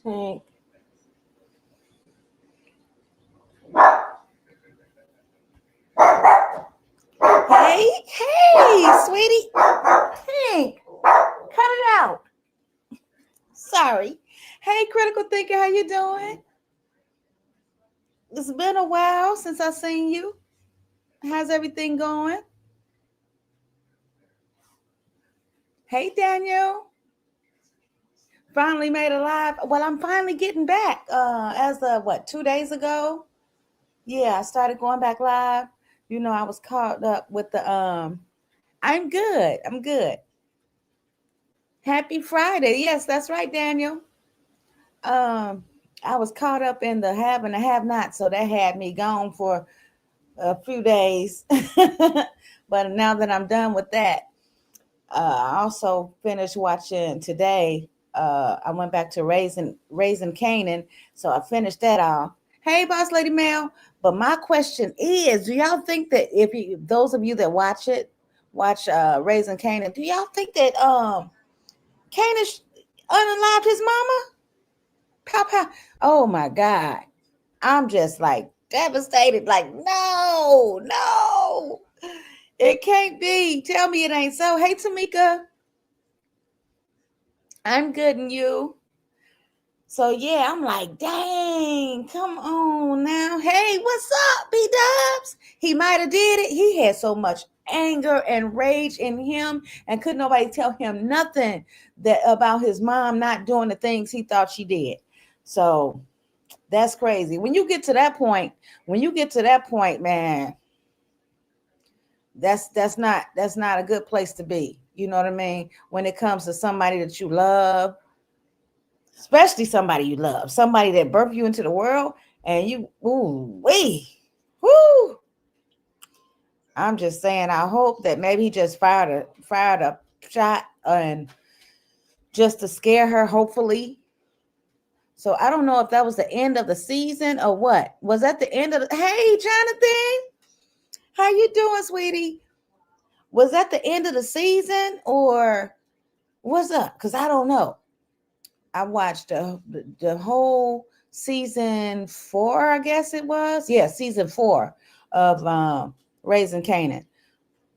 Tank. Hey, sweetie. Tank. Cut it out. Sorry. Hey, critical thinker, how you doing? It's been a while since I seen you. How's everything going? Hey, Daniel. Finally made it live. Well, I'm finally getting back. As of 2 days ago? Yeah, I started going back live. I was caught up with the I'm good. I'm good. Happy Friday. Yes, that's right, Daniel. Um, I was caught up in the have and the have not, so that had me gone for a few days. But now that I'm done with that, I also finished watching today. I went back to Raising Canaan, so I finished that off. Hey, Boss Lady Mel. But my question is, do y'all think that those of you that watch Raising Canaan, do y'all think that Canaan unalived his mama? Papa. Oh my God. I'm just like devastated. Like, no, no. It can't be. Tell me it ain't so. Hey, Tamika. I'm good and you. So yeah, I'm like, dang, come on now. Hey, what's up, B Dubs? He might have did it. He had so much anger and rage in him, and couldn't nobody tell him nothing that about his mom not doing the things he thought she did. So that's crazy. When you get to that point, man, that's not a good place to be. You know what I mean? When it comes to somebody that you love, especially somebody you love, somebody that birthed you into the world, and you, ooh, woo. I'm just saying, I hope that maybe he just fired a shot and just to scare her, hopefully. So I don't know if that was the end of the season or what. Was that the end of the, hey, Jonathan, how you doing, sweetie? Was that the end of the season or what's up? Because I don't know. I watched the whole season 4, I guess it was. Yeah, season 4 of Raising Canaan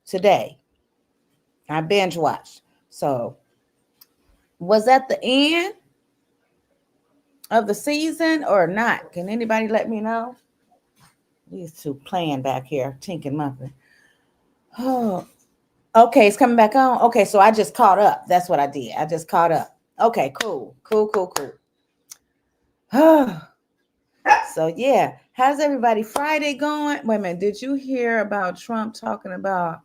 today. I binge watched. So was that the end of the season or not? Can anybody let me know? These two playing back here, Tink and Muffin. Oh, okay, it's coming back on. Okay, so I just caught up. That's what I did. I just caught up. Okay, cool. So yeah, how's everybody Friday going? Wait a minute, did you hear about Trump talking about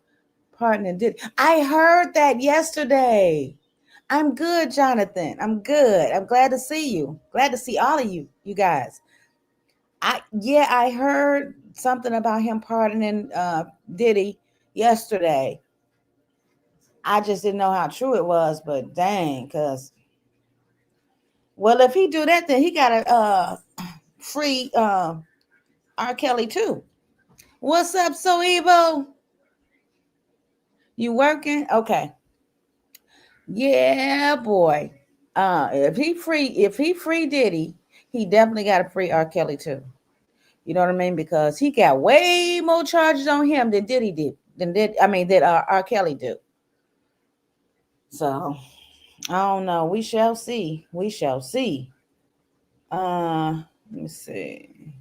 pardoning Diddy? I heard that yesterday. I'm good, Jonathan. I'm good. I'm glad to see you. Glad to see all of you guys. I heard something about him pardoning Diddy yesterday. I just didn't know how true it was, but dang, well, if he do that, then he gotta free R. Kelly too. What's up, So Evil? You working? Okay. Yeah, boy. If he free Diddy, he definitely got to free R. Kelly too. You know what I mean? Because he got way more charges on him than Diddy did. That R. Kelly do. So I don't know. We shall see. We shall see. Let me see.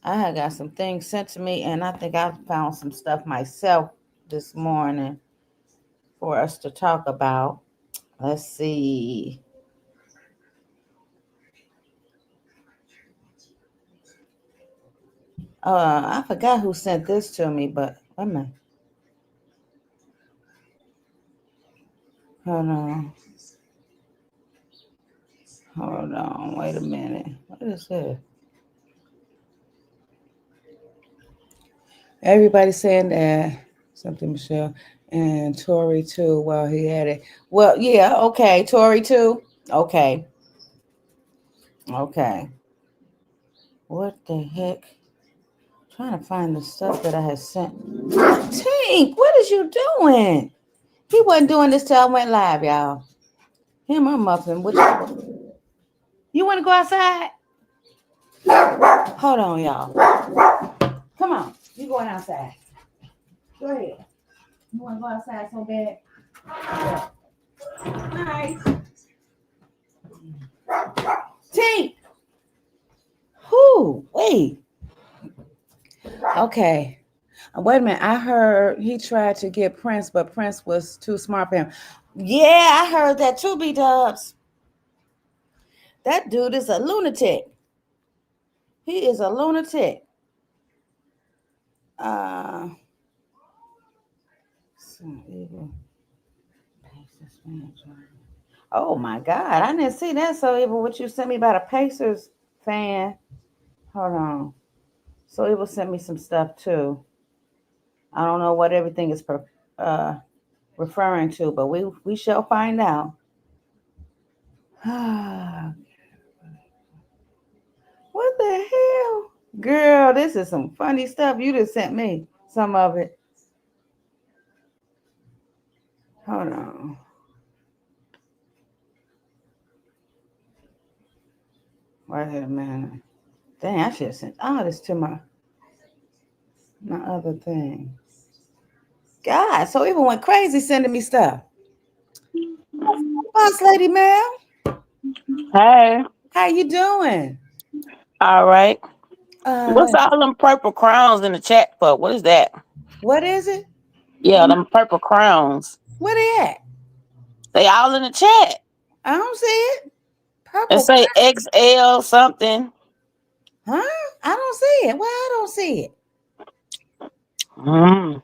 I had got some things sent to me, and I think I found some stuff myself this morning for us to talk about. Let's see. I forgot who sent this to me, but wait a minute. Hold on. Hold on. Wait a minute. What is this? Everybody saying that something, Michelle, and Tory too. Well, he had it. Well, yeah, okay. Tory too. Okay. Okay. What the heck? Trying to find the stuff that I had sent. Tink, what is you doing? He wasn't doing this till I went live, y'all. Here my muffin. You want to go outside? Hold on, y'all. Come on. You going outside. Go ahead. You want to go outside so bad? Yeah. All right. Tink. Whoo. Wait. Okay. Wait a minute. I heard he tried to get Prince, but Prince was too smart for him. Yeah, I heard that too, B-Dubs. That dude is a lunatic. He is a lunatic. Oh my God, I didn't see that. So even what you sent me about a Pacers fan. Hold on. So it will send me some stuff too. I don't know what everything is uh, referring to, but we shall find out. What the hell? Girl, this is some funny stuff. You just sent me some of it. Hold on. Wait a minute. Dang, I should have sent all this to my other thing. God, so even went crazy sending me stuff. Boss Lady Mel, Hey, how you doing? all right. Uh, What's all them purple crowns in the chat for? What is that? what is it? Yeah, them purple crowns. Where they at? They all in the chat. I don't see it. It Purple, say XL something. huh? I don't see it. Why I don't see it? Mm.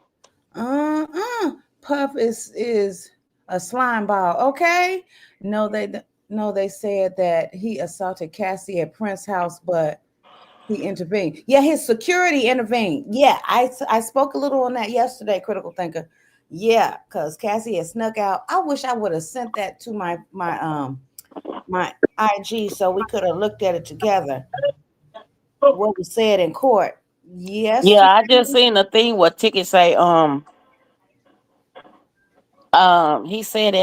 Puff is a slime ball. Okay. No, they said that he assaulted Cassie at Prince's house, but he intervened. Yeah, his security intervened. Yeah, I spoke a little on that yesterday, Critical Thinker. Yeah, because Cassie had snuck out. I wish I would have sent that to my IG so we could have looked at it together. What was said in court. Yeah, Yesterday. I just seen a thing where Ticket say he said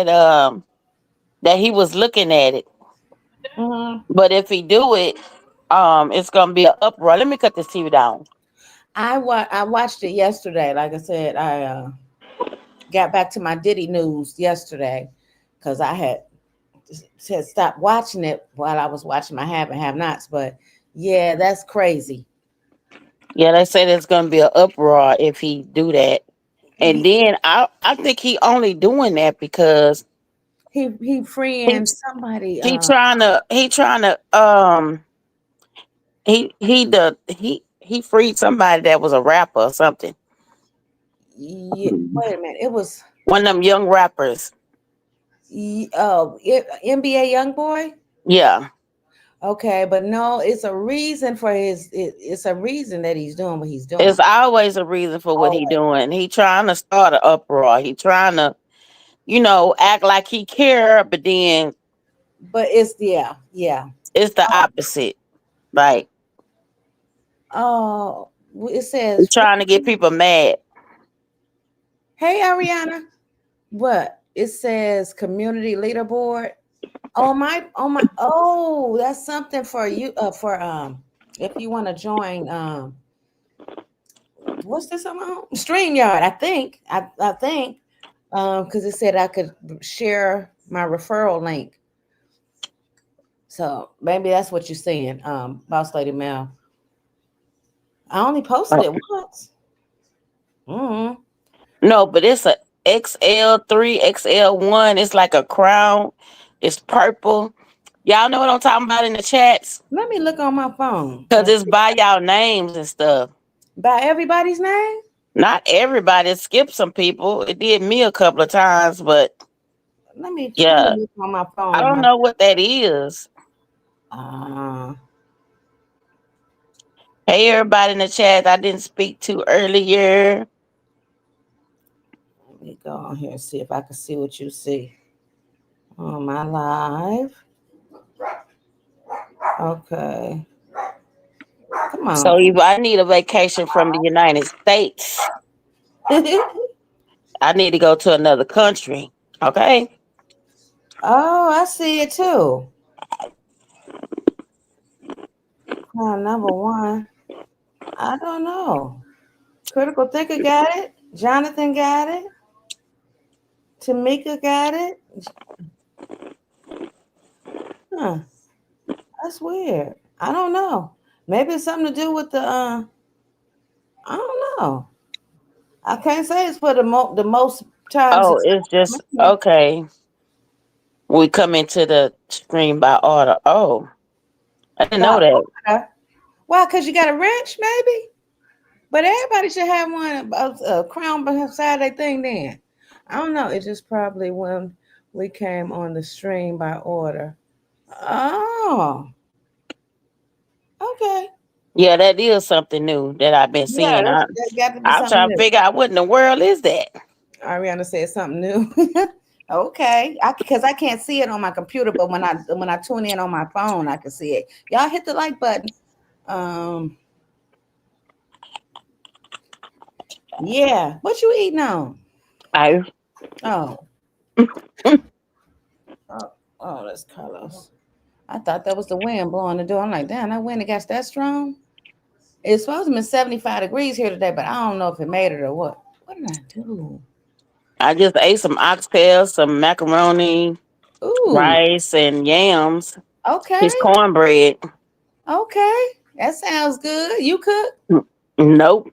that he was looking at it, Mhm. but if he do it, it's gonna be an uproar. Let me cut this TV down. I watched it yesterday. Like I said, I got back to my Diddy news yesterday because I had stopped watching it while I was watching my Have and Have Nots. But yeah, that's crazy. Yeah, they say there's gonna be an uproar if he do that. And He then I think he only doing that because he he freeing somebody. he trying to he freed somebody that was a rapper or something. Yeah, wait a minute. It was One of them young rappers. NBA young boy. Yeah. Okay, but no, it's a reason for it's a reason that he's doing what he's doing. It's always a reason for what he Always. doing. He trying to start an uproar. He trying to, act like he care, but then But it's yeah. it's the opposite. Like Oh, it he says, trying to get people mad. "Hey Ariana, what?" It says community leaderboard. Oh, that's something for you for if you want to join what's this amount? StreamYard, I think. I think because it said I could share my referral link. So maybe that's what you're saying, Boss Lady Mel. I only posted it once. Mm-hmm. No, but it's a XL3, XL1. It's like a crown. It's purple. Y'all know what I'm talking about in the chats? Let me look on my phone. Cause it's by y'all names and stuff. By everybody's name? Not everybody. It skipped some people. It did me a couple of times, but Let me yeah. look on my I phone. don't know what that is. Uh, Hey everybody in the chat I didn't speak to earlier. Let me go on here and see if I can see what you see on my live. Okay. Come So on. if I need a vacation from the United States, I need to go to another country. Okay? Oh, I see it too. Number one. I don't know. Critical Thinker got it. Jonathan got it. Tamika got it. Huh. That's weird. I don't know. Maybe it's something to do with the I don't know. I can't say it's for the most times Oh, it's it's just okay. We come into the stream by order. Oh, I didn't by know that. order. Why? Because you got a wrench, maybe? But everybody should have one a crown beside their thing then. I don't know. It's just probably when we came on the stream by order. Oh, okay. Yeah, that is something new that I've been Yeah, seeing. that's got to be I'm something trying to new. figure out what in the world is that. Ariana said something new. Okay, because I can't see it on my computer, but when I tune in on my phone, I can see it. Y'all hit the like button. Um, yeah. What you eating on? I Oh, oh, oh, that's Carlos. I thought that was the wind blowing the door. I'm like, damn, that wind it got that strong. It's supposed to be 75 degrees here today, but I don't know if it made it or what. What did I do? I just ate some oxtails, some macaroni, Ooh, rice, and yams. okay, His cornbread. okay. That sounds good. You cook? Nope.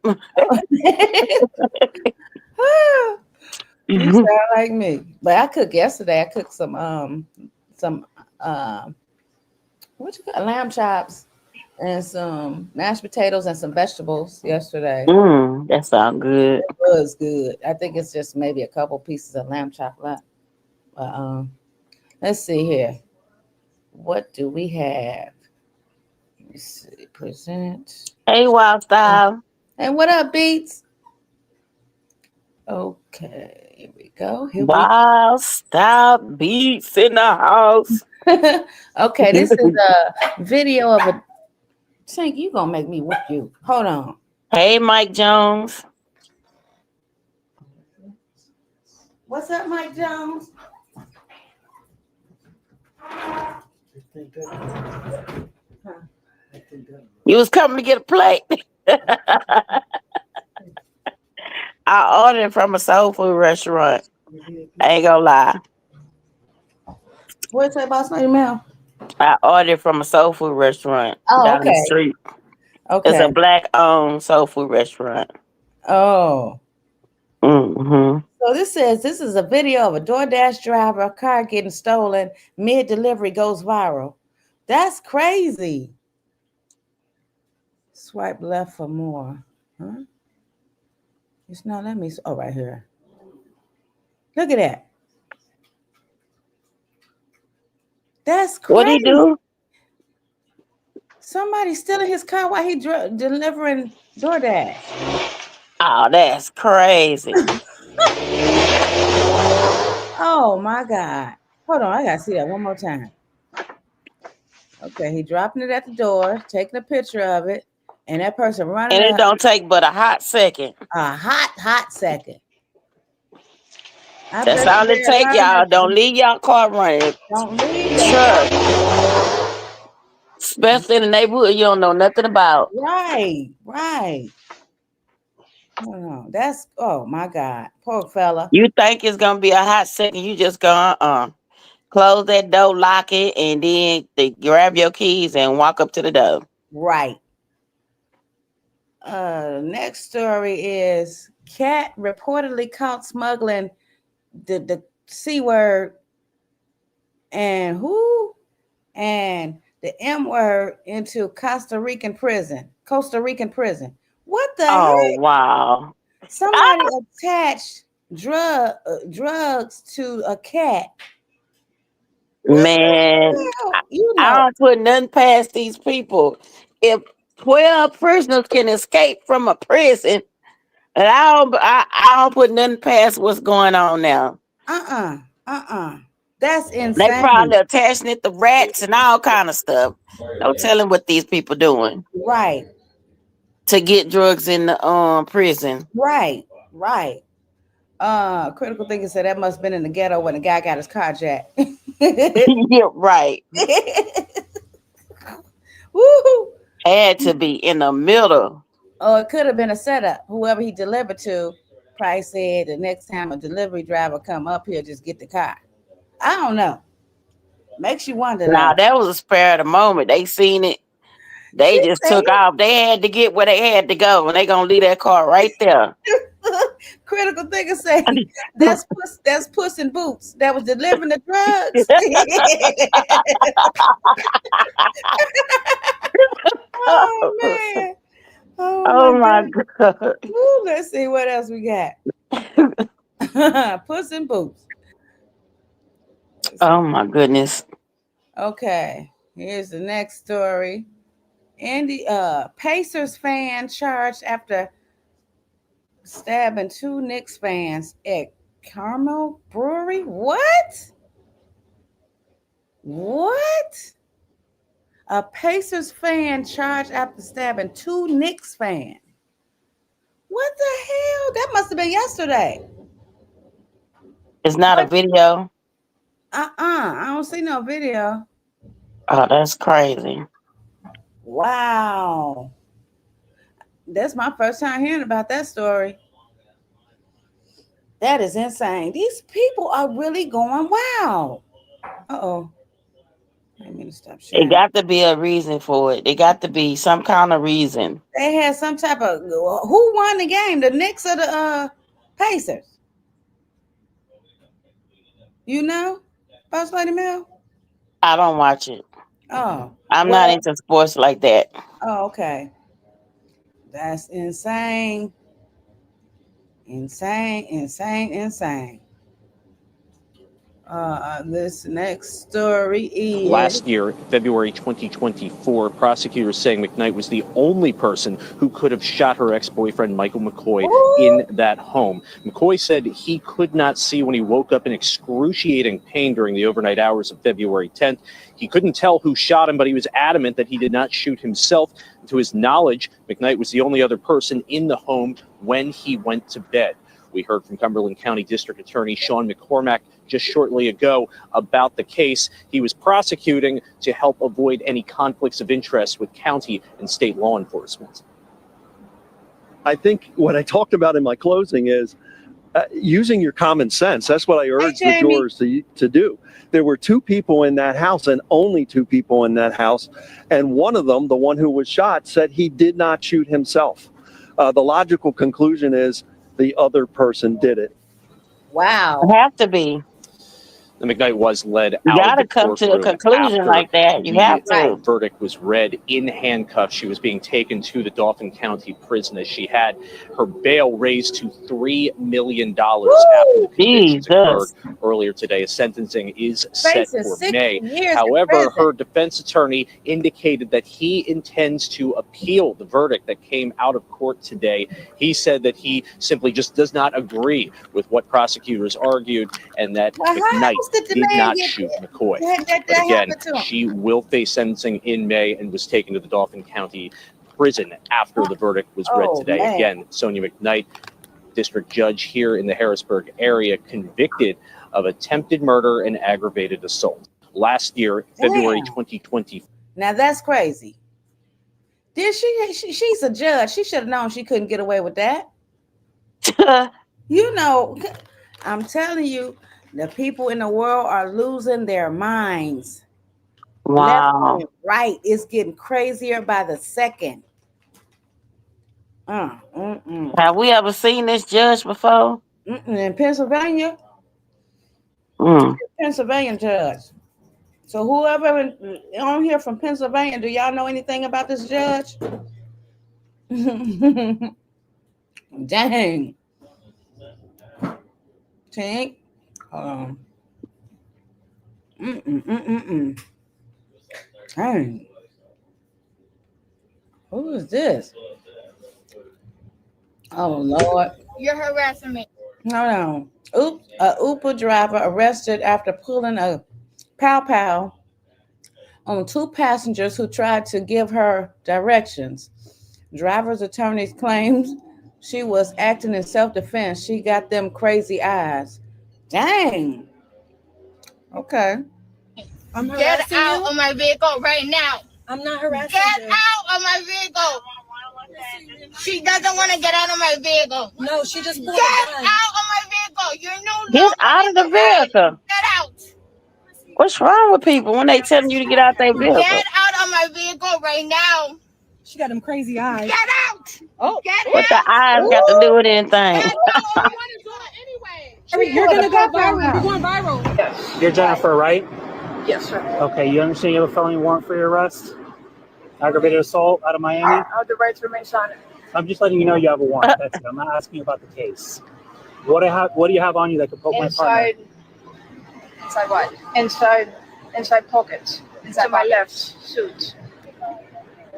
You sound like me. But I cooked yesterday. I cooked some what you got lamb chops and some mashed potatoes and some vegetables yesterday. That sounds good. It was good. I think it's just maybe a couple pieces of lamb chop left. But let's see here. What do we have? Let me see. Present. Hey, Wild Style. And what up, Beats? Okay, here we go. Here we Wild Style beats in the house. okay, this is a video of a Tank, you gonna make me whoop you. Hold on. Hey, Mike Jones. What's up, Mike Jones? You was coming to get a plate. I ordered from a soul food restaurant. I ain't gonna lie. What's that about my email? I ordered from a soul food restaurant Oh, down the okay. street. It's a Okay. black owned soul food restaurant. Oh. Hmm. So this is a video of a DoorDash driver, a car getting stolen, mid-delivery goes viral. That's crazy. Swipe left for more. Huh? It's not letting me. Oh, right here. Look at that. That's What he crazy. do? Somebody stealing his car while he delivering DoorDash. Oh, that's crazy. Oh my God. Hold on, I gotta see that one more time. Okay, he dropping it at the door, taking a picture of it, and that person running And it up don't take but a hot second. a hot second. I That's bet you all it they're take, running y'all. Don't it. leave y'all car running. Don't leave your car. Trust. Especially in the neighborhood you don't know nothing about. Right, right. Hold on. That's oh my God. Poor fella. You think it's gonna be a hot second, you just go close that door, lock it, and then they grab your keys and walk up to the door. Right. Next story is cat reportedly caught smuggling the C word and who and the M word into Costa Rican prison. What the Oh heck? wow. Somebody attached drugs to a cat. What Man, the hell? You I know, don't put nothing past these people. If 12 prisoners can escape from a prison, and I don't put nothing past what's going on now. uh-uh. That's They insane. probably attaching it to rats and all kind of stuff. No telling what these people doing Right, to get drugs in the prison. right, right. Critical thinking said that must have been in the ghetto when the guy got his car jacked. Yeah, right. Woo! Had to be in the middle. Or it could have been a setup. Whoever he delivered to probably said the next time a delivery driver come up here, just get the car. I don't know. Makes you wonder Now though. that was a spare of the moment. They seen it. They She just said took off. They had to get where they had to go, and they gonna leave that car right there. critical thinker say that's Puss in Boots that was delivering the drugs. Oh man. Oh my Oh my goodness. god. Woo, let's see what else we got. Puss in Boots. Let's see. Oh my goodness. Okay, here's the next story. Pacers fan charged after stabbing two Knicks fans at Carmel Brewery. What? What? A Pacers fan charged after stabbing two Knicks fans. What the hell? That must have been yesterday. It's not a What? video. I don't see no video. Oh, that's crazy. Wow. That's my first time hearing about that story. That is insane. These people are really going wow. Uh-oh. I didn't mean to stop It sharing. got to be a reason for it. It got to be some kind of reason. They had some type of who won the game? The Knicks or the Pacers? You know? Boss Lady Mel? I don't watch it. Oh. I'm not Well, into sports like that. oh, okay. That's insane. Insane, insane, insane. This next story is Last year, February 2024, prosecutors saying McKnight was the only person who could have shot her ex-boyfriend, Michael McCoy, in that home. McCoy said he could not see when he woke up in excruciating pain during the overnight hours of February 10th. He couldn't tell who shot him, but he was adamant that he did not shoot himself. To his knowledge, McKnight was the only other person in the home when he went to bed. We heard from Cumberland County District Attorney Sean McCormack just shortly ago about the case he was prosecuting to help avoid any conflicts of interest with county and state law enforcement. I think what I talked about in my closing is using your common sense. That's what I urge the jurors to do. There were two people in that house and only two people in that house. And one of them, the one who was shot, said he did not shoot himself. The logical conclusion is the other person did it. wow. It have to be. The McKnight was led You out of gotta the come to a courtroom conclusion after like that. You have the to. verdict was read in handcuffs. She was being taken to the Dauphin County prison as she had her bail raised to $3 million after the convictions occurred Jesus. earlier today. A sentencing is set Facing for 6 May. years in However, prison. her defense attorney indicated that he intends to appeal the verdict that came out of court today. He said that he simply just does not agree with what prosecutors argued and that Well, how McKnight else did the did man not get shoot McCoy. that But again, happened to him? she will face sentencing in May and was taken to the Dauphin County prison after the verdict was read today. Man. Again, Sonia McKnight, district judge here in the Harrisburg area, convicted of attempted murder and aggravated assault. Last year, February Damn. 2020. Now that's crazy. Did she's a judge. She should have known she couldn't get away with that. You know, I'm telling you, the people in the world are losing their minds. Wow. Left and right. It's getting crazier by the second. Have we ever seen this judge before? In Pennsylvania, Mm. Pennsylvania judge. So whoever on here from Pennsylvania, do y'all know anything about this judge? Dang. Tank. Dang. Who is this? Oh Lord. You're harassing me. No. A Uber driver arrested after pulling a pow on two passengers who tried to give her directions. Driver's attorneys claimed she was acting in self-defense. She got them crazy eyes. Dang. Okay. I'm Get harassing out you. of my vehicle right now. I'm not harassing Get you. out of my vehicle. She doesn't want to get out of my vehicle. No, she just pulled Get a gun. out of my vehicle. You're no Get longer out in of the the ride. vehicle. Get out. What's wrong with people when they telling you to get out their vehicle? Get out of my vehicle right now. She got them crazy eyes. Get out. Oh, Get What the out. eyes got to do with anything? Get out. You're gonna go viral. You're going viral. Yes. You're Jennifer, right? Yes, sir. Okay, you understand you have a felony warrant for your arrest? Aggravated assault out of Miami? I have the right to remain silent. I'm just letting you know you have a warrant. That's it. I'm not asking you about the case. What do you have on you that could poke my partner? Inside what? Inside pockets. Inside to my left suit.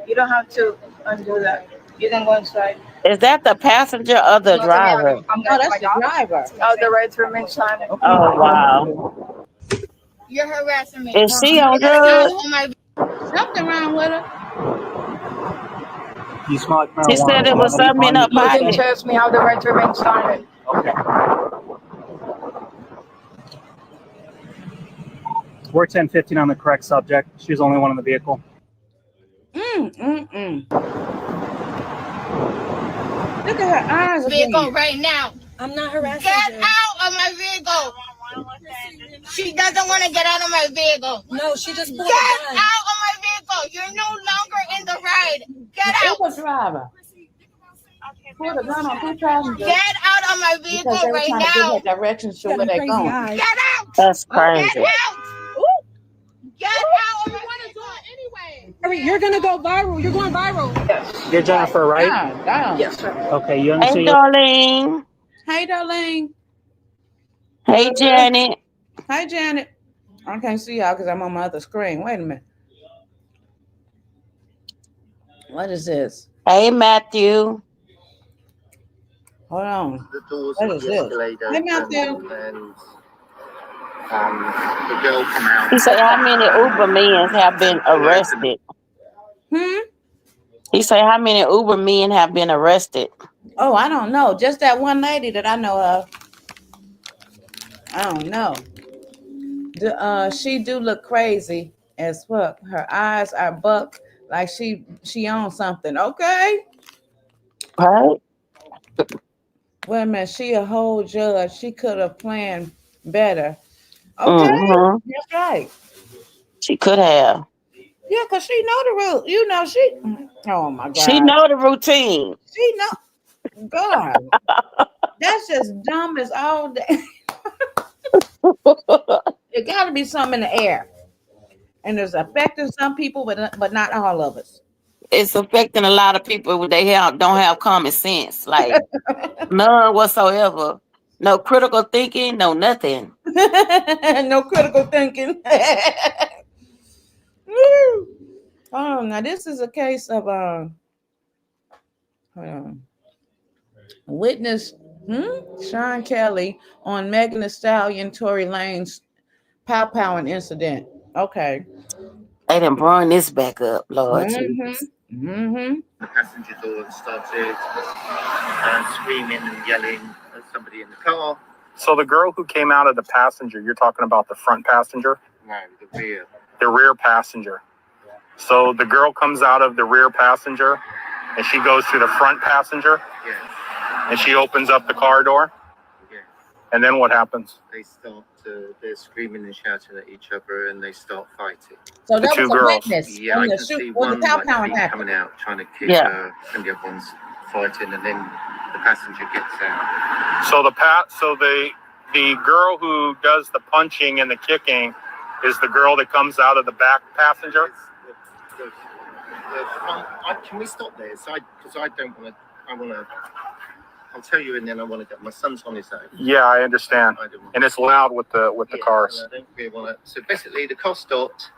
You don't have to undo that. You can go inside. Is that the passenger or the driver? I'm no, that's the driver. I have the right to remain silent. Oh, wow. You're harassing me. Is she on Get out drugs? of my Something wrong with her. You smell like marijuana. She said it was something in her You can pocket. test me. I have the right to remain silent. Okay. We're 1015 on the correct subject. She was the only one in the vehicle. Look at her eyes Vehicle again. right now. I'm not harassing Get you. out of my vehicle. She doesn't want to get out of my vehicle. No, she just pulled Get a gun. out of my vehicle. You're no longer in the ride. Get out. Uber driver. Put a gun on two passengers Get out of my because vehicle they were right trying now. to get her directions She to got where them they're crazy going. eyes. Get out. That's Get crazy. out. Get out. Hurry, you're gonna go viral. You're going viral. Yes. You're Jennifer, right? God damn. Yes, sir. Okay, you Hey, understand Darlene. Hey, Darlene. Hey, Janet. Hi, Janet. I can't see y'all because I'm on my other screen. Wait a minute. What is this? Hey, Matthew. Hold on. The doors What of is the this? Escalade Hey, Matthew. and the girl come out. He said, how many Uber men have been arrested? He said, how many Uber men have been arrested? Oh, I don't know. Just that one lady that I know of. I don't know. She do look crazy as fuck. Her eyes are buck like she on something. Okay. Right? Wait a minute. She a whole judge. She could have planned better. Okay. Mm-hmm. That's right. She could have. Yeah, because she know the rule. You know, she. Oh, my God. She know the routine. She know. God. That's just dumb as all day. It got to be something in the air. And it's affecting some people, but not all of us. It's affecting a lot of people. They don't have common sense. Like, none whatsoever. No critical thinking, no nothing. No critical thinking. Woo. Oh, now this is a case of witness Sean Kelly on Megan Thee Stallion, Tory Lanez pow-powing incident. Okay. They done bring this back up, Lord. The passenger door started screaming and yelling at somebody in the car. So the girl who came out of the passenger, you're talking about the front passenger? No, the rear. The rear passenger. So the girl comes out of the rear passenger and she goes to the front passenger? Yes. And she opens up the car door? Yes. And then what happens? They start they're screaming and shouting at each other and they start fighting. So that The two was a girls. witness. Yeah, I can see one like feet coming out trying to kick her, and the other one's fighting, and then the passenger gets out. So the girl who does the punching and the kicking is the girl that comes out of the back passenger? Can we stop there? Because I don't want to. I want to. I'll tell you, and then I want to get my son's on his own. Yeah, I understand. And it's loud with the cars. I don't really want to. So basically, the car stopped.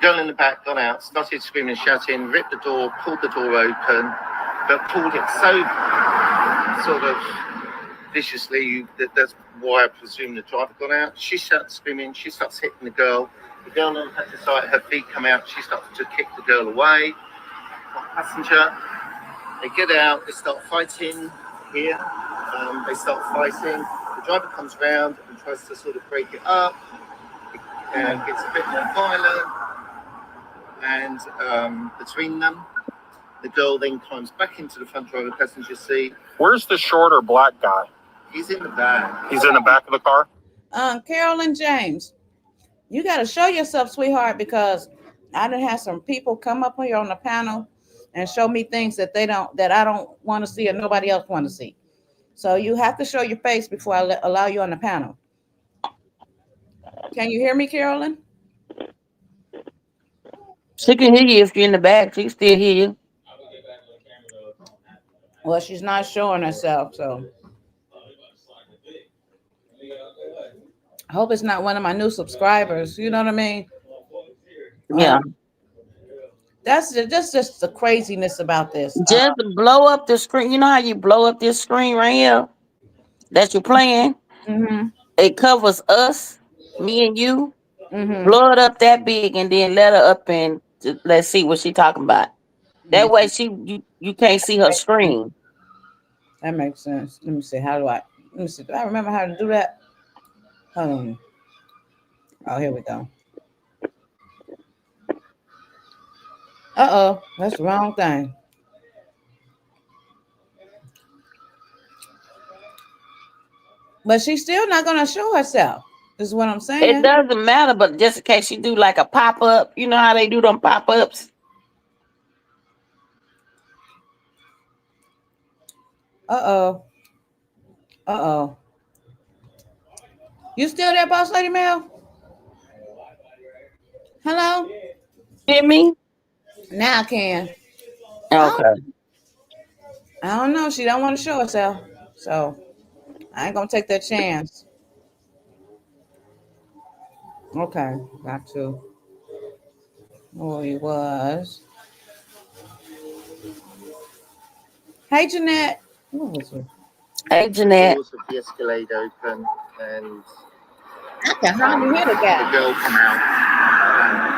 Girl in the back got out, started screaming and shouting, ripped the door, pulled the door open, but pulled it so sort of viciously that's why I presume the driver got out. She starts screaming. She starts hitting the girl. The girl then had to side, her feet come out. She starts to kick the girl away. Passenger. They get out. They start fighting. Here, they start fighting. The driver comes around and tries to sort of break it up. gets a bit more violent, and between them, the girl then climbs back into the front driver passenger seat. Where's the shorter black guy? He's in the back. He's in the back of the car? Carolyn James, you got to show yourself, sweetheart, because I done had some people come up here on the panel and show me things that I don't want to see or nobody else want to see. So you have to show your face before I allow you on the panel. Can you hear me, Carolyn? She can hear you if you're in the back. She can still hear you. Well, she's not showing herself, so I hope it's not one of my new subscribers. You know what I mean? Yeah. That's just the craziness about this. Just blow up the screen. You know how you blow up this screen right here that you're playing? Mm-hmm. It covers us, me and you. Mm-hmm. Blow it up that big and then let her up and let's see what she talking about. That way you can't see her screen. That makes sense. Let me see. Let me see. Do I remember how to do that? Hold on. Oh, here we go. Uh-oh. That's the wrong thing. But she's still not going to show herself. Is what I'm saying. It doesn't matter, but just in case she do like a pop-up, you know how they do them pop-ups? Uh-oh. Uh-oh. You still there, Boss Lady Mel? Hello? Hear me? Now I can. Okay. I don't know. She don't want to show herself. So I ain't going to take that chance. Okay. Got to. Oh, he was. Hey, Jeanette. What was it? Hey, Jeanette. The doors of the Escalade open, and I can hardly hear the guy. the girl come out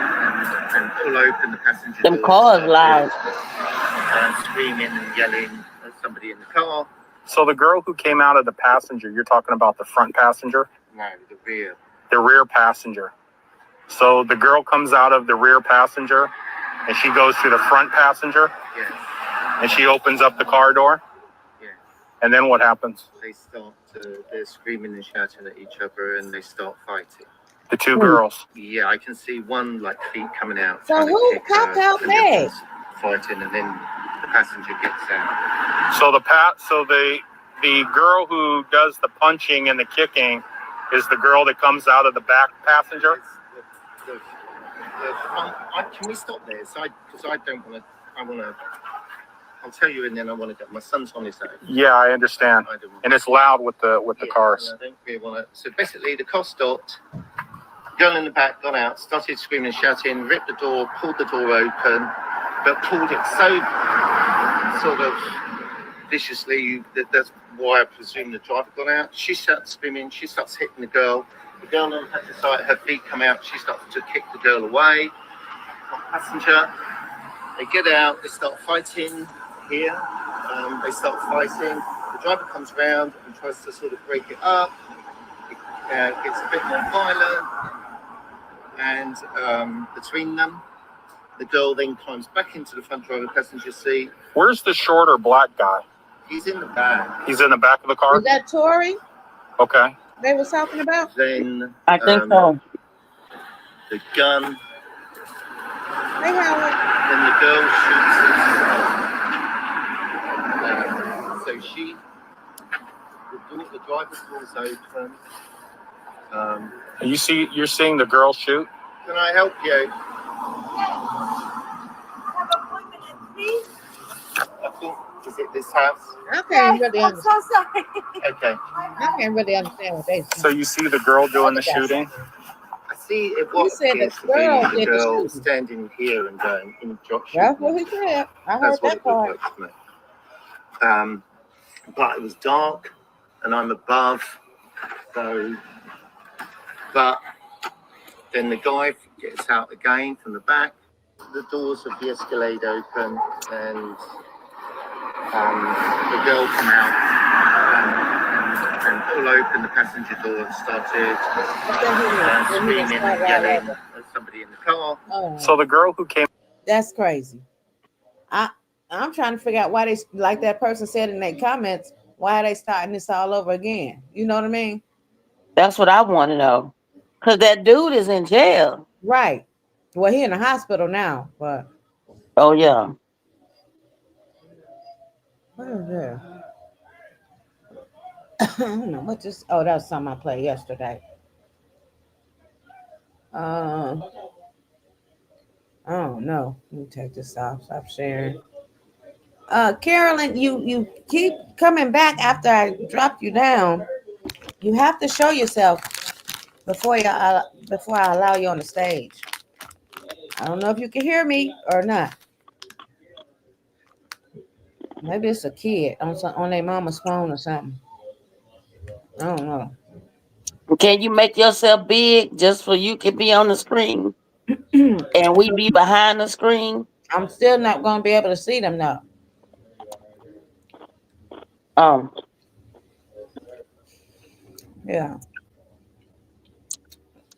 and pull open the passenger Them door. cars loud. Screaming and yelling at somebody in the car. So the girl who came out of the passenger, you're talking about the front passenger? No, the rear. The rear passenger. So the girl comes out of the rear passenger and she goes to the front passenger? Yes. And she opens up the car door? Yes. And then what happens? They start they're screaming and shouting at each other, and they start fighting. The two girls. Yeah, I can see one like feet coming out. So who copped out Meg? Fighting, and then the passenger gets out. So the girl who does the punching and the kicking is the girl that comes out of the back passenger? Can we stop there? Because I don't want to. I'll tell you, and then I want to get my son's on his own. Yeah, I understand. And it's loud with the cars. I don't really want to. So basically, the car stopped. Girl in the back got out, started screaming and shouting, ripped the door, pulled the door open, but pulled it so sort of viciously that's why I presume the driver got out. She starts screaming. She starts hitting the girl. The girl then had to start, her feet come out. She starts to kick the girl away. Passenger. They get out. They start fighting here. They start fighting. The driver comes around and tries to sort of break it up. It gets a bit more violent. And between them, the girl then climbs back into the front driver passenger seat. Where's the shorter black guy? He's in the back. He's in the back of the car? Was that Tory Okay. they was talking about? Then I think so. the gun. Hey, Howard. Then the girl shoots. So the driver's door's open. You're seeing the girl shoot? Can I help you? I think, is it this house? I can't really understand. Okay. I can't really understand what they say. So you see the girl doing the shooting? I see it You was said the appears to be girl the did the girl shooting. standing here and going in drop shooting. That's what he said. I heard That's what that it part. looked like to me. But it was dark, and I'm above, so. But then the guy gets out again from the back. The doors of the Escalade open, and the girl come out and pull all opened the passenger door and started Then he screaming start and right yelling over. at somebody in the car. Oh, So the girl who came that's crazy. I'm trying to figure out why they, like that person said in their comments, why are they starting this all over again? You know what I mean? That's what I want to know. Cause that dude is in jail. Right. Well, he in the hospital now, but Oh yeah. what is that? I don't know what this. Oh, that was something I played yesterday. Um, I don't know. Let me take this off. Stop sharing. Carolyn, you keep coming back after I dropped you down. You have to show yourself before I allow you on the stage. I don't know if you can hear me or not. Maybe it's a kid on their mama's phone or something. I don't know. Can you make yourself big just so you can be on the screen and we be behind the screen? I'm still not going to be able to see them now. Um, Yeah.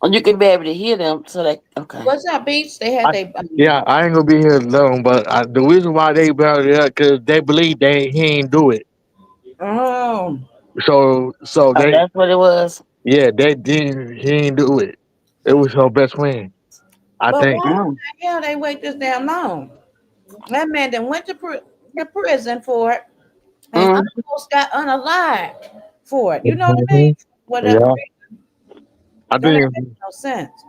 you can be able to hear them. So they okay. What's up, Beach? They had their Yeah, I ain't gonna be here long, but the reason why they brought it up because they believe he ain't do it. oh. So Oh, they that's what it was. yeah they didn't he ain't do it. It was her best friend, I But think. why Mm. the hell they wait this damn long? That man then went to prison for it and Mm. almost got unalived for it. You know what I mean? Mhm. Whatever. Yeah, I That ain't think make no sense.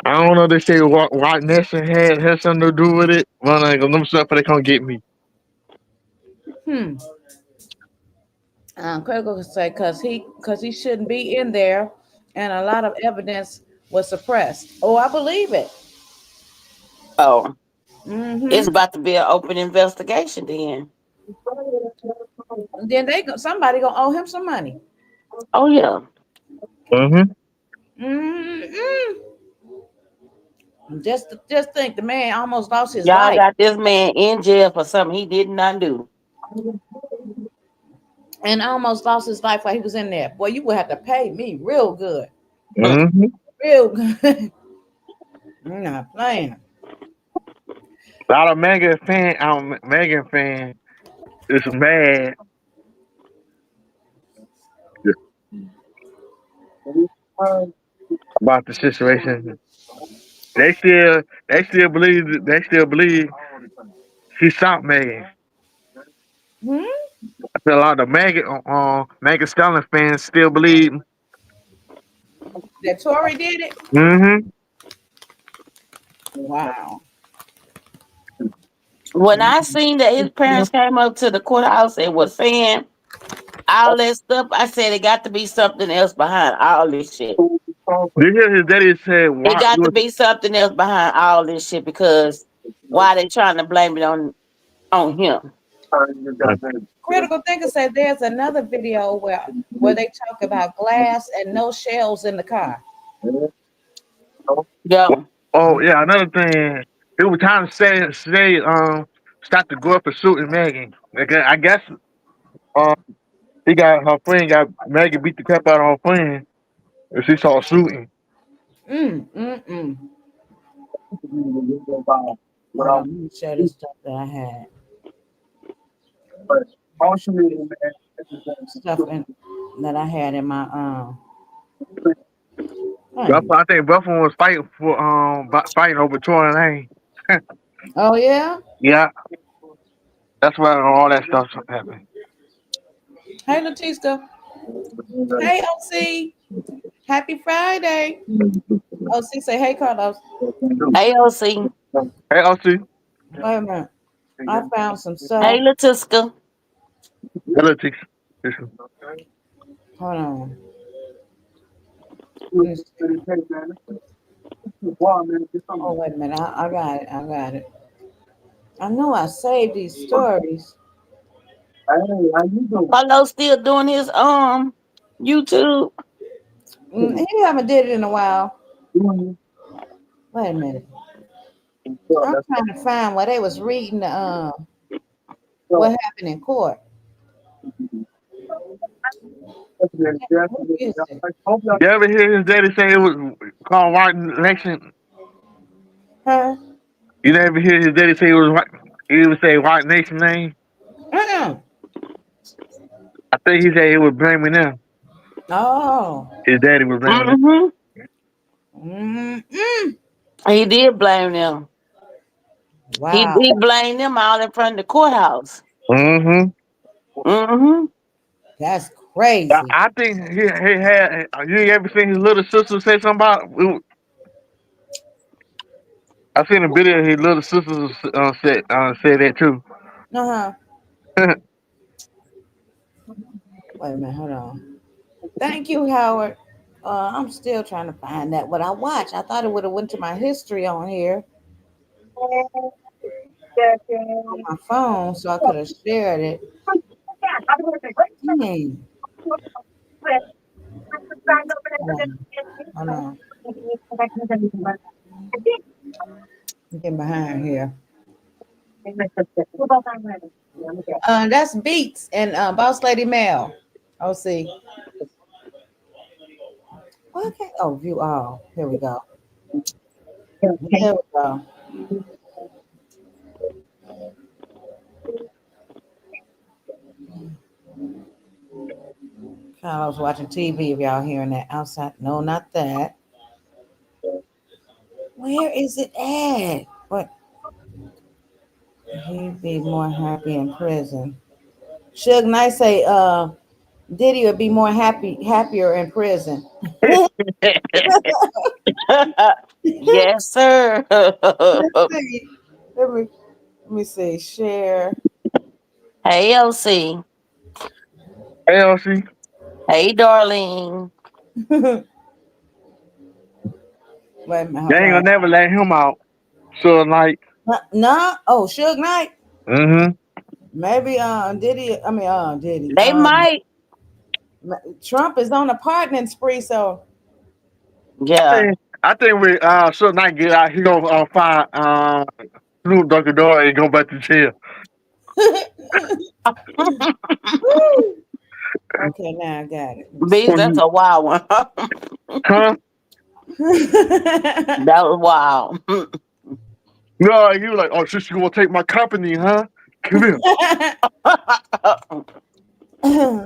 I don't know. They say White Nation had something to do with it. Well, like them stuff they can't get me. Hmm. Critical could say because he shouldn't be in there, and a lot of evidence was suppressed. Oh, I believe it. Oh, Mm-hmm. it's about to be an open investigation then. Then somebody gonna owe him some money. Oh yeah. Mm-hmm. Mm-hmm. Just think, the man almost lost his Y'all life got this man in jail for something he did not do. and almost lost his life while he was in there. Boy, you would have to pay me real good, Mm-hmm. real good. You're not playing. A lot of Megan fan is mad about the situation. They still believe she shot Megan. Hmm? I feel a lot of Megan Stallion fans still believe. That Tory did it. Mm-hmm. Wow. When I seen that his parents came up to the courthouse and was saying all that stuff, I said it got to be something else behind all this shit. Did you hear his daddy say It why got to be something else behind all this shit because why they trying to blame it on him? Critical thinker said there's another video where they talk about glass and no shells in the car. Yo, Oh yeah, another thing. He was trying to say stop the girl for shooting Megan. Like, I guess um he got her friend got Megan beat the crap out of her friend and she saw shooting. Mm. Hold on, let me share this stuff that I had. Stuff that I had in my thing. I think Buffalo was fighting over Tory Lane. Oh yeah. Yeah, that's why all that stuff happened. Hey Leticia. Hey OC. Happy Friday. OC say hey Carlos. AOC. Hey, LC. Wait a minute. I found some Hey stuff. Latiska. Hello, Tix. Hold on. Let me see. Oh wait a minute. I got it. I got it. I know I saved these stories. Hello still doing his YouTube. He haven't did it in a while. Wait a minute. I'm trying to find where they was reading what happened in court. Who is it? You ever hear his daddy say it was called white nation? Huh? You never hear his daddy say it was white? He would say white nation name. Uh-uh. I think he said he was blaming them. Oh. His daddy was blaming them. Mm-mm. He did blame them. Wow. He blamed them all in front of the courthouse. Mm-hmm. Mm-hmm. That's crazy. I think he had. You ever seen his little sister say something about? I seen a video of his little sister said that too. Uh-huh. Wait a minute, hold on. Thank you, Howard. I'm still trying to find that what I watched. I thought it would have went to my history on here on my phone, so I could have shared it. Dang. Hold on. I'm getting behind here. That's Beats and Boss Lady Mel. Oh, see. Okay. Oh, view all. Here we go. There we go. I was watching TV. If y'all hearing that outside, no, not that. Where is it at? What? He'd be more happy in prison. Suge Knight say, Diddy would be more happier in prison. Yes, sir. Let's see. Let me see. Share. Hey, LC. Hey, LC. Hey, darling. Wait a minute. They ain't gonna never let him out. So like, no. Oh, Suge Knight. Mm-hmm. Maybe Diddy. I mean Diddy. They might. Trump is on a pardoning spree, so yeah. I think we Suge Knight get out. He gonna find Snoop Dogg door and go back to jail. Okay, now I got it. Beans, that's a wild one. Huh? That was wild. No, you like, oh, since you gonna take my company, huh? Come here.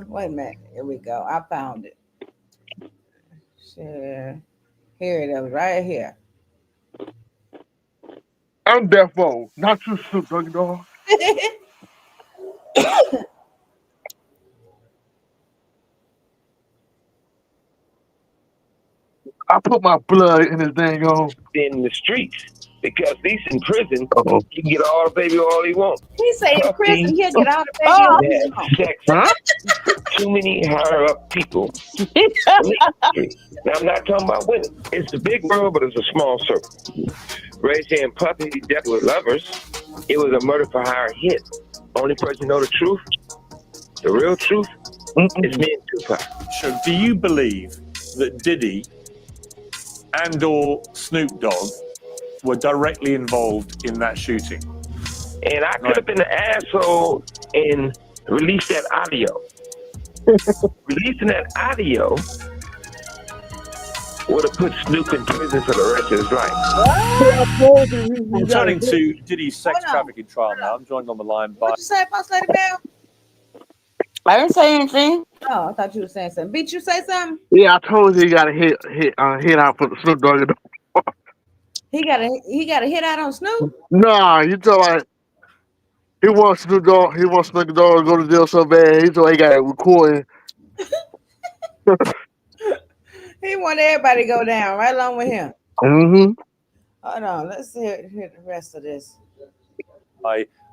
Wait a minute. Here we go. I found it. Share. Here it is, right here. I'm Death Row, not you, Snoop Dogg. I put my blood in his dang on. In the streets, because he's in prison, he can get all the baby all he wants. He say in prison he'll get all the baby all he wants. Sex. Huh? Too many higher up people. Now I'm not talking about women. It's a big world, but it's a small circle. Ray saying Puppy death with lovers. It was a murder for hire hit. Only person know the truth, the real truth, is me and Tupac. So do you believe that Diddy and or Snoop Dogg were directly involved in that shooting? And I could have been an asshole and released that audio. Releasing that audio would have put Snoop in prison for the rest of his life. Returning to Diddy's sex trafficking trial now, I'm joined on the line by... What you say, Boss Lady Bell? I didn't say anything. Oh, I thought you were saying something. Beat, you say something? Yeah, I told you he got to hit out for the Snoop Dogg. He got a hit out on Snoop? Nah, you talking about he wants Snoop Dogg. He wants Snoop Dogg to go to jail so bad. He told he got it recording. He want everybody to go down right along with him. Mm-hmm. Hold on, let's hear the rest of this.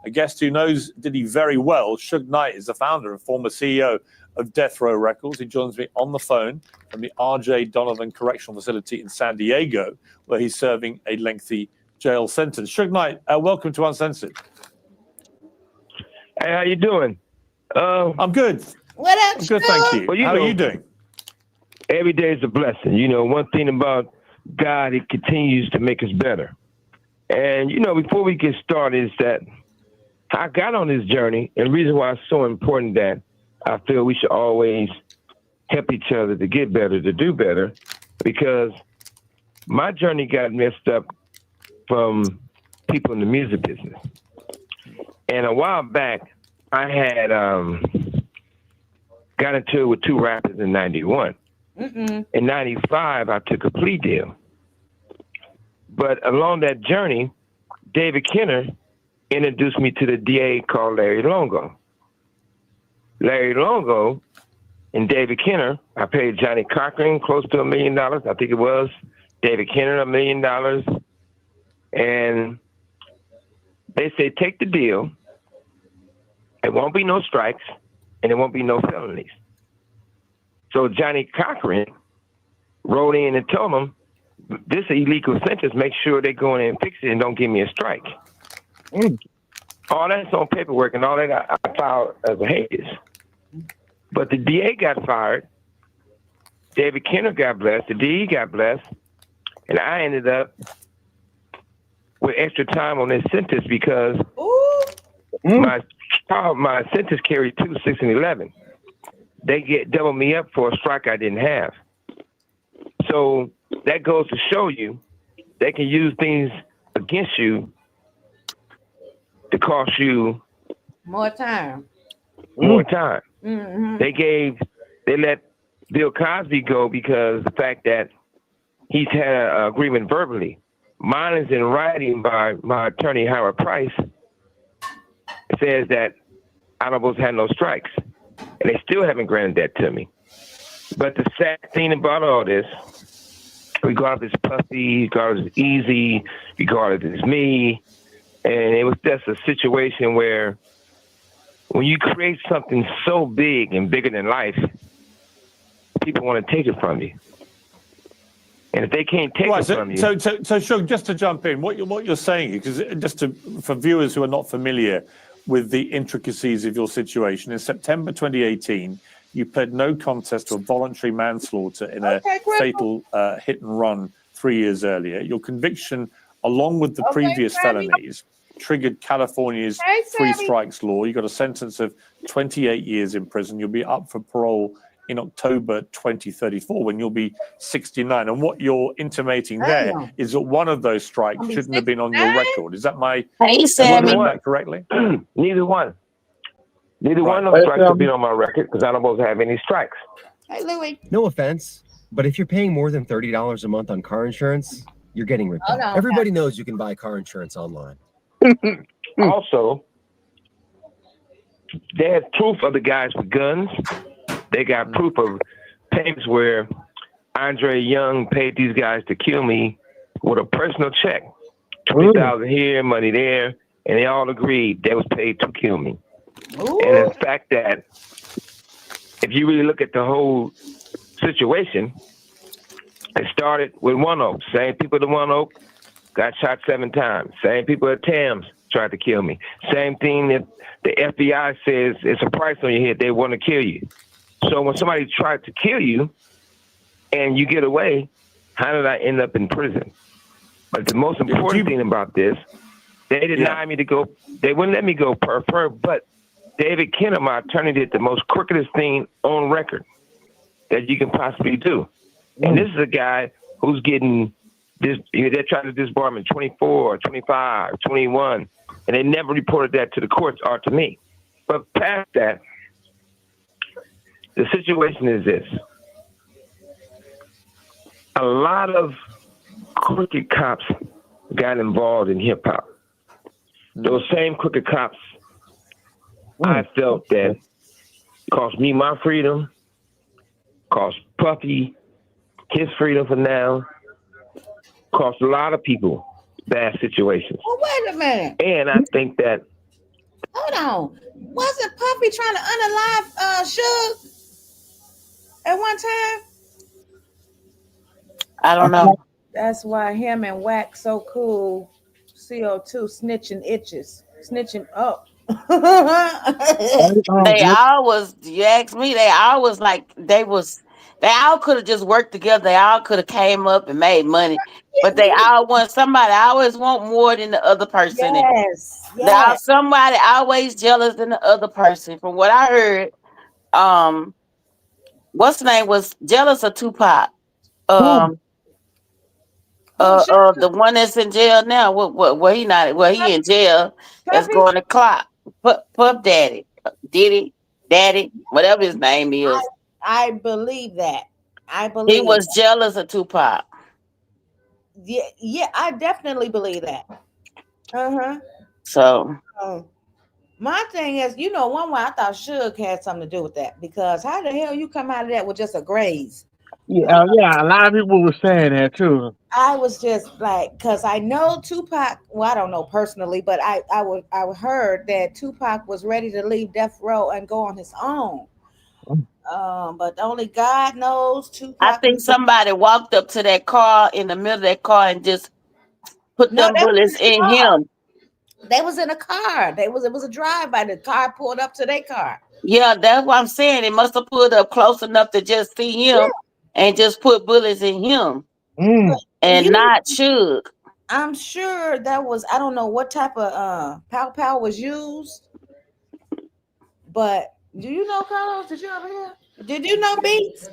A guest who knows Diddy very well. Suge Knight is the founder and former CEO of Death Row Records. He joins me on the phone from the R.J. Donovan Correctional Facility in San Diego, where he's serving a lengthy jail sentence. Suge Knight, welcome to Uncensored. Hey, how you doing? I'm good. What up, I'm good, thank you. Well, how are you doing? Every day is a blessing. You know, one thing about God, He continues to make us better. And, you know, before we get started is that I got on this journey, and the reason why it's so important that I feel we should always help each other to get better, to do better, because my journey got messed up from people in the music business. And a while back, I had got into it with two rappers in 91. In 95, I took a plea deal. But along that journey, David Kenner introduced me to the DA called Larry Longo. Larry Longo and David Kenner, I paid Johnny Cochran close to $1 million, I think it was. David Kenner $1 million. And they say, take the deal. It won't be no strikes, and it won't be no felonies. So Johnny Cochran wrote in and told them, this illegal sentence, make sure they go in and fix it and don't give me a strike. All that's on paperwork and all that I filed as a habeas. But the DA got fired. David Kenner got blessed. The DE got blessed. And I ended up with extra time on this sentence because my sentence carried 2, 6, and 11. They get double me up for a strike I didn't have. So that goes to show you they can use things against you to cost you more time. More time. They let Bill Cosby go because the fact that he's had an agreement verbally. Mine is in writing by my attorney, Howard Price. It says that I don't supposed to have no strikes. And they still haven't granted that to me. But the sad thing about all this, regardless it's Puffy, regardless it's Easy, regardless it's me, and it was just a situation where when you create something so big and bigger than life, people want to take it from you. And if they can't take it from you... So Suge, just to jump in, what you're saying, because for viewers who are not familiar with the intricacies of your situation, in September 2018, you pled no contest to a voluntary manslaughter in a fatal hit and run 3 years earlier. Your conviction, along with the previous felonies, triggered California's three strikes law. You got a sentence of 28 years in prison. You'll be up for parole in October 2034 when you'll be 69. And what you're intimating there is that one of those strikes shouldn't have been on your record. Is that my that correctly? Neither one. Neither one of the strikes will be on my record because I don't supposed to have any strikes. Hey, Louis. No offense, but if you're paying more than $30 a month on car insurance, you're getting ripped off. on, Everybody knows you can buy car insurance online. Also, they had proof of the guys with guns. They got proof of payments where Andre Young paid these guys to kill me with a personal check. $20,000 here, money there, and they all agreed they was paid to kill me. And the fact that if you really look at the whole situation, it started with One Oak. Same people at One Oak got shot 7 times. Same people at Tams tried to kill me. Same thing that the FBI says it's a price on your head. They want to kill you. So when somebody tried to kill you and you get away, how did I end up in prison? But the most important thing about this, they denied me to go. They wouldn't let me go per, but David Kenner, my attorney, did the most crookedest thing on record that you can possibly do. And this is a guy who's getting this, they're trying to disbar him in 24, 25, 21, and they never reported that to the courts or to me. But past that, the situation is this. A lot of crooked cops got involved in hip hop. Those same crooked cops, I felt that cost me my freedom, cost Puffy his freedom for now, cost a lot of people bad situations. Well, wait a minute. And I think that... Hold on. Wasn't Puffy trying to unalive Suge at one time? I don't know. That's why him and Wack so cool. CO2 snitching itches. Snitching up. They always, you ask me, they always like they all could have just worked together. They all could have came up and made money, but they all want somebody always want more than the other person. Yes. Somebody always jealous than the other person. From what I heard, what's the name was jealous of Tupac. Who? The one that's in jail now. What he not? Well, he in jail. That's Puffy? going to clock. Puff Daddy, Diddy, Daddy, whatever his name is. I believe that. I He believe was jealous of Tupac. yeah, I definitely believe that. Uh-huh. So My thing is, one way I thought Suge had something to do with that, because how the hell you come out of that with just a graze? Yeah, yeah. A lot of people were saying that too. I was just like, because I know Tupac. Well, I don't know personally, but I heard that Tupac was ready to leave Death Row and go on his own. But only God knows Tupac. I think somebody walked up to that car in the middle of that car and just put them bullets in him. They was in a car. It was a drive-by. The car pulled up to their car. Yeah, that's what I'm saying. It must have pulled up close enough to just see him and just put bullets in him and not Suge. I'm sure that was, I don't know what type of pow was used, but do you know, Carlos? Did you ever hear? Did you know Beats?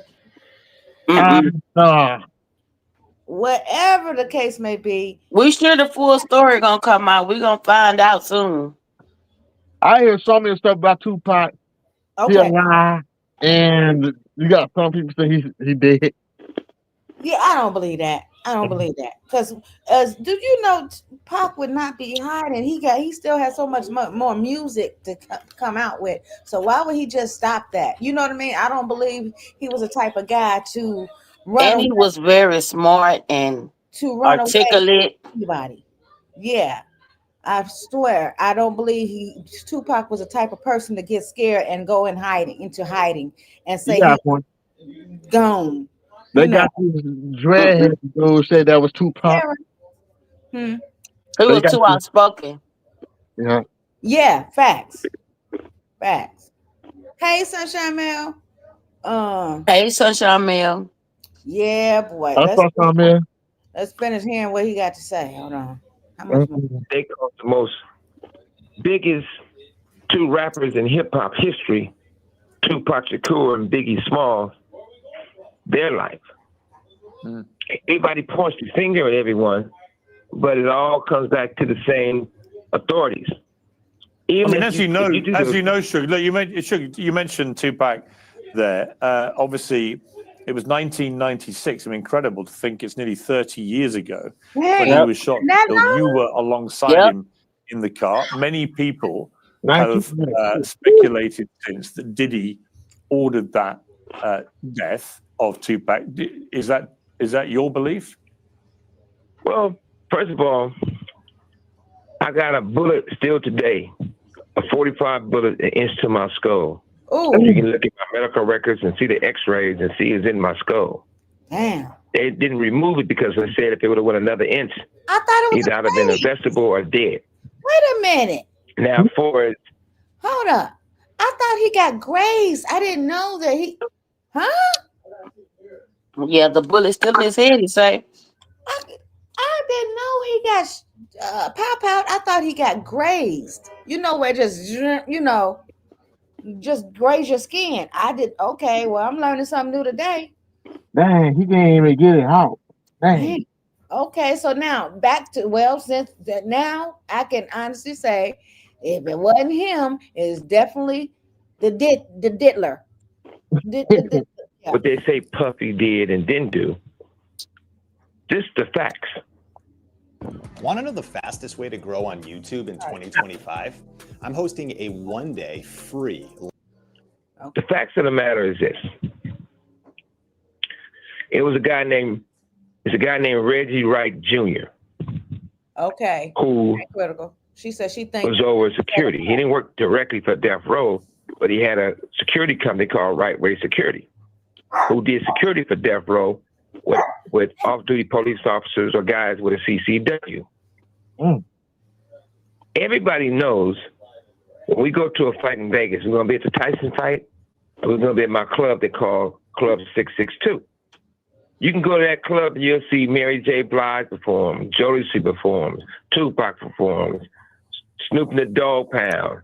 Whatever the case may be, we sure the full story gonna come out. We're gonna find out soon. I hear so many stuff about Tupac. He alive, and you got some people say he dead. Yeah, I don't believe that. I don't believe that, because do you know Pac would not be hiding? He still has so much more music to come out with. So why would he just stop that? You know what I mean? I don't believe he was the type of guy to run. And he was very smart and articulate. Anybody? Yeah, I swear I don't believe Tupac was the type of person to get scared and go into hiding and say he's gone. They got these dreadheads who said that was Tupac. He was too outspoken. Yeah. Yeah, facts. Hey, Sunshine Mel. Hey, Sunshine Mel. Yeah, boy. Let's finish hearing what he got to say. Hold on. How much more? They call the most biggest two rappers in hip hop history, Tupac Shakur and Biggie Smalls, their life. Everybody points the finger at everyone, but it all comes back to the same authorities. As you know, Suge, look, you mentioned Tupac there. Obviously, it was 1996. I mean, incredible to think it's nearly 30 years ago when he was shot. You were alongside him in the car. Many people have speculated since that Diddy ordered that death of Tupac. Is that your belief? Well, first of all, I got a bullet still today, a 45 bullet an inch to my skull. You can look at my medical records and see the x-rays and see it's in my skull. Damn. They didn't remove it because they said if it would have went another inch, I thought it was he'd either been investable or dead. Wait a minute. Now for Hold up. I thought he got grazed. I didn't know that he. Huh? Yeah, the bullet's still in his head. He say. I didn't know he got pow. I thought he got grazed. Where just graze your skin. I did. Okay, well, I'm learning something new today. Dang, he can't even get it out. Dang. Okay, so now back to since that now I can honestly say, if it wasn't him, it's definitely the diddler. What they say Puffy did and didn't do. Just the facts. Want to know the fastest way to grow on YouTube in 2025? I'm hosting a one-day free. The facts of the matter is this. It's a guy named Reggie Wright Jr. Okay. Who critical. She said she thinks was over security. He didn't work directly for Death Row, but he had a security company called Right Way Security, who did security for Death Row with off-duty police officers or guys with a CCW. Everybody knows when we go to a fight in Vegas, we're going to be at the Tyson fight, or we're going to be at my club they call Club 662. You can go to that club and you'll see Mary J. Blige perform, Jodeci performs, Tupac performs, Snoop and the Dogg Pound,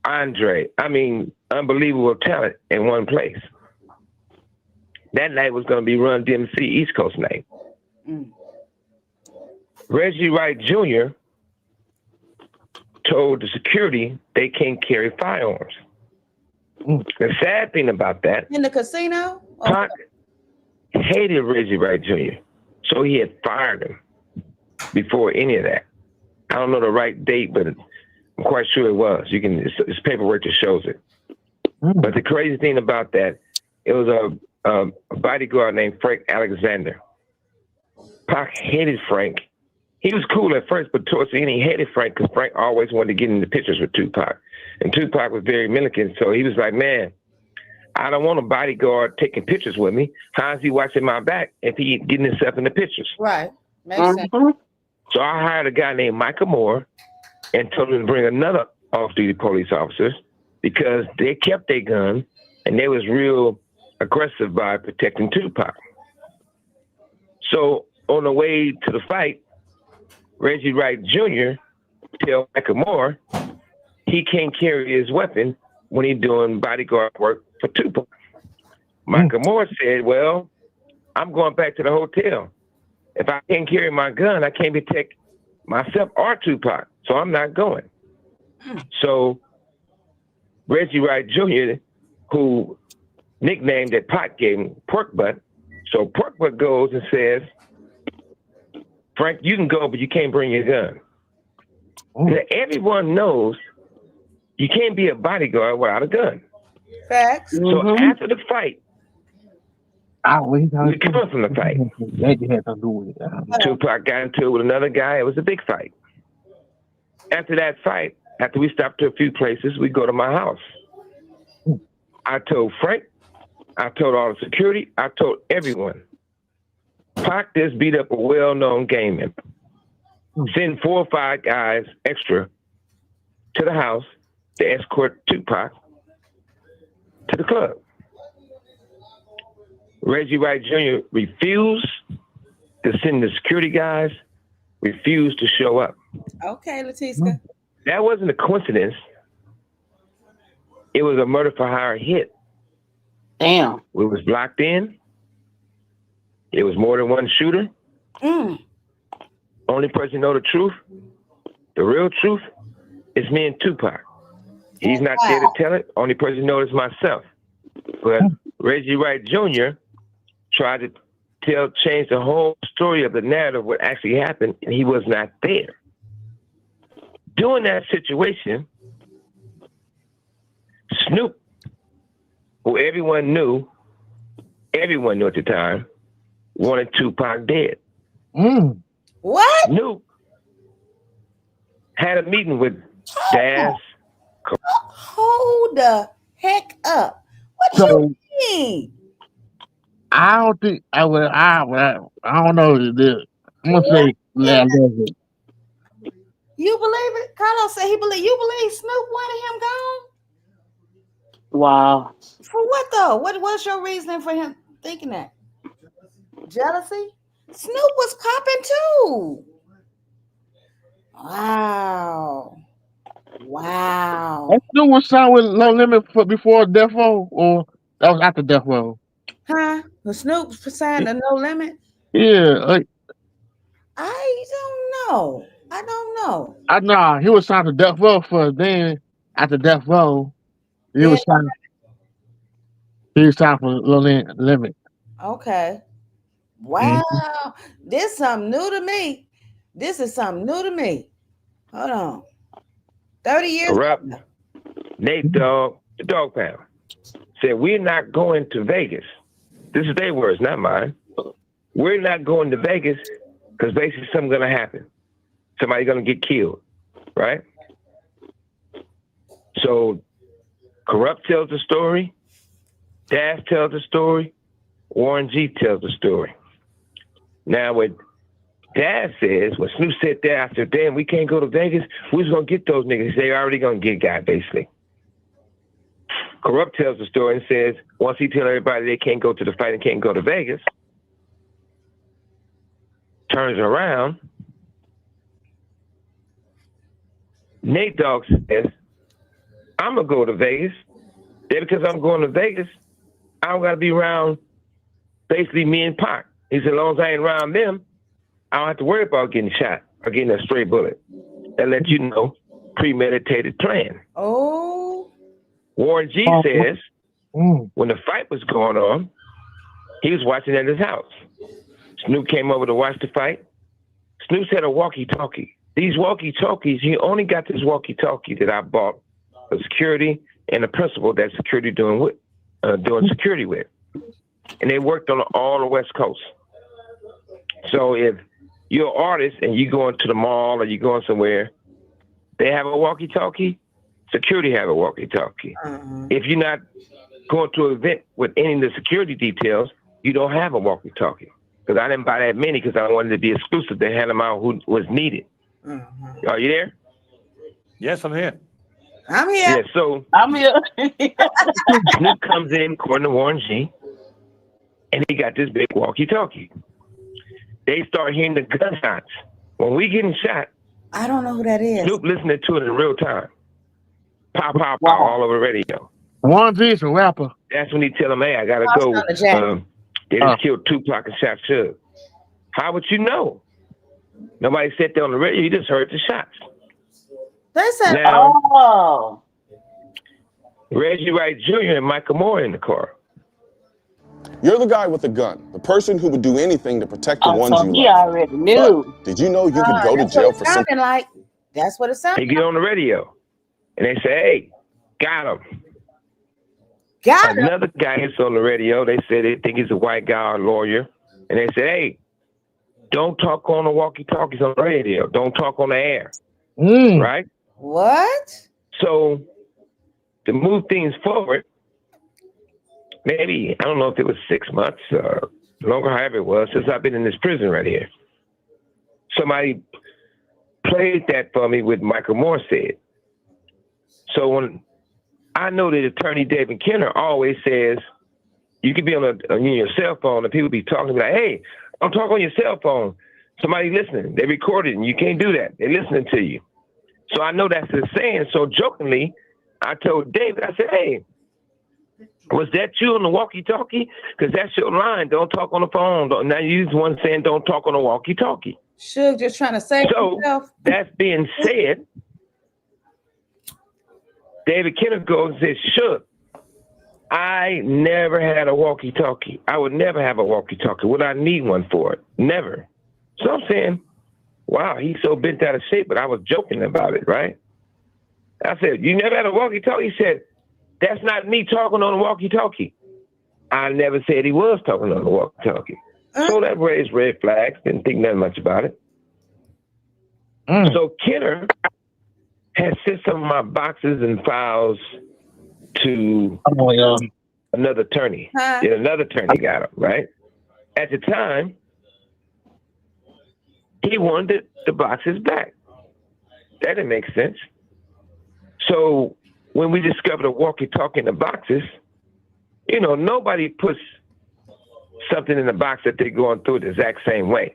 Andre. I mean, unbelievable talent in one place. That night was going to be Run DMC East Coast night. Reggie Wright Jr. told the security they can't carry firearms. The sad thing about that, In the casino? Pac hated Reggie Wright Jr., so he had fired him before any of that. I don't know the right date, but I'm quite sure it was. It's paperwork that shows it. But the crazy thing about that, it was a bodyguard named Frank Alexander. Pac hated Frank. He was cool at first, but towards the end, he hated Frank because Frank always wanted to get into pictures with Tupac. And Tupac was very militant, so he was like, man, I don't want a bodyguard taking pictures with me. How is he watching my back if he getting himself in the pictures? Right. Makes sense. So I hired a guy named Michael Moore and told him to bring another off-duty police officer because they kept their gun and they was real aggressive by protecting Tupac. So on the way to the fight, Reggie Wright Jr. tell Michael Moore he can't carry his weapon when he's doing bodyguard work for Tupac. Michael Moore said, well, I'm going back to the hotel. If I can't carry my gun, I can't protect myself or Tupac, so I'm not going. So Reggie Wright Jr., who nicknamed that Pac gave him Pork Butt, so Pork Butt goes and says, Frank, you can go, but you can't bring your gun. Now, everyone knows you can't be a bodyguard without a gun. Facts. So after the fight, we coming from the fight. Tupac got into it with another guy. It was a big fight. After that fight, after we stopped to a few places, we go to my house. I told Frank, I told all the security, I told everyone. Pac just beat up a well-known gang member. Send 4 or 5 guys extra to the house to escort Tupac to the club. Reggie Wright Jr. refused to send the security guys, refused to show up. Okay, Leticia. That wasn't a coincidence. It was a murder for hire hit. Damn. We was blocked in. It was more than one shooter. Only person know the truth, the real truth, is me and Tupac. He's not there to tell it. Only person knows is myself. But Reggie Wright Jr. tried to change the whole story of the narrative, what actually happened, and he was not there. During that situation, Snoop, who everyone knew at the time, wanted Tupac dead. What? Snoop had a meeting with Daz. Hold the heck up. What you mean? I don't think I will. I don't know. I'm gonna say Lanez. You believe it? Carlos said you believe Snoop wanted him gone? Wow. For what though? What's your reasoning for him thinking that? Jealousy? Snoop was copping too. Wow. That Snoop was signed with No Limit before Death Row, or that was after Death Row? Huh? The Snoop signed to No Limit? Yeah. I don't know. Nah, he was signed to Death Row first. Then after Death Row, he was signed. He was signed for No Limit. Okay. Wow. This is something new to me. Hold on. 30 years Corrupt. Nate Dogg, the Dog Pound, said, we're not going to Vegas. This is their words, not mine. We're not going to Vegas because basically something's going to happen. Somebody's going to get killed, right? So Corrupt tells the story. Daz tells the story. Warren G tells the story. Now, what Daz says, when Snoop said that, I said, damn, we can't go to Vegas. Who's going to get those niggas? They already going to get guy, basically. Corrupt tells the story and says, once he tell everybody they can't go to the fight and can't go to Vegas, turns around, Nate Dogg says, I'm going to go to Vegas. Then because I'm going to Vegas, I don't got to be around basically me and Pac. He said, as long as I ain't around them, I don't have to worry about getting shot or getting a stray bullet. That lets you know, premeditated plan. Oh. Warren G says, when the fight was going on, he was watching at his house. Snoop came over to watch the fight. Snoop had a walkie-talkie. These walkie-talkies, he only got this walkie-talkie that I bought for security and the principal that security doing security with. And they worked on all the West Coast. So if you're an artist and you going to the mall or you going somewhere, they have a walkie-talkie, security have a walkie-talkie. If you're not going to an event with any of the security details, you don't have a walkie-talkie. Because I didn't buy that many because I wanted to be exclusive. They had them out who was needed. Are you there? Yes, I'm here. I'm here. Yeah, so I'm here. Snoop comes in, according to Warren G, and he got this big walkie-talkie. They start hearing the gunshots. When we getting shot, I don't know who that is. Snoop listening to it in real time. Pow, pow, pow, all over the radio. Warren G is a rapper. That's when he tell him, hey, I gotta go. They just killed Tupac and shot Suge. How would you know? Nobody sat there on the radio. You just heard the shots. They said, now, Reggie Wright Jr. and Michael Moore in the car. You're the guy with the gun, the person who would do anything to protect the ones you He love. already knew. But did you know you could go to that's jail what for it something? sounded like. That's what it sounded They get on the radio, and they say, hey, got him. Got him. Another guy is on the radio. They say they think he's a white guy or a lawyer. And they say, hey, don't talk on the walkie-talkies on the radio. Don't talk on the air. Right? What? So to move things forward, maybe, I don't know if it was 6 months or longer, however it was, since I've been in this prison right here. Somebody played that for me with Michael Moore said. So when I know that attorney David Kenner always says, you can be on your cell phone and people be talking like, hey, I'm talking on your cell phone. Somebody listening. They recorded and you can't do that. They're listening to you. So I know that's the saying. So jokingly, I told David, I said, hey, was that you on the walkie-talkie? Because that's your line. Don't talk on the phone. Now you the one saying don't talk on the walkie-talkie. Suge just trying to save himself. That being said, David Kenner goes and says, Suge, I never had a walkie-talkie. I would never have a walkie-talkie. Would I need one for it? Never. So I'm saying, wow, he's so bent out of shape, but I was joking about it, right? I said, you never had a walkie-talkie? He said, that's not me talking on the walkie-talkie. I never said he was talking on the walkie-talkie. So that raised red flags. Didn't think nothing much about it. So Kenner had sent some of my boxes and files to another attorney. And another attorney got them, right? At the time, he wanted the boxes back. That didn't make sense. So when we discovered a walkie-talkie in the boxes, you know, nobody puts something in the box that they're going through the exact same way.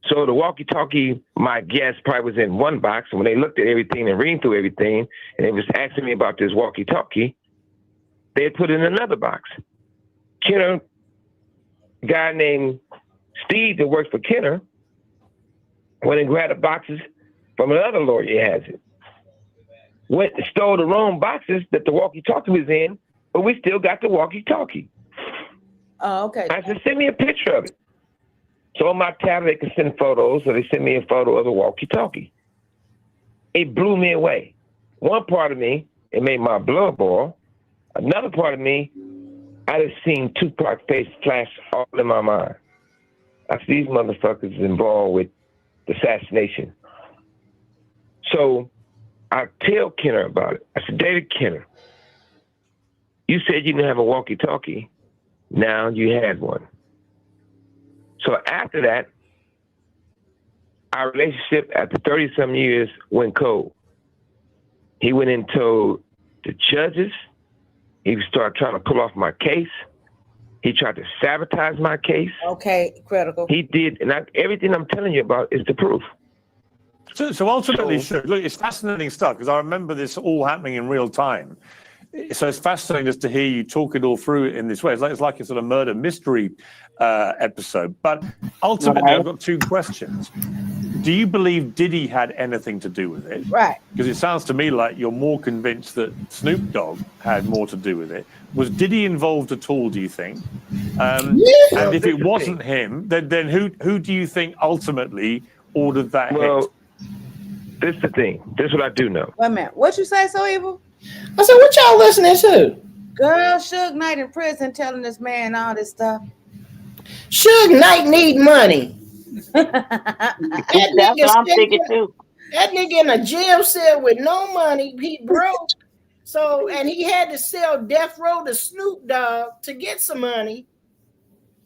So the walkie-talkie, my guess, probably was in one box. And when they looked at everything and reading through everything, and they was asking me about this walkie-talkie, they had put it in another box. Kenner, a guy named Steve that works for Kenner, went and grabbed the boxes from another lawyer that has it. Went and stole the wrong boxes that the walkie-talkie was in, but we still got the walkie-talkie. Oh, okay. I said, send me a picture of it. So on my tablet, they can send photos, so they sent me a photo of the walkie-talkie. It blew me away. One part of me, it made my blood boil. Another part of me, I just seen Tupac face flash all in my mind. I said, these motherfuckers involved with the assassination. So I tell Kenner about it. I said, David Kenner, you said you didn't have a walkie-talkie. Now you had one. So after that, our relationship after 30-some years went cold. He went and told the judges. He started trying to pull off my case. He tried to sabotage my case. Okay, critical. He did, and everything I'm telling you about is the proof. So ultimately, look, it's fascinating stuff because I remember this all happening in real time. So it's fascinating just to hear you talk it all through in this way. It's like a sort of murder mystery episode. But ultimately, I've got two questions. Do you believe Diddy had anything to do with it? Right. Because it sounds to me like you're more convinced that Snoop Dogg had more to do with it. Was Diddy involved at all, do you think? And if it wasn't him, then who do you think ultimately ordered that hit? This is the thing. This is what I do know. Wait a minute. What you say, So Evil? I said, what y'all listening to? Girl, Suge Knight in prison telling this man all this stuff. Suge Knight need money. That's what I'm thinking too. That nigga in a jail cell with no money. He broke. So, and he had to sell Death Row to Snoop Dogg to get some money.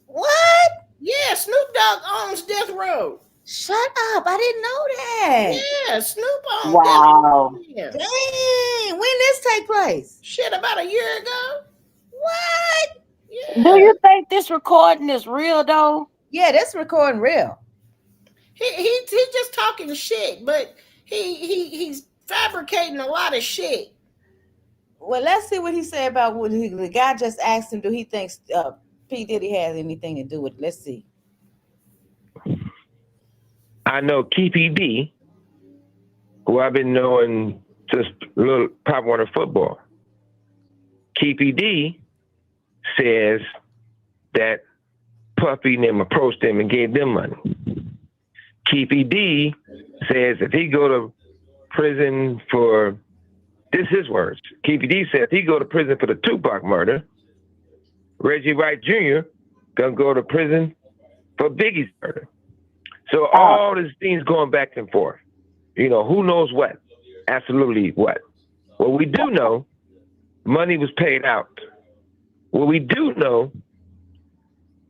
What? Yeah, Snoop Dogg owns Death Row. Shut up. I didn't know that. Yeah, Snoop owns Wow. Death Row. Yeah. Dang. When this take place? Shit, about a year ago. What? Yeah. Do you think this recording is real though? Yeah, this recording real. He just talking shit, but he's fabricating a lot of shit. Well, let's see what he said about what the guy just asked him. Do he think P. Diddy has anything to do with it? Let's see. I know Keefy D, who I've been knowing just a little Pop Warner football. Keefy D says that Puffy and them approached him and gave them money. Keefy D says if he go to prison for, this is his words. Keefy D said if he go to prison for the Tupac murder, Reggie Wright Jr. gonna go to prison for Biggie's murder. So all these things going back and forth. You know, who knows what? Absolutely what? What we do know, money was paid out. What we do know,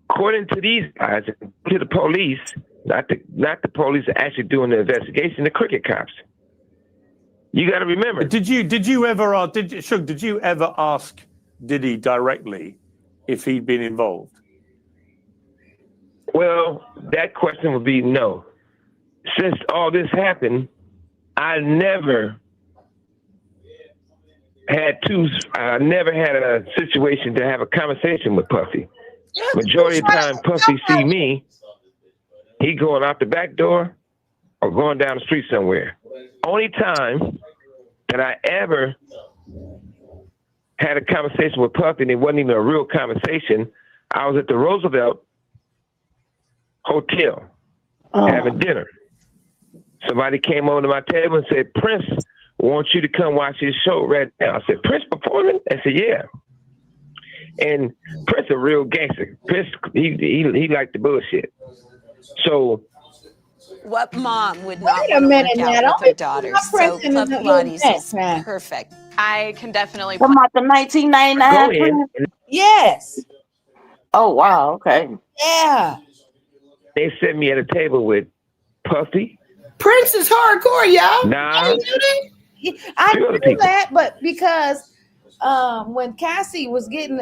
according to these guys, to the police, not the police are actually doing the investigation, the cricket cops. You got to remember. Did you ever ask Diddy directly if he'd been involved? Well, that question would be no. Since all this happened, I never had a situation to have a conversation with Puffy. Majority of the time Puffy see me, he going out the back door or going down the street somewhere. Only time that I ever had a conversation with Puffy, and it wasn't even a real conversation, I was at the Roosevelt Hotel having dinner. Somebody came over to my table and said, Prince wants you to come watch his show right now. I said, Prince performing? I said, yeah. And Prince a real gangster. Prince, he liked the bullshit. So what mom would not Wait a want to minute work now. out with their daughters? So Puff Pilates is man. perfect. I can definitely. What about the 1999? go ahead. Yes. Oh wow. Okay. Yeah. They set me at a table with Puffy. Prince is hardcore, y'all. Nah. I didn't know that. I Few other knew people. that, but because when Cassie was getting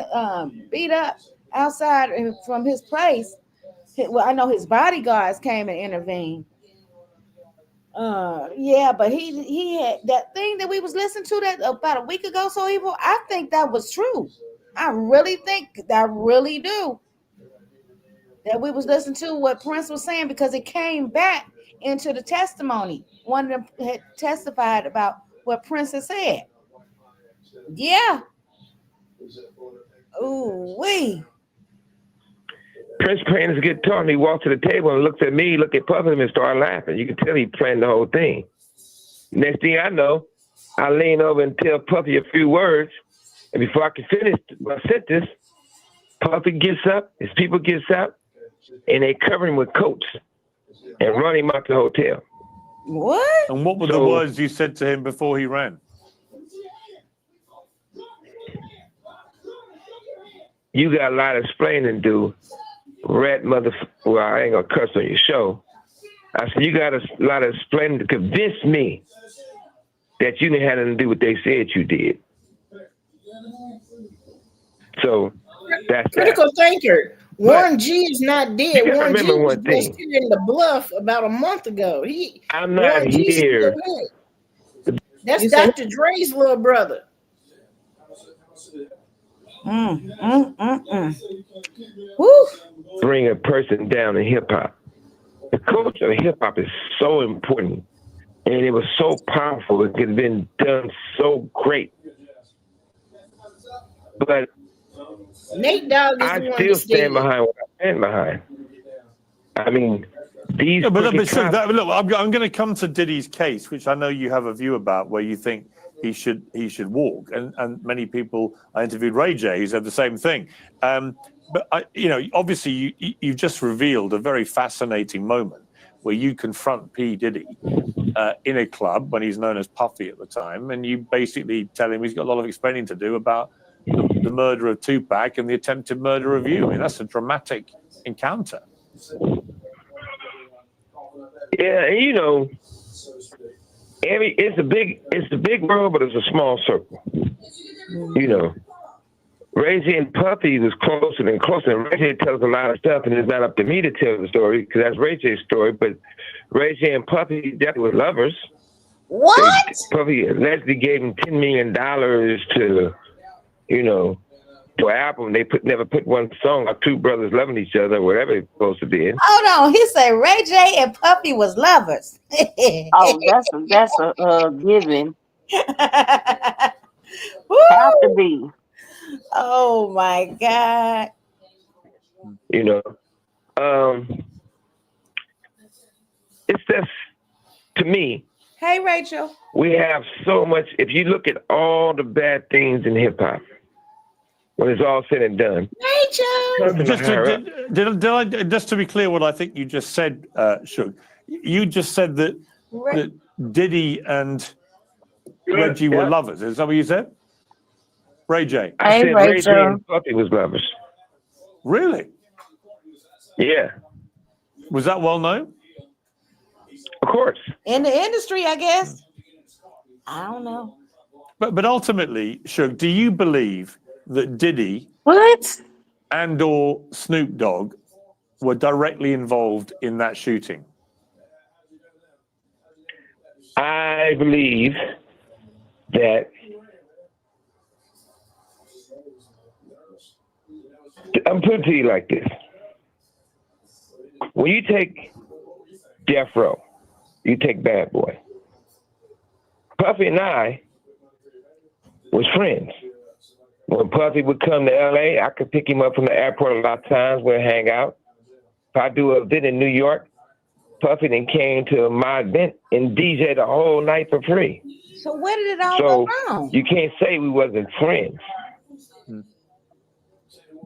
beat up outside from his place, well, I know his bodyguards came and intervened. Yeah, but he had that thing that we was listening to that about a week ago. So Evil, I think that was true. I really do. That we was listening to what Prince was saying because it came back into the testimony. One of them had testified about what Prince had said. Yeah. Ooh wee. Prince playing his guitar, and he walked to the table and looked at me, looked at Puffy, and started laughing. You could tell he planned the whole thing. Next thing I know, I lean over and tell Puffy a few words, and before I can finish my sentence, Puffy gets up, his people gets up, and they cover him with coats and run him out the hotel. What? And what were the words you said to him before he ran? You got a lot of explaining to do. Rat mother, well, I ain't gonna cuss on your show. I said, you got a lot of explaining to convince me that you didn't have nothing to do what they said you did. So that's Critical thinker. Warren G is not dead. You gotta Warren G remember was one just thing. here in the bluff about a month ago. I'm not Warren G's here. still here. That's Dr. Dre's little brother. Woo. Bring a person down in hip hop. The culture of hip hop is so important, and it was so powerful. It could have been done so great, but Nate Dogg is I the one still that stand stated. behind what I stand behind. I mean, these. Yeah, but crooked sure, cops- look, I'm going to come to Diddy's case, which I know you have a view about, where you think he should walk, and many people I interviewed Ray J who said the same thing. But obviously you've just revealed a very fascinating moment where you confront P. Diddy in a club when he's known as Puffy at the time, and you basically tell him he's got a lot of explaining to do about the murder of Tupac and the attempted murder of you. I mean, that's a dramatic encounter. Yeah, and it's a big world, but it's a small circle. Ray J and Puffy was closer and closer. And Ray J tells a lot of stuff, and it's not up to me to tell the story because that's Ray J's story. But Ray J and Puffy definitely were lovers. What? Puffy allegedly gave him $10 million to an album. They never put one song of two brothers loving each other, or whatever it's supposed to be. Hold on. He said Ray J and Puffy was lovers. Oh, that's a given. Have to be. Oh my God. It's just, to me, Hey, Rachel. we have so much. If you look at all the bad things in hip hop, when it's all said and done, Rachel. Just to be clear, what I think you just said, Suge, you just said that Diddy and Reggie were lovers. Is that what you said? Ray J. I said Ray J and Puffy was lovers. Really? Yeah. Was that well known? Of course. In the industry, I guess. I don't know. But ultimately, Suge, do you believe that Diddy and or Snoop Dogg were directly involved in that shooting? I believe that I'm putting it to you like this. When you take Death Row, you take Bad Boy. Puffy and I was friends. When Puffy would come to LA, I could pick him up from the airport a lot of times. We'd hang out. If I do an event in New York, Puffy then came to my event and DJ the whole night for free. So where did it all So go wrong? you can't say we wasn't friends.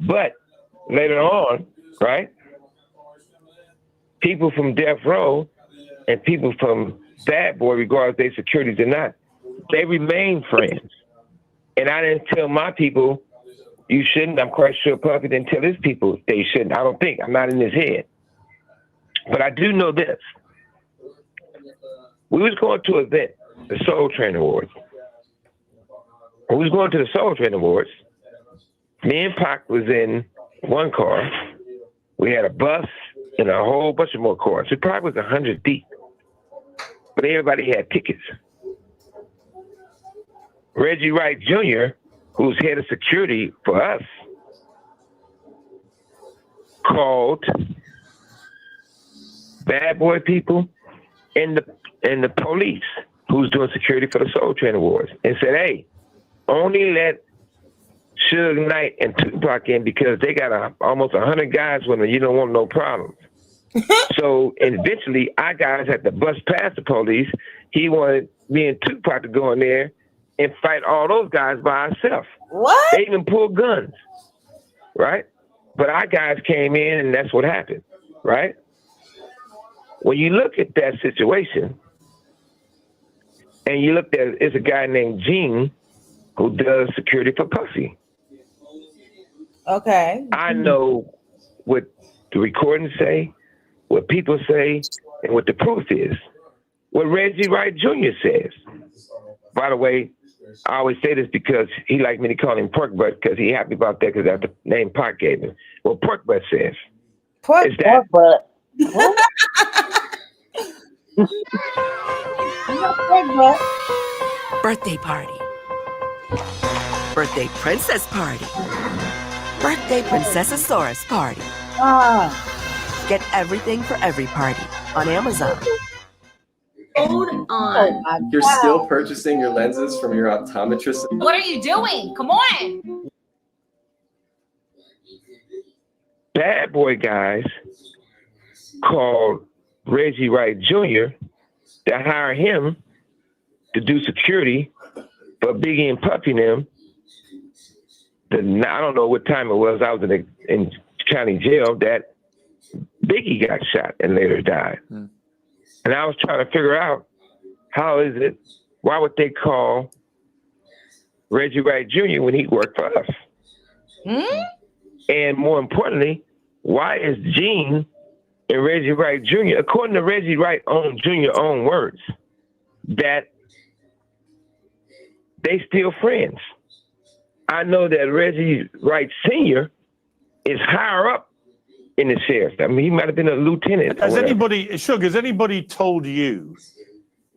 But later on, right, people from Death Row and people from Bad Boy, regardless their securities or not, they remain friends. And I didn't tell my people, you shouldn't. I'm quite sure Puffy didn't tell his people they shouldn't. I don't think. I'm not in his head. But I do know this. We was going to an event, the Soul Train Awards. When we was going to the Soul Train Awards, me and Pac was in one car. We had a bus and a whole bunch of more cars. It probably was 100 deep. But everybody had tickets. Reggie Wright Jr., who's head of security for us, called Bad Boy people and the police who's doing security for the Soul Train Awards and said, hey, only let Suge Knight and Tupac in because they got almost 100 guys with them. You don't want no problems. So eventually, our guys had to bust past the police. He wanted me and Tupac to go in there and fight all those guys by ourselves. What? They even pulled guns, right? But our guys came in, and that's what happened, right? When you look at that situation, and you look at it's a guy named Gene who does security for Puffy. Okay. I know what the recordings say, what people say, and what the proof is. What Reggie Wright Jr. says. By the way, I always say this because he liked me to call him Pork Butt because he happy about that because that's the name Pac gave him. Well, Pork Butt says. Pork Butt. Birthday party. Birthday Princess Party. Birthday Princessosaurus Party. Get everything for every party on Amazon. Hold on. You're still purchasing your lenses from your optometrist? What are you doing? Come on. Bad boy guys called Reggie Wright Jr. to hire him to do security for Biggie and Puffy and them. I don't know what time it was. I was in county jail that Biggie got shot and later died. And I was trying to figure out why would they call Reggie Wright Jr. when he worked for us? And more importantly, why is Gene and Reggie Wright Jr., according to Reggie Wright Jr. own words, that they still friends? I know that Reggie Wright Sr. is higher up in the sheriff. I mean, he might have been a lieutenant. Has anybody told you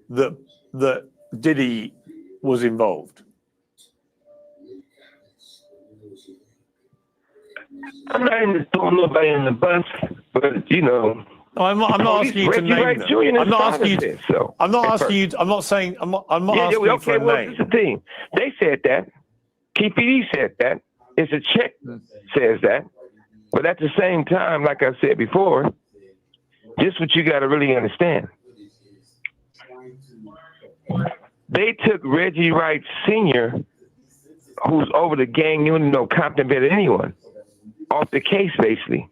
that Diddy was involved? I'm not even throwing nobody in the bus, but you know. No, I'm not asking you to name them. I'm not asking you. I'm not asking you. I'm not saying. I'm not asking you for a name. This is the thing. They said that. KPD said that. It's a check says that. But at the same time, like I said before, this is what you got to really understand. They took Reggie Wright Sr., who's over the gang, you don't know Compton better than anyone, off the case basically,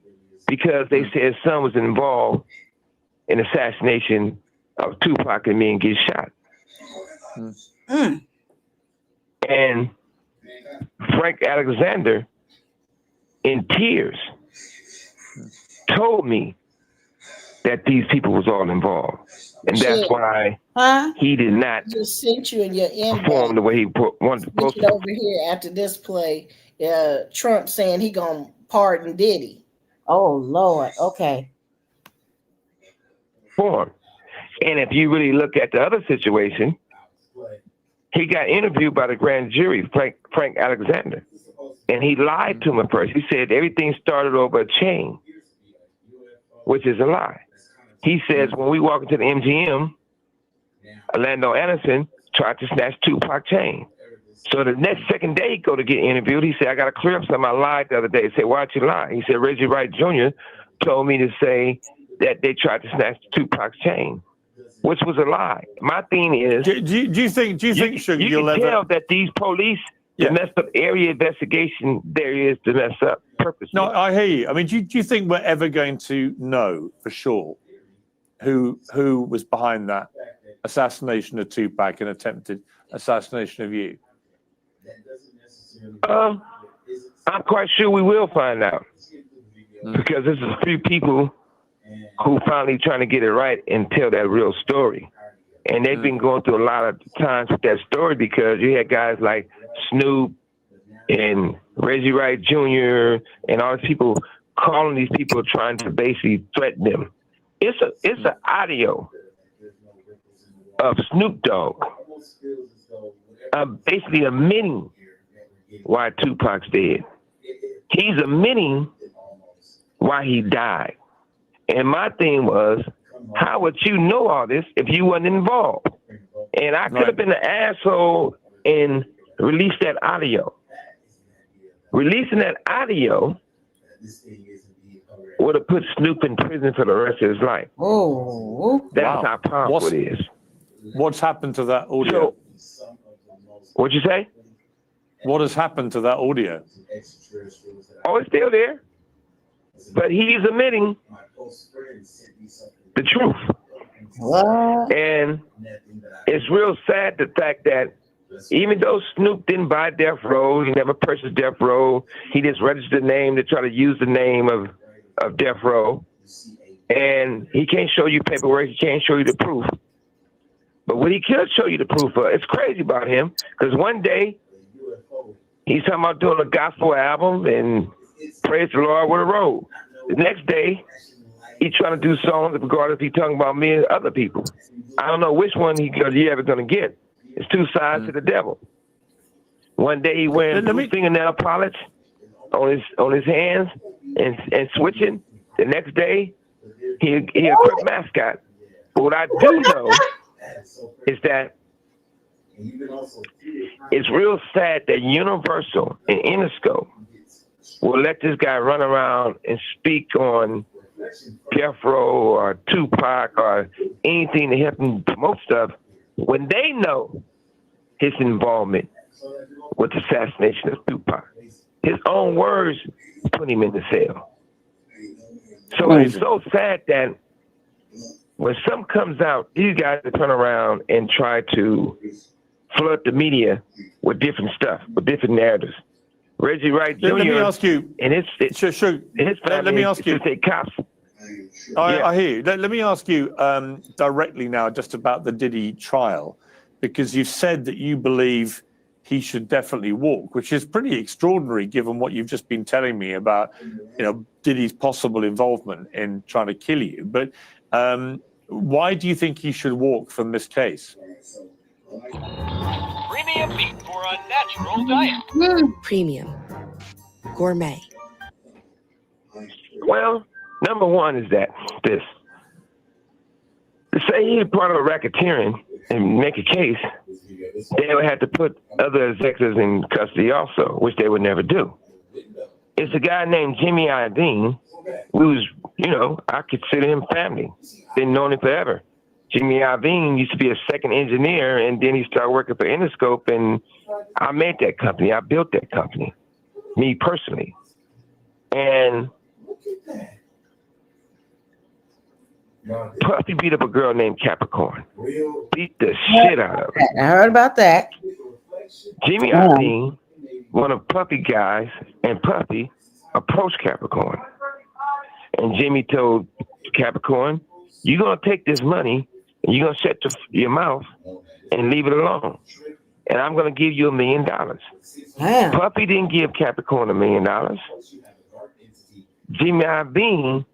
because they said his son was involved in assassination of Tupac and me and get shot. And Frank Alexander, in tears, told me that these people was all involved. And that's why he did not just sent you in your perform the way he wanted to. Get over here after this play. Trump saying he gonna pardon Diddy. Oh Lord. Okay. Form. And if you really look at the other situation, he got interviewed by the grand jury, Frank Alexander, and he lied to him at first. He said everything started over a chain, which is a lie. He says when we walk into the MGM, Orlando Anderson tried to snatch Tupac chain. So the second day he go to get interviewed, he said, I got to clear up something. I lied the other day. He said, why'd you lie? He said, Reggie Wright Jr. told me to say that they tried to snatch Tupac's chain, which was a lie. My thing is, do you think Suge, you can tell that these police messed up area investigation there is to mess up purpose. No, I hear you. I mean, do you think we're ever going to know for sure who was behind that assassination of Tupac and attempted assassination of you? I'm quite sure we will find out, because there's a few people who finally trying to get it right and tell that real story. And they've been going through a lot of times with that story, because you had guys like Snoop and Reggie Wright Jr. and all these people calling these people, trying to basically threaten them. It's an audio of Snoop Dogg basically admitting why Tupac's dead. He's admitting why he died. And my thing was, how would you know all this if you wasn't involved? And I could have been an asshole and released that audio. Releasing that audio would have put Snoop in prison for the rest of his life. Oh, that's how powerful it is. What's happened to that audio? What'd you say? What has happened to that audio? Oh, it's still there. But he's admitting the truth. What? And it's real sad, the fact that even though Snoop didn't buy Death Row, he never purchased Death Row, he just registered the name to try to use the name of Death Row. And he can't show you paperwork, he can't show you the proof. But what he could show you the proof of, it's crazy about him, because one day he's talking about doing a gospel album and praise the Lord with a robe. The next day, he's trying to do songs regardless if he's talking about me and other people. I don't know which one he ever going to get. It's two sides to the devil. One day he wearing blue fingernail polish on his hands and switching. The next day he a Crip mascot. But what I do know is that it's real sad that Universal and Interscope will let this guy run around and speak on Death Row or Tupac or anything to help him promote stuff when they know his involvement with the assassination of Tupac. His own words put him in the cell. So it's so sad that when something comes out, these guys turn around and try to flood the media with different stuff, with different narratives. Reggie Wright Jr. Let me ask you. And his let me ask you. Say cops. I hear you. Let me ask you directly now just about the Diddy trial, because you've said that you believe he should definitely walk, which is pretty extraordinary given what you've just been telling me about, Diddy's possible involvement in trying to kill you. But why do you think he should walk from this case? Premium meat for a natural diet. Premium. Gourmet. Well, number one is that this. To say he's part of a racketeering and make a case, they would have to put other executives in custody also, which they would never do. It's a guy named Jimmy Iovine, who's, I consider him family. Been known him forever. Jimmy Iovine used to be a second engineer, and then he started working for Interscope, and I made that company. I built that company, me personally. And Puffy beat up a girl named Capricorn. Beat the shit out of her. I heard about that. Jimmy Iovine, one of Puffy guys, and Puffy approached Capricorn. And Jimmy told Capricorn, you're going to take this money and you're going to shut your mouth and leave it alone. And I'm going to give you $1 million. Damn. Puffy didn't give Capricorn $1 million. Jimmy Iovine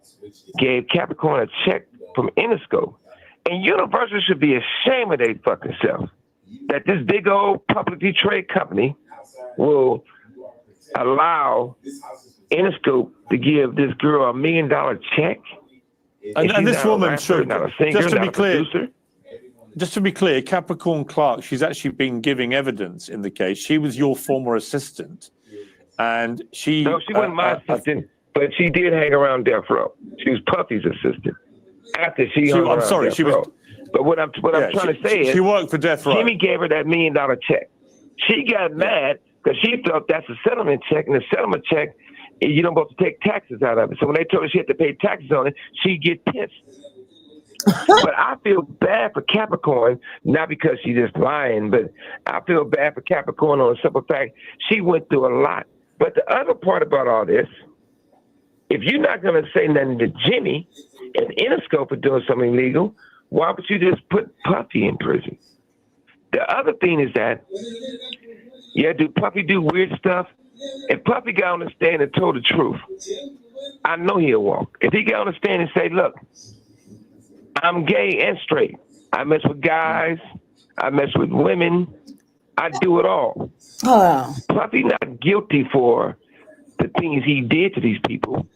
gave Capricorn a check from Interscope. And Universal should be ashamed of their fucking self that this big old publicly traded company will allow Interscope to give this girl $1 million check. And this woman should, just to be clear, Capricorn Clark, she's actually been giving evidence in the case. She was your former assistant, and she... No, she wasn't my assistant, but she did hang around Death Row. She was Puffy's assistant. After she hung around Death Row. But what I'm trying to say is... She worked for Death Row. Jimmy gave her that $1 million check. She got mad because she thought that's a settlement check, and the settlement check, you don't supposed to take taxes out of it. So when they told her she had to pay taxes on it, she'd get pissed. But I feel bad for Capricorn, not because she's just lying, but I feel bad for Capricorn on the simple fact she went through a lot. But the other part about all this, if you're not going to say nothing to Jimmy and Interscope for doing something illegal, why would you just put Puffy in prison? The other thing is that, do Puffy do weird stuff? If Puffy got on the stand and told the truth, I know he'll walk. If he got on the stand and say, look, I'm gay and straight. I mess with guys. I mess with women. I do it all. Oh. Puffy not guilty for the things he did to these people.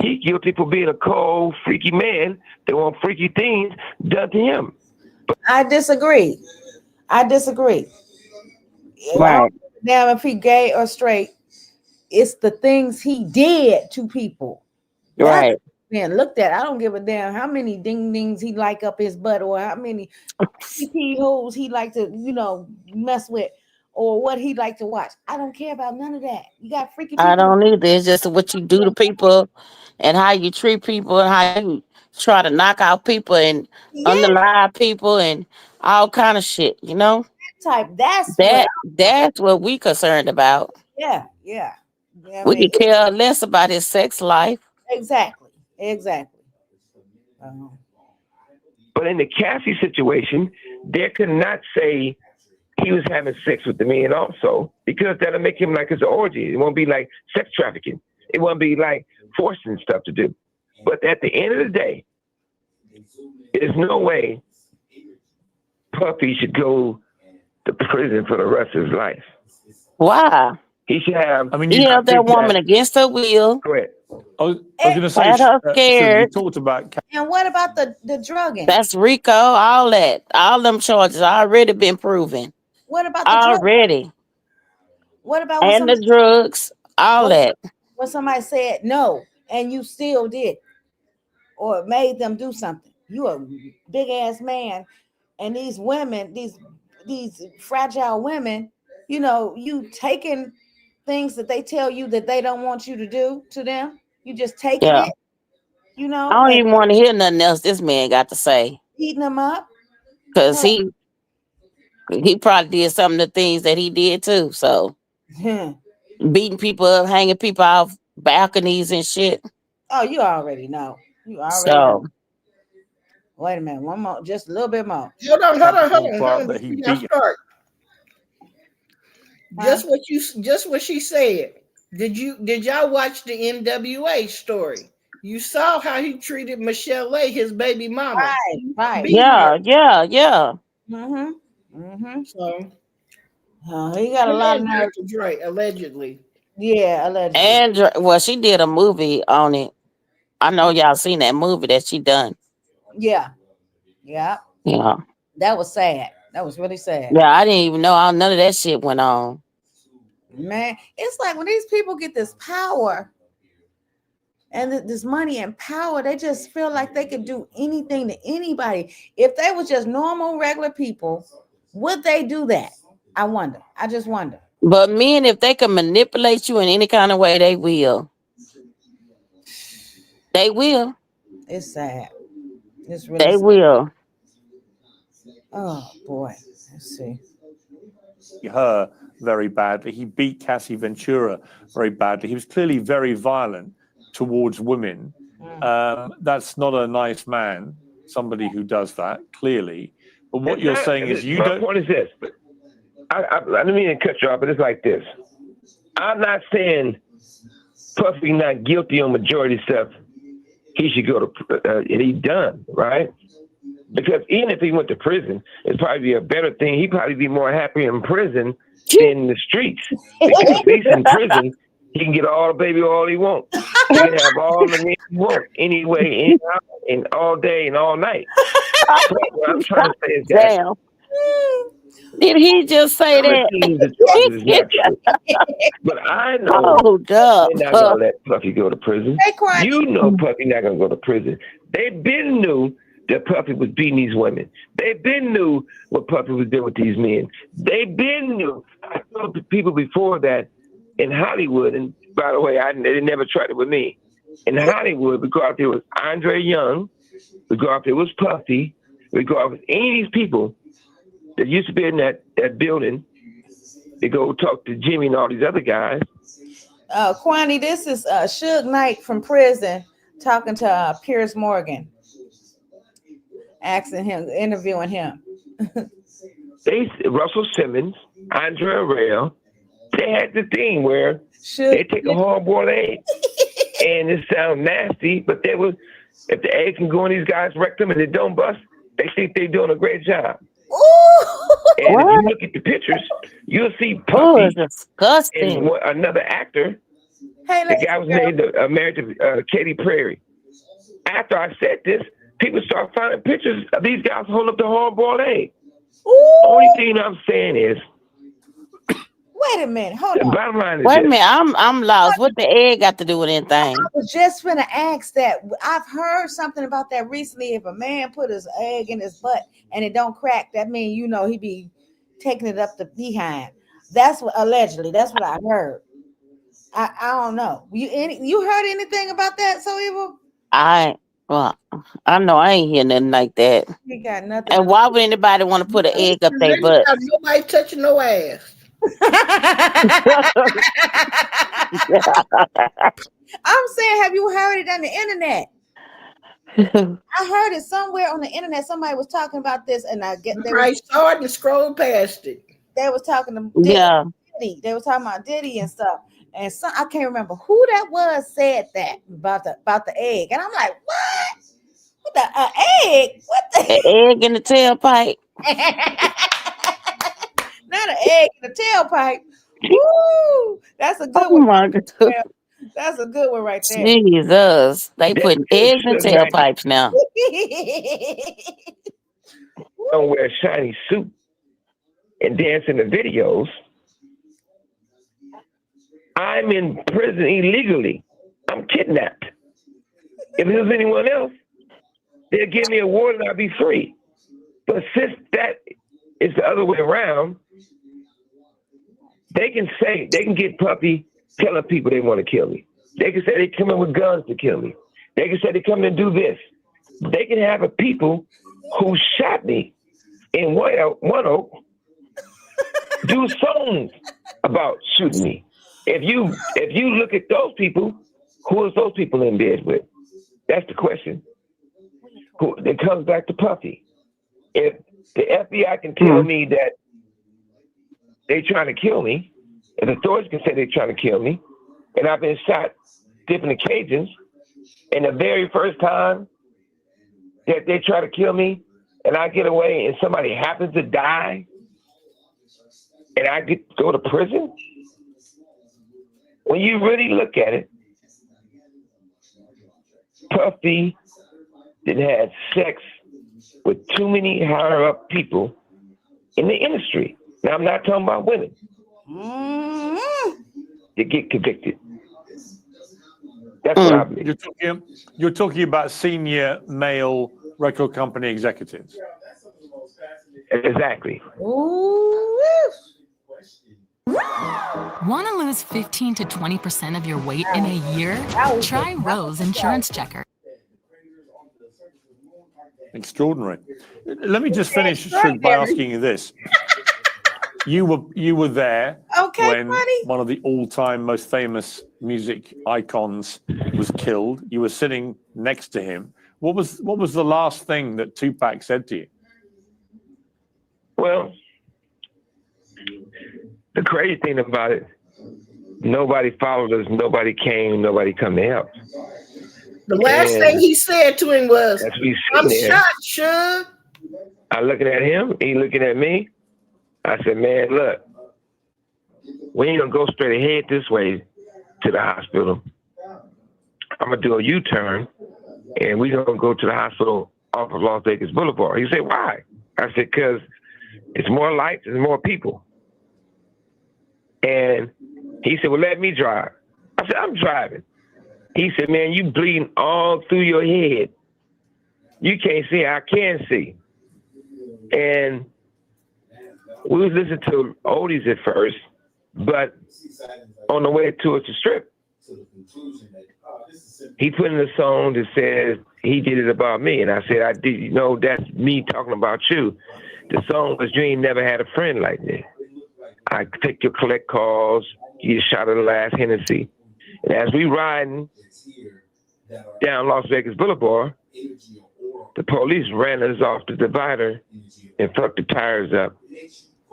He's guilty for being a cold, freaky man that want freaky things done to him. I disagree. Right. Now, if he gay or straight, it's the things he did to people. Right. Man, looked at. I don't give a damn how many ding dings he like up his butt, or how many PP holes he like to, mess with, or what he like to watch. I don't care about none of that. You got freaky people. I don't either. It's just what you do to people and how you treat people and how you try to knock out people and underlie people and all kind of shit, That's what we concerned about. Yeah. We could care less about his sex life. Exactly. But in the Cassie situation, they could not say he was having sex with the man also, because that'll make him like it's an orgy. It won't be like sex trafficking. It won't be like forcing stuff to do. But at the end of the day, there's no way Puffy should go to prison for the rest of his life. Why? He should have. I mean, He you. held that woman against her will. Correct. I was going to say, Had her Suge, you scared. talked about. And what about the drugging? That's Rico. All that. All them charges already been proven. What about the drug? Already. What about when And the somebody, drugs. All that. when somebody said no and you still did, or made them do something? You a big ass man, and these women, these fragile women, you know, you taking things that they tell you that they don't want you to do to them. You just taking Yeah. it, you know, I don't and even want to hear nothing else this man got to say. eating them up. Because he probably did some of the things that he did too. So beating people up, hanging people off balconies and shit. Oh, you already know. You already know. So Wait a minute, one more, just a little bit more. Hold on. That he Before y'all beat. start. Just what she said. Did y'all watch the NWA story? You saw how he treated Michelle A, his baby mama. Right. yeah. So he got a lot of nerve. Right, allegedly. Yeah, allegedly. And well, she did a movie on it. I know y'all seen that movie that she done. Yeah. Yeah. That was sad. That was really sad. Yeah, I didn't even know none of that shit went on. Man, it's like when these people get this power and this money and power, they just feel like they could do anything to anybody. If they was just normal, regular people, would they do that? I wonder. I just wonder. But men, if they can manipulate you in any kind of way, they will. They will. It's sad. It's really They sad. will. Oh boy. Let's see. Her very badly. He beat Cassie Ventura very badly. He was clearly very violent towards women. That's not a nice man, somebody who does that, clearly. But what you're saying is you don't... My point is this. I don't mean to cut you off, but it's like this. I'm not saying Puffy not guilty on majority stuff. He should go to... he's done, right? Because even if he went to prison, it'd probably be a better thing. He'd probably be more happy in prison than in the streets. Because at least in prison, he can get all the baby all he wants. He can have all the men he wants anyway, anyhow, and all day and all night. So what I'm trying to say is that. Damn. Did he just say that? But I know they're not going to let Puffy go to prison. You know Puffy not going to go to prison. They been knew that Puffy was beating these women. They been knew what Puffy was doing with these men. They been knew. I told people before that in Hollywood, and by the way, they never tried it with me. In Hollywood, we go out there with Andre Young, we go out there with Puffy, we go out with any of these people that used to be in that building. They go talk to Jimmy and all these other guys. Kwani, this is Suge Knight from prison talking to Piers Morgan, asking him, interviewing him. Russell Simmons, Andre Arell, they had the thing where they take a hard-boiled egg, and it sounds nasty, but they would, if the egg can go in these guys' rectum and it don't bust, they think they're doing a great job. And if you look at the pictures, you'll see Puffy and another actor. The guy was married to Katy Perry. After I said this, people start finding pictures of these guys holding up the hard-boiled egg. Only thing I'm saying is, wait a minute, hold on. Bottom line is wait a minute, I'm lost. What the egg got to do with anything? I was just gonna ask that. I've heard something about that recently. If a man put his egg in his butt and it don't crack, that means he be taking it up the behind. That's what allegedly. That's what I heard. I don't know. You heard anything about that? So evil. I know I ain't hear nothing like that. You got nothing. And why would anybody want to put an egg up their butt? Nobody touching no ass. I'm saying, have you heard it on the internet? I heard it somewhere on the internet. Somebody was talking about this, and I saw it and scrolled past it. They was talking to Diddy. They were talking about Diddy and stuff. And I can't remember who that was said that about the egg. And I'm like, what? What the egg? What the egg in the tailpipe? Not an egg in the tailpipe. Woo! That's a good Oh one. my God. That's a good one right there. Jesus. They That putting eggs in Suge Knight tailpipes now. don't wear a shiny suit and dance in the videos. I'm in prison illegally. I'm kidnapped. If it was anyone else, they'd give me a warrant and I'd be free. But since that is the other way around, they can get puppy telling people they want to kill me. They can say they come in with guns to kill me. They can say they come in and do this. They can have a people who shot me in One Oak do songs about shooting me. If you look at those people, who is those people in bed with? That's the question. It comes back to Puffy. If the FBI can tell me that they're trying to kill me, and the authorities can say they're trying to kill me, and I've been shot different occasions, and the very first time that they try to kill me, and I get away, and somebody happens to die, and I get to go to prison? When you really look at it, Puffy didn't have sex with too many higher up people in the industry. Now, I'm not talking about women. You get convicted. That's what I believe. You're talking about senior male record company executives. Exactly. Want to lose 15 to 20% of your weight in a year? Try Rose Insurance Checker. Extraordinary. Let me just finish by asking you this. You were there when one of the all-time most famous music icons was killed. You were sitting next to him. What was the last thing that Tupac said to you? Well, the crazy thing about it, nobody followed us, nobody came, nobody come to help. The last thing he said to him was, I'm there, shot, Suge. I'm looking at him, he looking at me. I said, man, look, we ain't gonna go straight ahead this way to the hospital. I'm gonna do a U-turn, and we're gonna go to the hospital off of Las Vegas Boulevard. He said, why? I said, because it's more lights and more people. And he said, well, let me drive. I said, I'm driving. He said, man, you bleeding all through your head. You can't see, I can see. And we was listening to oldies at first, but on the way towards the strip, he put in a song that says he did it about me. And I said, I did, you know, that's me talking about you. The song was, you ain't never had a friend like me. I take your collect calls, you shot at the last Hennessy. And as we riding down Las Vegas Boulevard, the police ran us off the divider and fucked the tires up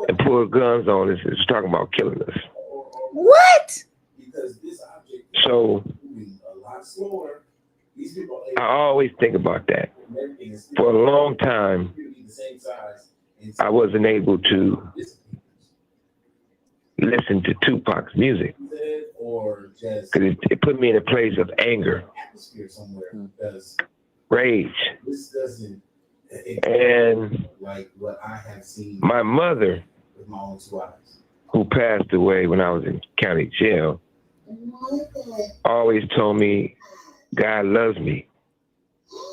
and pulled guns on us and was talking about killing us. What? So I always think about that. For a long time, I wasn't able to listen to Tupac's music because it put me in a place of anger, rage. And my mother, who passed away when I was in county jail, always told me God loves me.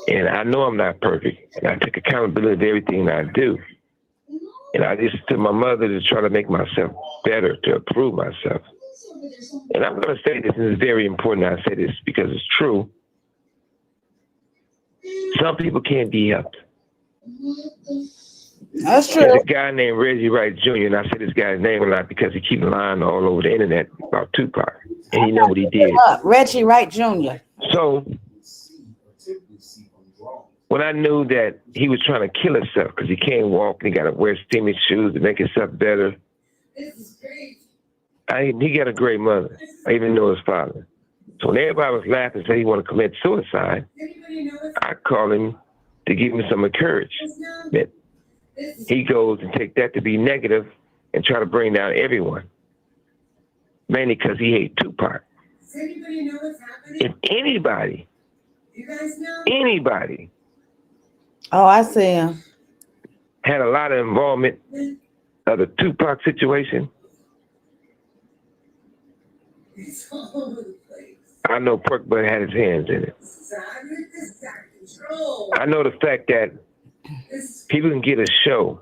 And I know I'm not perfect. And I take accountability of everything I do. And I listened to my mother to try to make myself better, to improve myself. And I'm going to say this, and it's very important I say this because it's true. Some people can't be helped. That's true. There's a guy named Reggie Wright Jr., and I say this guy's name a lot because he keeps lying all over the internet about Tupac, and he know what he did. Reggie Wright Jr. So when I knew that he was trying to kill himself because he can't walk and he got to wear steamy shoes to make himself better, he got a great mother. I even know his father. So when everybody was laughing and said he wanted to commit suicide, I called him to give him some encouragement. He goes and take that to be negative and try to bring down everyone. mainly because he hated Tupac. If anybody, Oh, I see him. had a lot of involvement of the Tupac situation, I know Perk Bud had his hands in it. I know the fact that people can get a show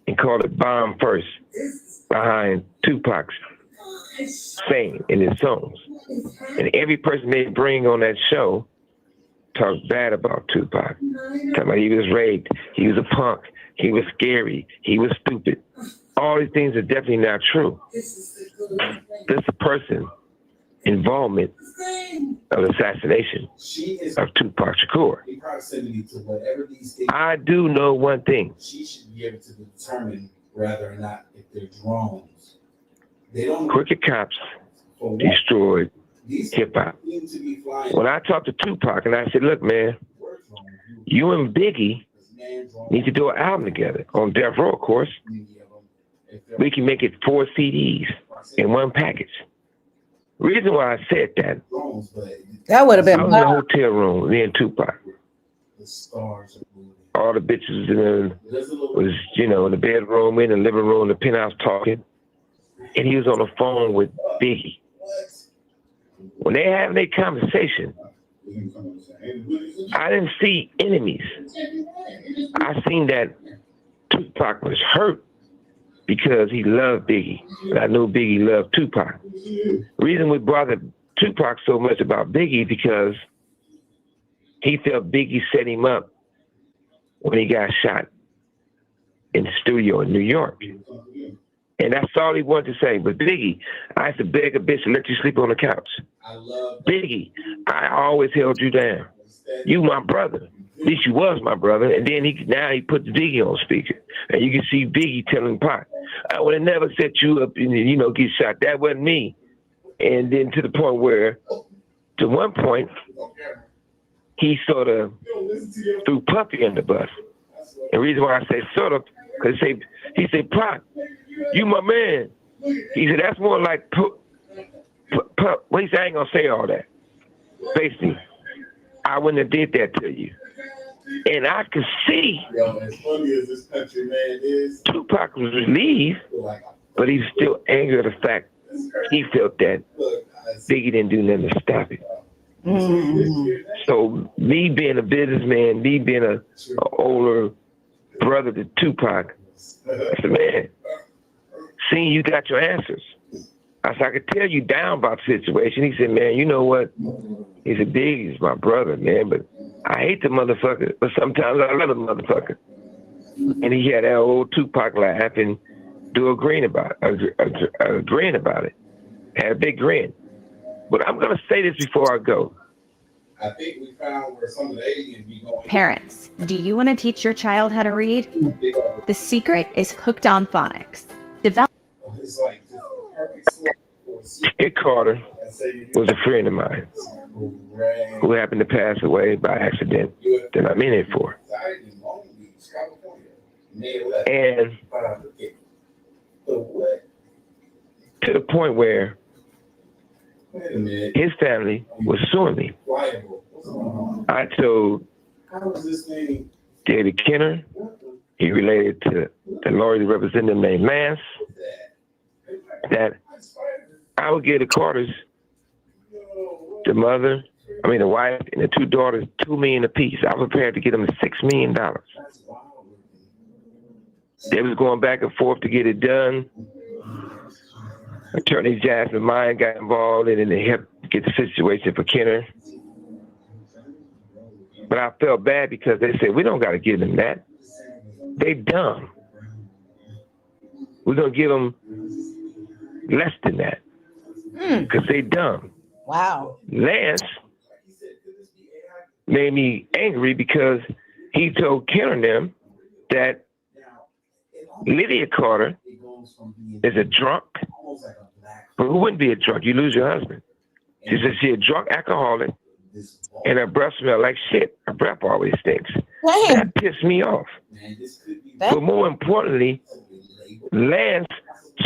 and call it Bomb First behind Tupac's saying in his songs. And every person they bring on that show talks bad about Tupac. Talking about he was raped, he was a punk, he was scary, he was stupid. All these things are definitely not true. This person involvement of assassination of Tupac Shakur. I do know one thing. She should be able to determine whether or not if they're drones. Crooked cops destroyed hip hop. When I talked to Tupac and I said, look, man, you and Biggie need to do an album together on Death Row, of course. We can make it 4 CDs in one package. Reason why I said that, that would have been. I was in a hotel room, me and Tupac. All the bitches was, you know, in the bedroom, in the living room, the penthouse talking, and he was on the phone with Biggie. When they having their conversation, I didn't see enemies. I seen that Tupac was hurt because he loved Biggie. And I knew Biggie loved Tupac. The reason we bothered Tupac so much about Biggie because he felt Biggie set him up when he got shot in the studio in New York. And that's all he wanted to say. But Biggie, I used to beg a bitch to let you sleep on the couch. Biggie, I always held you down. You my brother. At least you was my brother. And then now he put the Biggie on speaker. And you can see Biggie telling Pac, I would have never set you up and, you know, get shot. That wasn't me. And then to the point where, to one point, he sort of threw Puffy in the bus. The reason why I say sort of, because he said, Pac, you my man. He said, that's more like Puff. Well, he said, I ain't going to say all that. Basically, I wouldn't have did that to you. And I could see as funny as this country man is, Tupac was relieved, but he was still angry at the fact he felt that Biggie didn't do nothing to stop it. Mm-hmm. So me being a businessman, me being an older brother to Tupac, I said, man, seeing you got your answers. I said, I could tell you down about the situation. He said, man, you know what? He said, Biggie's my brother, man, but I hate the motherfucker, but sometimes I love the motherfucker. And he had that old Tupac laugh and do a grin about it. Had a big grin. But I'm going to say this before I go. I think we found where some of the aliens be going. Parents, do you want to teach your child how to read? The secret is Hooked on Phonics. It's like just a perfect slip for a secret. Kid Carter was a friend of mine who happened to pass away by accident that I'm in it for. And to the point where his family was suing me. I told David Kenner, he related to the lawyer that represented him named Lanez, that I would give the Carters, the wife and the 2 daughters, $2 million apiece. I was prepared to give them $6 million. They was going back and forth to get it done. Attorney Jasmine Mine got involved and then they helped get the situation for Kenner. But I felt bad because they said, we don't got to give them that. They dumb. We're going to give them less than that because they dumb. Wow. Lance made me angry because he told Kenner and them that Lydia Carter is a drunk, but who wouldn't be a drunk? You lose your husband. She said she's a drunk alcoholic and her breath smelled like shit. Her breath always stinks. That pissed me off. But more importantly, Lance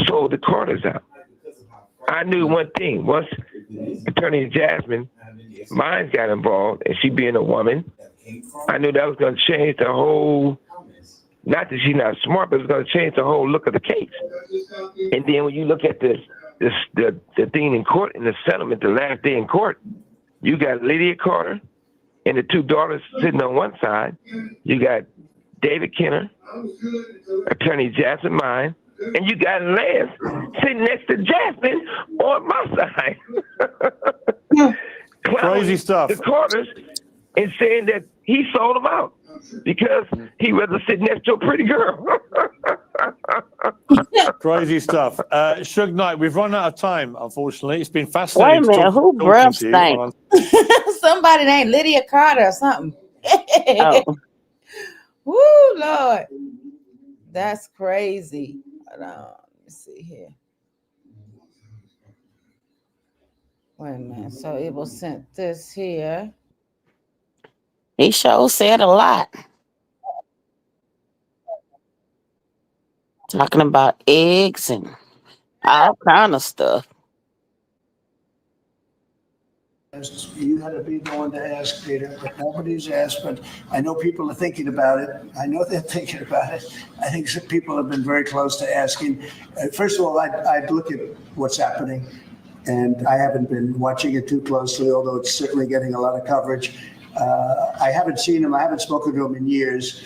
sold the Carters out. I knew one thing. Once Attorney Jasmine Mines got involved, and she being a woman, I knew that was going to change the whole, not that she's not smart, but it's going to change the whole look of the case. And then when you look at the thing in court, in the settlement, the last day in court, you got Lydia Carter and the two daughters sitting on one side. You got David Kenner, Attorney Jasmine Mine, and you got Lanez sitting next to Jasmine on my side. Crazy stuff. The Carters and saying that he sold them out because he rather sit next to a pretty girl. Crazy stuff. Suge Knight, we've run out of time, unfortunately. It's been fascinating. Wait a minute, who breath stank? Somebody named Lydia Carter or something. Oh. Woo, Lord. That's crazy. Hold on. Let me see here. Wait a minute. So it was sent this here. He sure said a lot. Talking about eggs and all kind of stuff. You had to be the one to ask, Peter, but nobody's asked. But I know people are thinking about it. I know they're thinking about it. I think some people have been very close to asking. First of all, I'd look at what's happening, and I haven't been watching it too closely, although it's certainly getting a lot of coverage. I haven't seen him. I haven't spoken to him in years.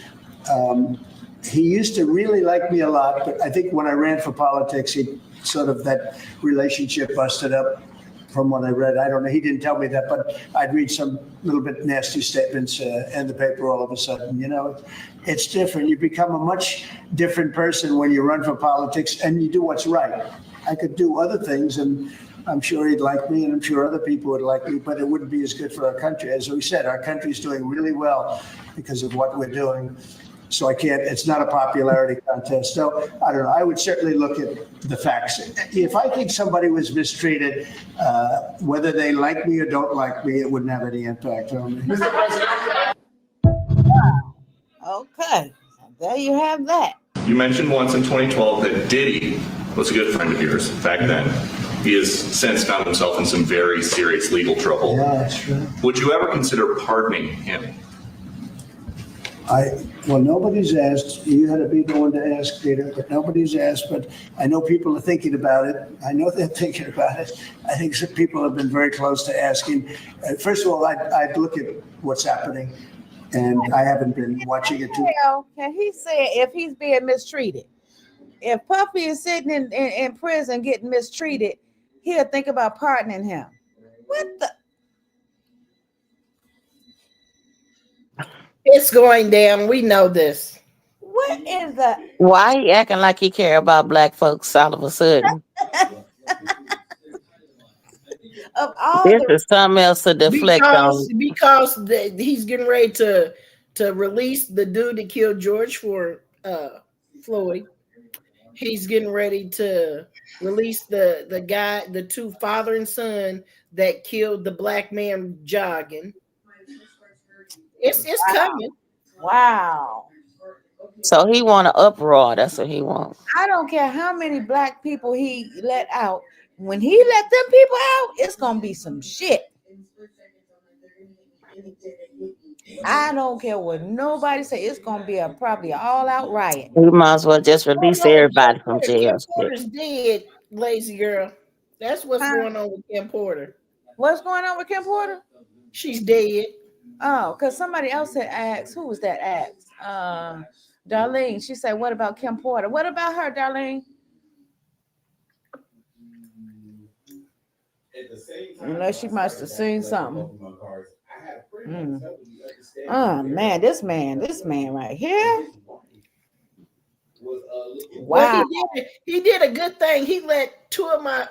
He used to really like me a lot, but I think when I ran for politics, he sort of that relationship busted up. From what I read, I don't know. He didn't tell me that, but I'd read some little bit nasty statements in the paper all of a sudden. You know, it's different. You become a much different person when you run for politics and you do what's right. I could do other things, and I'm sure he'd like me, and I'm sure other people would like me, but it wouldn't be as good for our country. As we said, our country's doing really well because of what we're doing. So I can't, it's not a popularity contest. So I don't know. I would certainly look at the facts. If I think somebody was mistreated, whether they like me or don't like me, it wouldn't have any impact on me. Okay. There you have that. You mentioned once in 2012 that Diddy was a good friend of yours back then. He has since found himself in some very serious legal trouble. Yeah, that's true. Would you ever consider pardoning him? Well, nobody's asked. You had to be the one to ask, Peter, but nobody's asked. But I know people are thinking about it. I know they're thinking about it. I think some people have been very close to asking. First of all, I'd look at what's happening, and I haven't been watching it too. And he said if he's being mistreated, if Puffy is sitting in prison getting mistreated, he'll think about pardoning him. What the? It's going down. We know this. What is that? Why he acting like he care about black folks all of a sudden? Of all This is something else to deflect on. Because he's getting ready to release the dude that killed George Floyd. He's getting ready to release the guy, the two father and son that killed the black man jogging. It's coming. Wow. So he want an uproar. That's what he wants. I don't care how many black people he let out. When he let them people out, it's gonna be some shit. I don't care what nobody say. It's gonna be probably an all-out riot. He might as well just release everybody from jail. Kim Porter's dead, lazy girl. That's what's going on with Kim Porter. What's going on with Kim Porter? She's dead. Oh, because somebody else had asked. Who was that asked? Darlene. She said, what about Kim Porter? What about her, Darlene? Unless she must have seen something. Oh man, this man right here. Wow. Well, he did a good thing. He let two of my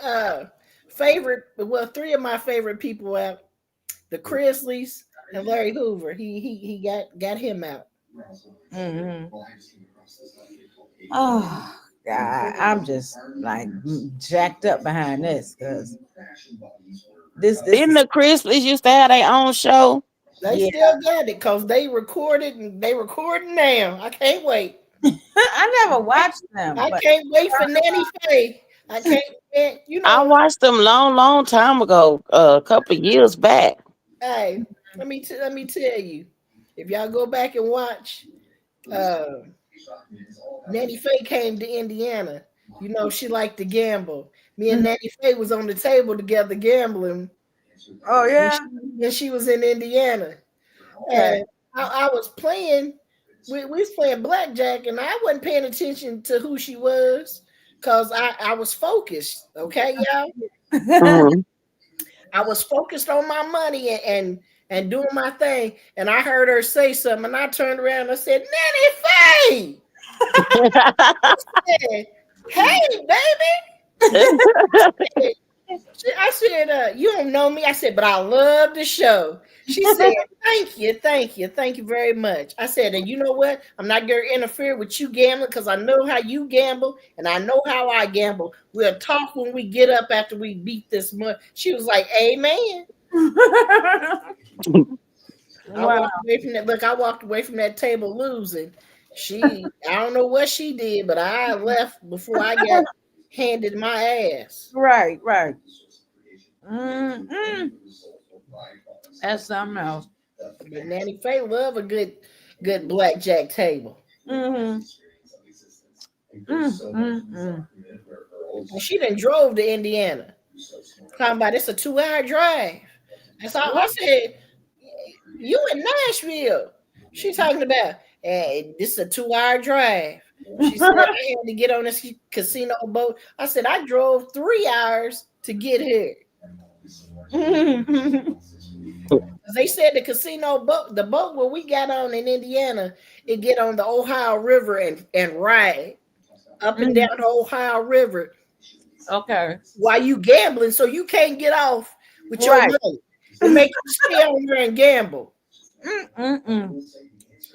three of my favorite people out. The Chrisleys and Larry Hoover. He got him out. Mm-hmm. Oh God, I'm just like jacked up behind this because this didn't the Chrisleys used to have their own show? They still got it because they recorded and they recording now. I can't wait. I never watched them. I can't wait for Nanny Faye I can't, man, you I know. watched them long time ago, a couple of years back. Hey, let me tell you, if y'all go back and watch, Nanny Faye came to Indiana. You know she liked to gamble. Me and Nanny Faye was on the table together gambling. Oh yeah. When she was in Indiana, Okay. and I was playing. We was playing blackjack, and I wasn't paying attention to who she was because I was focused. Okay, y'all. Mhm. I was focused on my money and doing my thing, and I heard her say something, and I turned around and I said, "Nanny Faye." I said, "Hey, baby." I said, "You don't know me." I said, "But I love the show." She said, "Thank you very much." I said, "And you know what? I'm not going to interfere with you gambling because I know how you gamble and I know how I gamble. We'll talk when we get up after we beat this month." She was like, "Amen." I walked away from that. Look, I walked away from that table losing. I don't know what she did, but I left before I got handed my ass. Right. Mm-hmm. That's something else. But Nanny Faye love a good blackjack table. Mm-hmm. And she done drove to Indiana. Talking about it's a 2-hour drive. That's all I said. You in Nashville. She talking about, hey, this is a 2-hour drive. She said I had to get on this casino boat. I said I drove 3 hours to get here. They said the casino boat, the boat where we got on in Indiana, it get on the Ohio River and ride up and down the Ohio River. Okay. While you gambling, so you can't get off with your money. It make you stay on there and gamble.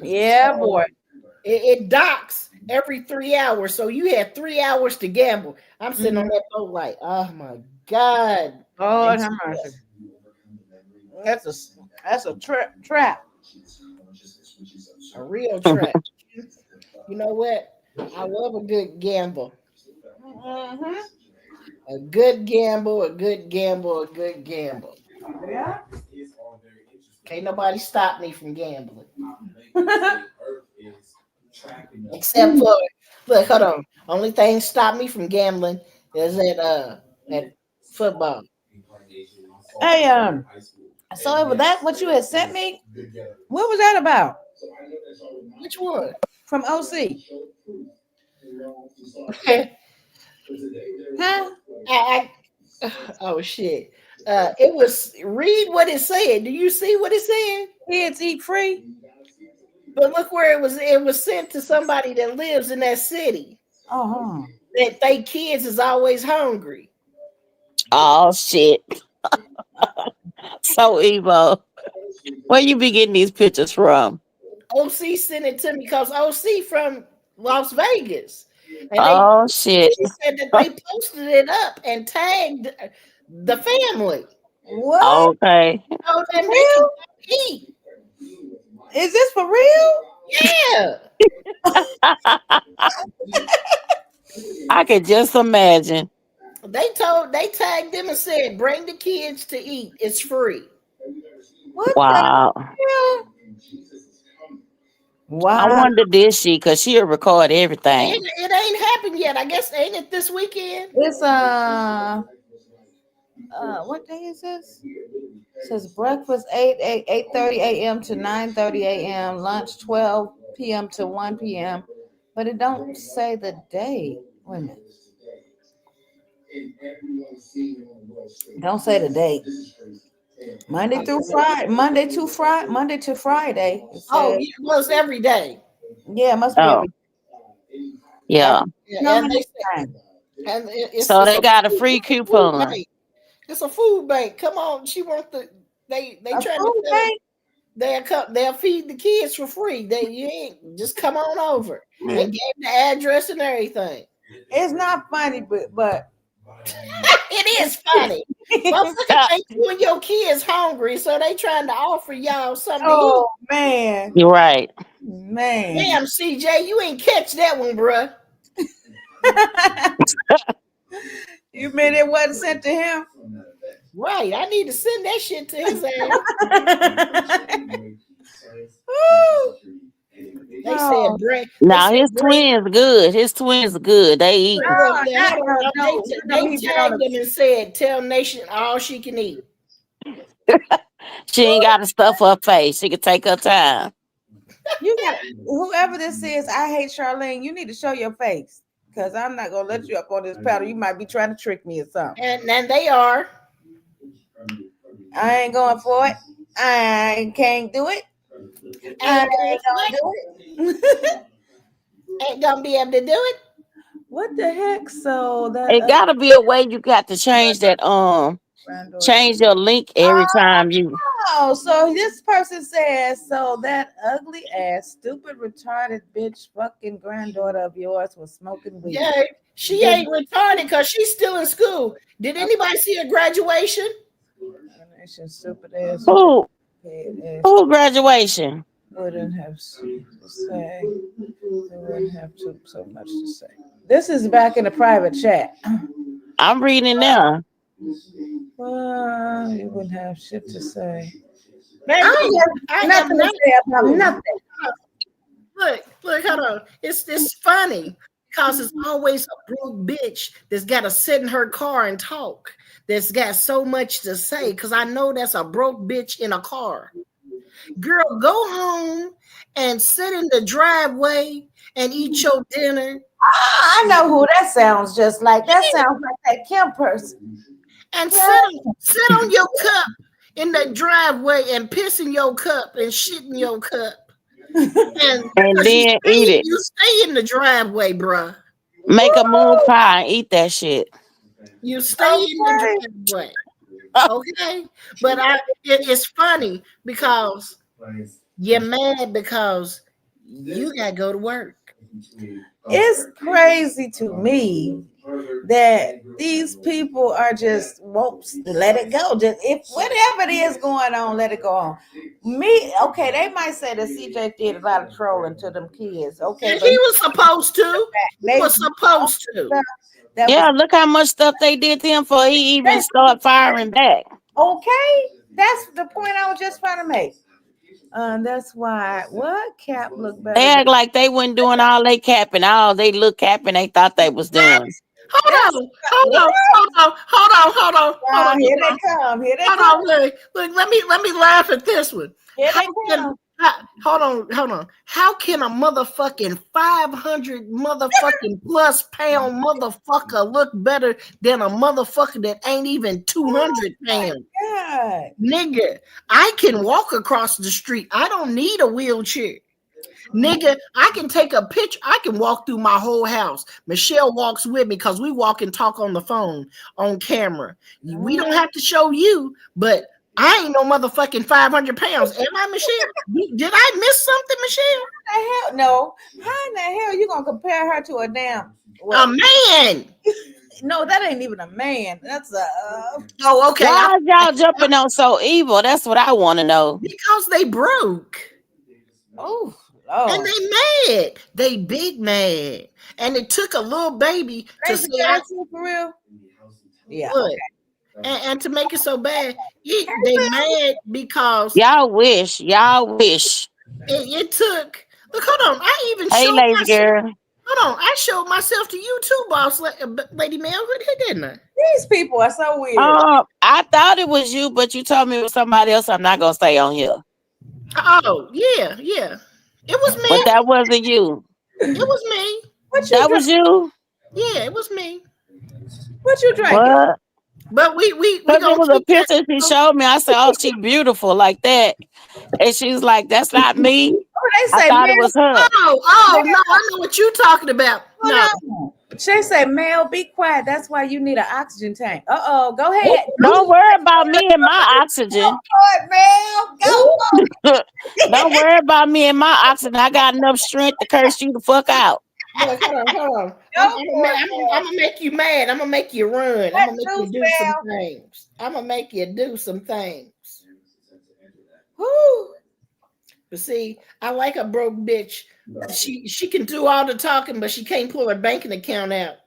Yeah, boy. It docks every 3 hours, so you had 3 hours to gamble. I'm sitting on that boat like, oh my God. Lord have mercy. That's a trap. A real trap. You know what? I love a good gamble. A good gamble, a good gamble, a good gamble. Yeah. Can't nobody stop me from gambling. Except for, look, hold on. Only thing stop me from gambling is at football. Hey, so was that what you had sent me? What was that about? Which one? From OC. Huh? Oh shit. It was read what it said. Do you see what it said? Kids eat free. But look where it was sent to somebody that lives in that city. Uh-huh. That they kids is always hungry. Oh shit. So evil. Where you be getting these pictures from? OC sent it to me because OC from Las Vegas. And Shit. She said that they posted it up and tagged the family. What? Okay. So they make you eat. Is this for real? Yeah. I could just imagine. They tagged them and said, bring the kids to eat. It's free. What Wow. Wow. I wonder did she, because she'll record everything. It ain't happened yet. I guess ain't it this weekend? It's what day is this? It says breakfast 8:30 a.m. to 9:30 a.m. lunch 12 p.m. to 1 p.m. But it don't say the day. Wait a minute. Don't say the date. Monday to Friday. Oh, it was every day. Yeah, it must be every day. Yeah. And they said, so they got a free coupon. It's a food bank. Come on, she wants they trying to bank? They'll feed the kids for free. You ain't just come on over. They gave the address and everything. It's not funny, but it is funny. Motherfucker think you and your kids hungry, so they trying to offer y'all something to eat. Man. You're right. Man. Damn, CJ, you ain't catch that one, bruh. You mean it wasn't sent to him? Right. I need to send that shit to his ass. They said bring. Now his twins good. His twins are good. They eat. They tagged them and said, "Tell Nation all she can eat." She ain't got to stuff her face. She can take her time. You got whoever this is. I hate Charlene. You need to show your face because I'm not gonna let you up on this panel. You might be trying to trick me or something. And they are. I ain't going for it. I can't do it. I ain't gonna do it. Ain't gonna be able to do it. What the heck? So that It gotta be a way you got to change that. Change your link every time you. Oh, so this person says, so that ugly ass, stupid, retarded bitch, fucking granddaughter of yours was smoking weed. Yeah, she ain't retarded because she's still in school. Did anybody see her graduation? Stupid ass. Who graduation? Wouldn't have to say. Wouldn't have so much to say. This is back in the private chat. I'm reading now. Well, you wouldn't have shit to say. I have nothing to say about nothing. Look, hold on. It's funny because it's always a broke bitch that's got to sit in her car and talk. That's got so much to say because I know that's a broke bitch in a car. Girl, go home and sit in the driveway and eat your dinner. I know who that sounds just like. That sounds like that Kim person. And sit on your cup in the driveway and piss in your cup and shit in your cup. And then eat it. You stay in the driveway, bruh. Make a moon pie and eat that shit. You stay in the driveway. Okay? But it's funny because you're mad because you gotta go to work. It's crazy to me that these people are just whoops, let it go. Just if whatever it is going on, let it go on. Me, okay, they might say that CJ did a lot of trolling to them kids. Okay, and he was supposed to. He was supposed to. Yeah, look how much stuff they did to him before he even started firing back. Okay, that's the point I was just trying to make. That's why what Cap look better. They act like they wasn't doing all they capping, all they look capping they thought they was doing. Hold on. Here they come. Look, let me laugh at this one. Hold on. How can a motherfucking 500 motherfucking plus pound motherfucker look better than a motherfucker that ain't even 200 pounds? God. Nigga, I can walk across the street. I don't need a wheelchair. Nigga, I can take a picture. I can walk through my whole house. Michelle walks with me because we walk and talk on the phone, on camera. We don't have to show you, but I ain't no motherfucking 500 pounds. Am I, Michelle? Did I miss something, Michelle? What the hell? No. How in the hell you gonna compare her to a damn a man? No, that ain't even a man. That's a. Oh, okay. Why is y'all jumping on so evil? That's what I want to know. Because they broke. Oh. And they mad. They big mad. And it took a little baby to say for real. Yeah. Okay. And to make it so bad, they mad because y'all wish. It took. Look, hold on. I even showed myself. Girl. Hold on. I showed myself to you too, boss lady Mel. Didn't I? These people are so weird. I thought it was you, but you told me it was somebody else. I'm not gonna stay on here. Oh, yeah. It was me. But that wasn't you. It was me. That was you? Yeah, it was me. What you drinking? What? But we it was a picture she showed me. I said, "Oh, she beautiful like that," and she's like, "That's not me." They say, I thought it was her. Oh no, I know what you talking about. No. She said, "Mel, be quiet. That's why you need an oxygen tank." Go ahead. Don't worry about me and my oxygen. Go for it, Mel. Go for it. Don't worry about me and my oxygen. I got enough strength to curse you the fuck out. Look, hold on. I'm gonna make you mad. I'm gonna make you run. I'm gonna make you do some things. I'm gonna make you do some things. Whoo. But see, I like a broke bitch. She can do all the talking, but she can't pull her banking account out.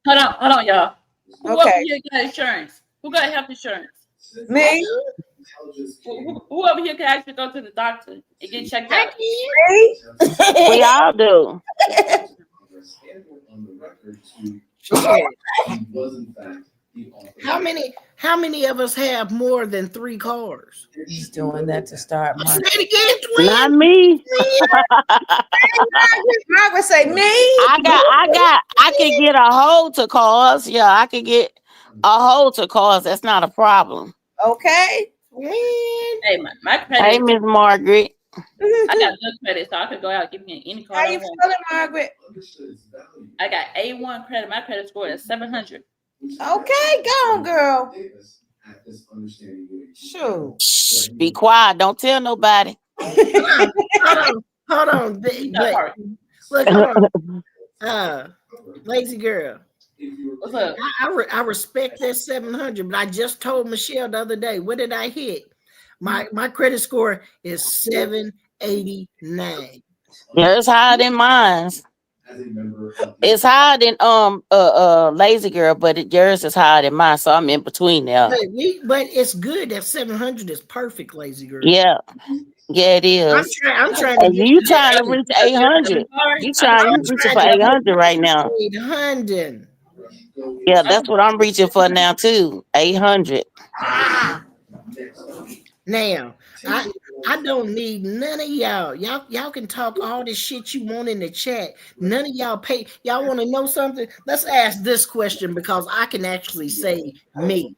Hold on, y'all. Who Okay. over here got insurance? Who got health insurance? Me. Who over here can actually go to the doctor and get checked out? We all do. How many of us have more than 3 cars? He's doing that to start. Say it again, twin. Not me. Margaret say me. I can get a hold to cars. Yeah, I can get a hold to cars. That's not a problem. Okay. Hey, my credit. Hey, Miss Margaret. I got good credit, so I could go out and give me any car. How you feeling, Margaret? I got A1 credit. My credit score is 700. Okay, go on, girl. Sure. Shh, be quiet. Don't tell nobody. Hold on. Look, hold on. Lazy girl. What's up? I respect that 700, but I just told Michelle the other day, what did I hit? My credit score is 789. Yeah, it's higher than mine. It's higher than Lazy Girl, but yours is higher than mine, so I'm in between there. But it's good that 700 is perfect, Lazy girl. Yeah, it is. I'm trying to and you trying to reach 800. You trying to reach for 800 right now. 800. Yeah, that's what I'm reaching for now too. 800. Now, I don't need none of y'all. Y'all can talk all this shit you want in the chat. None of y'all pay. Y'all want to know something? Let's ask this question because I can actually say me.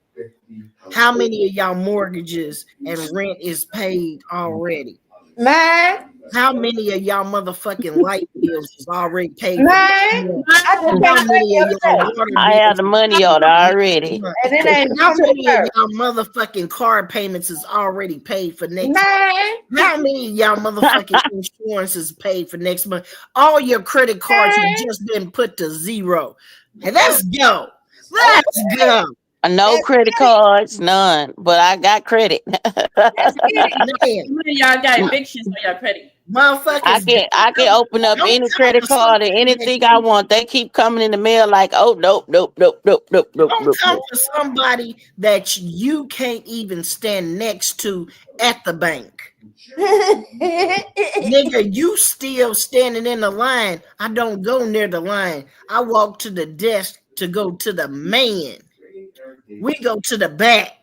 How many of y'all mortgages and rent is paid already? Man. How many of y'all motherfucking light bills is already paid? Man. I have the money on already. And then how many of y'all motherfucking car payments is already paid for next month? How many of y'all motherfucking insurance is paid for next month? All your credit cards have just been put to 0. And let's go. Let's go. No credit cards, none. But I got credit. Y'all got evictions for your credit. Motherfuckers, I can open up any credit card or anything I want. They keep coming in the mail like, oh nope. Don't come for somebody that you can't even stand next to at the bank. Nigga, you still standing in the line. I don't go near the line. I walk to the desk to go to the man. We go to the back.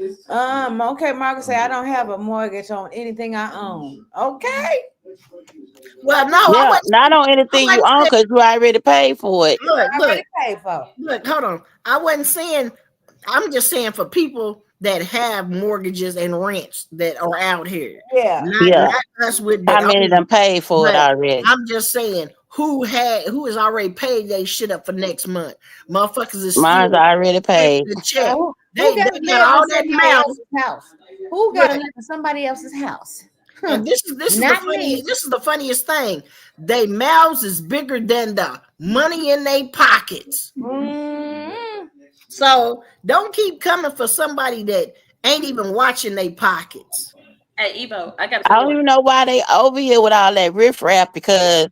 Okay, Margaret say I don't have a mortgage on anything I own. Okay. Well, no, yeah, not on anything you own because you already paid for it. Look, paid for. Look, hold on. I wasn't saying. I'm just saying for people that have mortgages and rents that are out here. Yeah, not us with that. How many of them paid for it already? I'm just saying who has already paid their shit up for next month. Motherfuckers is mine's already paid. The check. They got all that house. Who got to live in somebody else's house? And this is the funniest thing. They mouths is bigger than the money in their pockets. So don't keep coming for somebody that ain't even watching their pockets. Hey Evo, I don't even know why they over here with all that riffraff because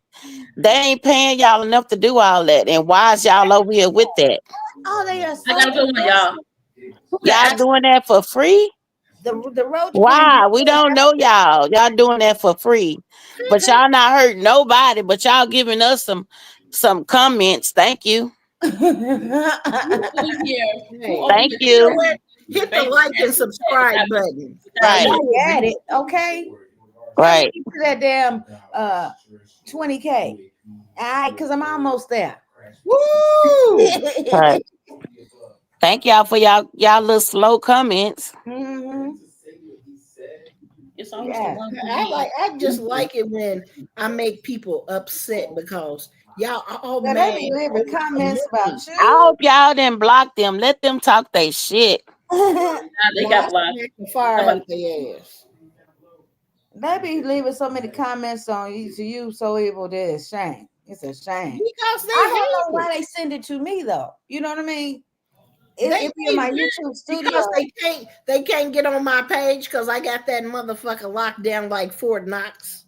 they ain't paying y'all enough to do all that. And why is y'all over here with that? Oh, they are. I gotta go with y'all. Y'all doing that for free? The road. Why? We don't know y'all. Y'all doing that for free, but y'all not hurting nobody. But y'all giving us some comments. Thank you. Thank you. Hit the like and subscribe button. Right. At it. Okay. Right. To that damn 20K. All right, because I'm almost there. Woo! Right. Thank y'all for y'all little slow comments. It's almost I just like it when I make people upset because y'all all they mad. be leaving comments about you. I hope y'all didn't block them. Let them talk their shit. They got blocked. Fire up their ass. They be leaving so many comments on you so evil that it's shame. It's a shame. Because I don't know why they send it to me though. You know what I mean? It be in my YouTube studio. Because they can't get on my page because I got that motherfucker locked down like Fort Knox.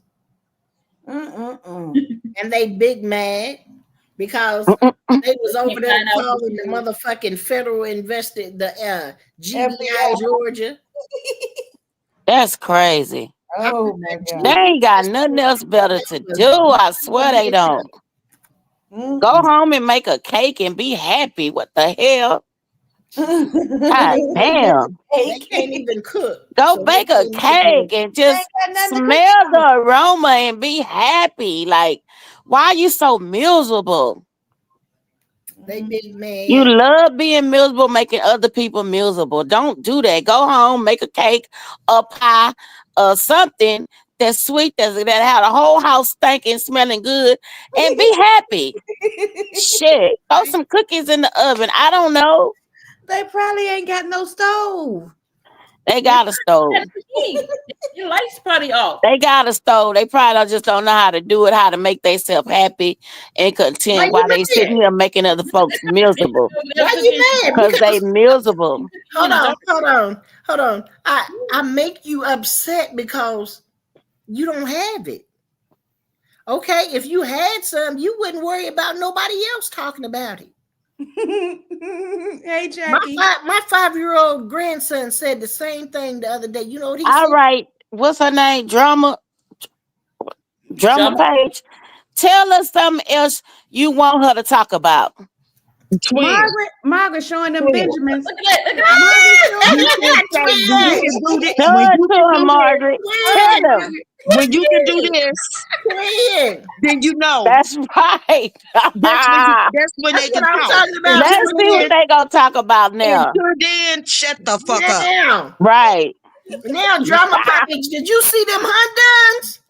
And they big mad because they was over there calling the motherfucking federal the GBI Georgia. That's crazy. Oh my God. They ain't got nothing else better to do. I swear they don't. Go home and make a cake and be happy. What the hell? God damn. They can't even cook. Go bake a cake and just smell the aroma and be happy. Like, why are you so miserable? They big man. You love being miserable, making other people miserable. Don't do that. Go home, make a cake, a pie, or something that's sweet, that had a whole house stinking, smelling good, and be happy. Shit. Throw some cookies in the oven. I don't know. They probably ain't got no stove. They got a stove. Your lights probably off. They got a stove. They probably just don't know how to do it, how to make themselves happy and content while they sitting here making other folks miserable. Why you mad? Because they miserable. Hold on. I make you upset because you don't have it. Okay, if you had some, you wouldn't worry about nobody else talking about it. Hey, Jackie. My 5-year-old grandson said the same thing the other day. You know what he said? All right. What's her name? Drama Page. Tell us something else you want her to talk about. Margaret showing them Benjamins. Look at that. Tell her, Margaret. Tell them. When you can do this, then you know. That's right. That's when they can talk. Let's see what they gonna talk about now. Until then, shut the fuck up. Right. Now, Drama Package, did you see them Honduns?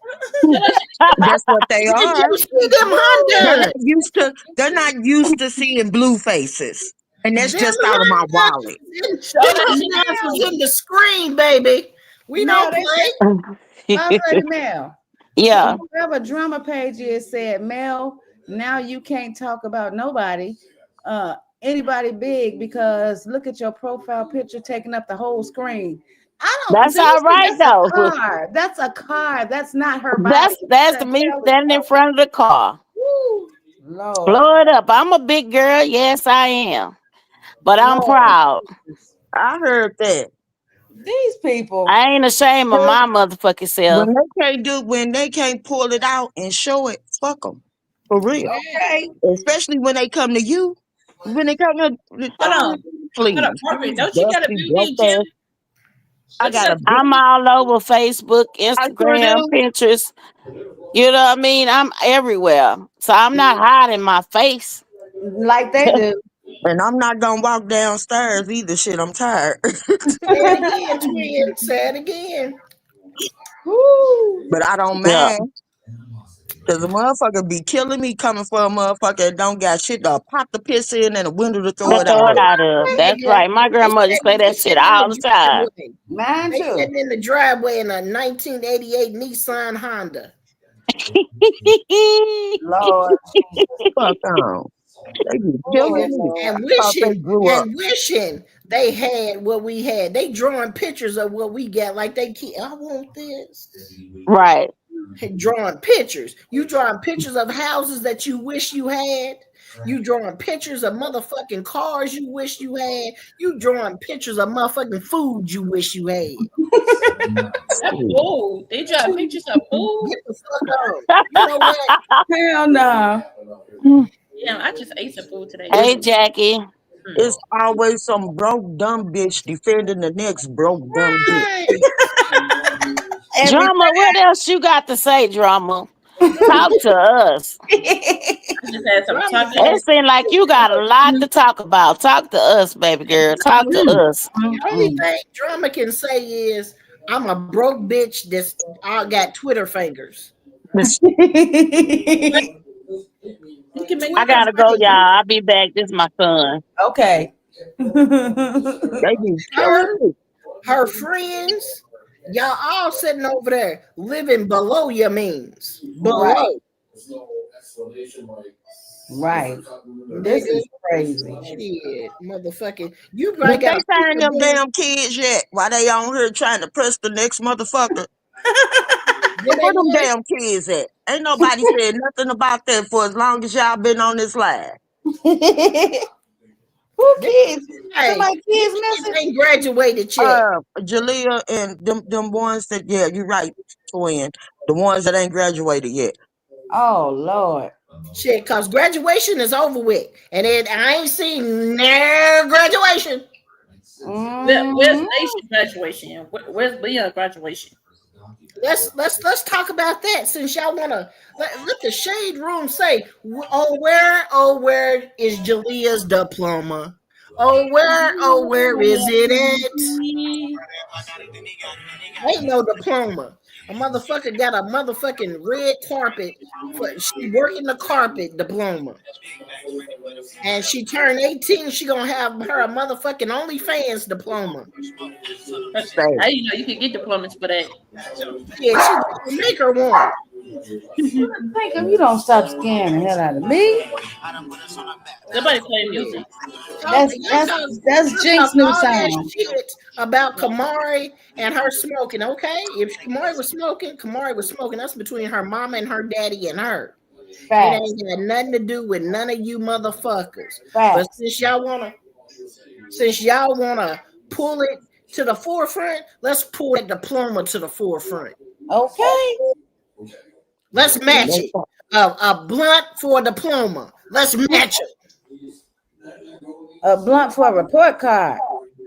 That's what they are. Did you see them Honduns? They're not used to seeing blue faces. And that's just out of my wallet. Them was in the screen, baby. We don't play. Mel. Yeah. Whatever Drama Page is said, Mel, now you can't talk about nobody, anybody big, because look at your profile picture taking up the whole screen. That's all right, though. That's a car. That's not her body. That's me standing in front of the car. Lord. Blow it up. I'm a big girl. Yes, I am. But I'm proud. I heard that. These people. I ain't ashamed of my motherfucking self. When they can't pull it out and show it, fuck them. For real. Okay. Especially when they come to you. When they come to please. Hold on, Margaret, don't you got a beauty gym? I'm all over Facebook, Instagram, Pinterest. You know what I mean? I'm everywhere. So I'm not hiding my face. Like they do. And I'm not gonna walk downstairs either. Shit, I'm tired. Say it again, twin. Say it again. But I don't mind. Cause a motherfucker be killing me coming for a motherfucker that don't got shit to pop the piss in and a window to throw it out of. That's right. My grandmother say that shit all the time. Mine They too. sitting in the driveway in a 1988 Nissan Honda. Lord. Fuck on. They be killing me. And wishing they had what we had. They drawing pictures of what we got. Like I want this. Right. Drawing pictures. You drawing pictures of houses that you wish you had. You drawing pictures of motherfucking cars you wish you had. You drawing pictures of motherfucking food you wish you had. Food. They drawing pictures of food. Get the fuck on. You know what? Hell no. Yeah, I just ate some food today. Hey, Jackie. It's always some broke dumb bitch defending the next broke dumb bitch. Drama, what else you got to say, Drama? Talk to us. It seems like you got a lot to talk about. Talk to us, baby girl. Talk to us. The only thing Drama can say is, I'm a broke bitch that's all got Twitter fingers. I gotta go, y'all. I'll be back. This is my son. Okay. Her friends, y'all all sitting over there living below your means. Below. Right. This is crazy. Shit, motherfucking. You But they find them damn kids yet? Why they on here trying to press the next motherfucker? Where them damn kids at? Ain't nobody said nothing about that for as long as y'all been on this live. Who kids? Hey, Somebody kids kids missing? ain't graduated yet. Jalea and them ones that, yeah, you're right, twin. The ones that ain't graduated yet. Oh Lord. Shit, cause graduation is over with. And I ain't seen no graduation. Where's Nation graduation? Where's Leon graduation? Let's talk about that since y'all wanna let the shade room say, where is Jalea's diploma? Where is it at? Ain't no diploma. A motherfucker got a motherfucking red carpet. She working the carpet diploma. And she turned 18, she gonna have her a motherfucking OnlyFans diploma. How you know you can get diplomas for that? Yeah, she make her one. Think if you don't stop scaring the hell out of me. Somebody play music. That's Jinx' new sound. Shit about Kamari and her smoking. Okay, if Kamari was smoking, Kamari was smoking. That's between her mama and her daddy and her. Facts. It ain't got nothing to do with none of you motherfuckers. Facts. But since y'all wanna pull it to the forefront, let's pull that diploma to the forefront. Okay. Let's match it. A blunt for a diploma. Let's match it. A blunt for a report card.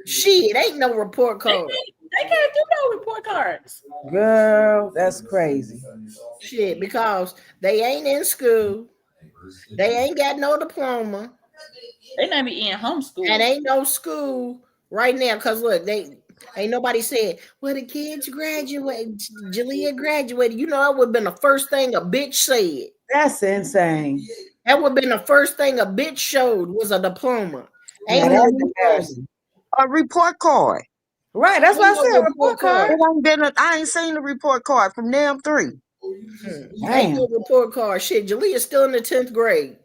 Shit, ain't no report card. They can't do no report cards. Girl, that's crazy. Shit, because they ain't in school. They ain't got no diploma. They not be in homeschool. And ain't no school right now. Cause look, they ain't nobody said, well, the kids graduated. Jalea graduated. You know, that would have been the first thing a bitch said. That's insane. That would have been the first thing a bitch showed was a diploma. Ain't no embarrassing. A report card. Right, that's what I said. A report card. I ain't seen the report card from them three. Ain't no report card. Shit, Jalea's still in the 10th grade.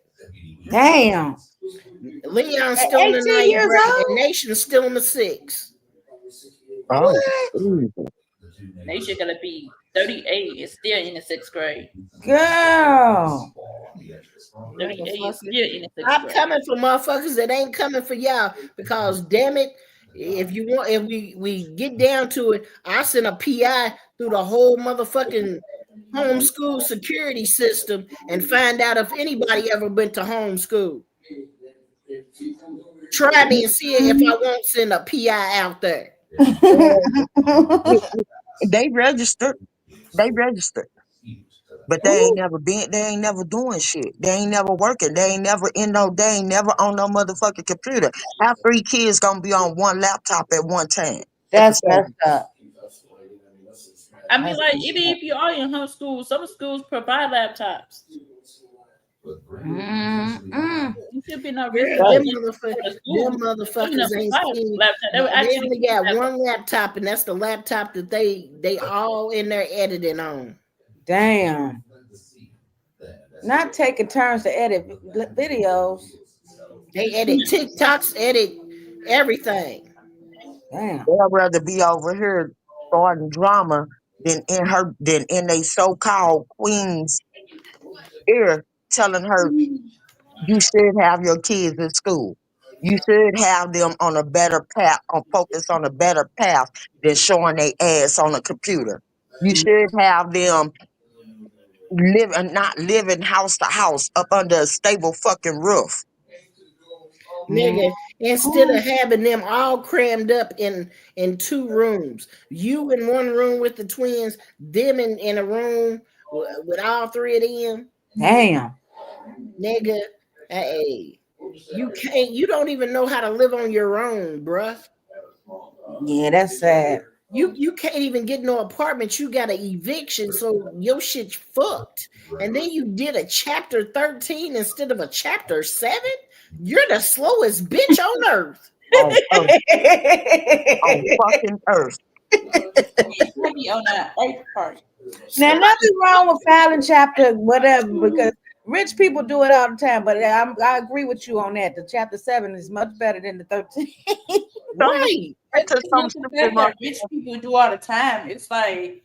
Damn. Leon's still in the 9th grade. And Nation's still in the 6th. Oh. Nation gonna be 38 and still in the 6th grade. Girl. 38 is still in the 6th I'm grade. coming for motherfuckers that ain't coming for y'all because damn it, if we get down to it, I send a PI through the whole motherfucking homeschool security system and find out if anybody ever been to homeschool. Try me and see if I won't send a PI out there. They registered. But they ain't never been, they ain't never doing shit. They ain't never working. They ain't never on no motherfucking computer. How 3 kids gonna be on one laptop at one time? That's messed up. I mean, like, even if you are in homeschool, some schools provide laptops. You should be no reason. Them motherfuckers ain't seen. They only got one laptop, and that's the laptop that they all in there editing on. Damn. Not taking turns to edit videos. They edit TikToks, edit everything. Damn. They'd rather be over here starting drama than in a so-called queen's ear telling her you should have your kids in school. You should have them on a better path, focus on a better path than showing their ass on a computer. You should have them not living house to house up under a stable fucking roof. Nigga, instead of having them all crammed up in 2 rooms, you in one room with the twins, them in a room with all 3 of them. Damn. Nigga, hey, you don't even know how to live on your own, bruh. Yeah, that's sad. You can't even get no apartment. You got an eviction, so your shit's fucked. And then you did a chapter 13 instead of a chapter 7. You're the slowest bitch on earth. On fucking earth. Maybe on that earth part. Now, nothing wrong with filing chapter whatever because rich people do it all the time. But I agree with you on that. The chapter 7 is much better than the 13. Right. Rich people do all the time. It's like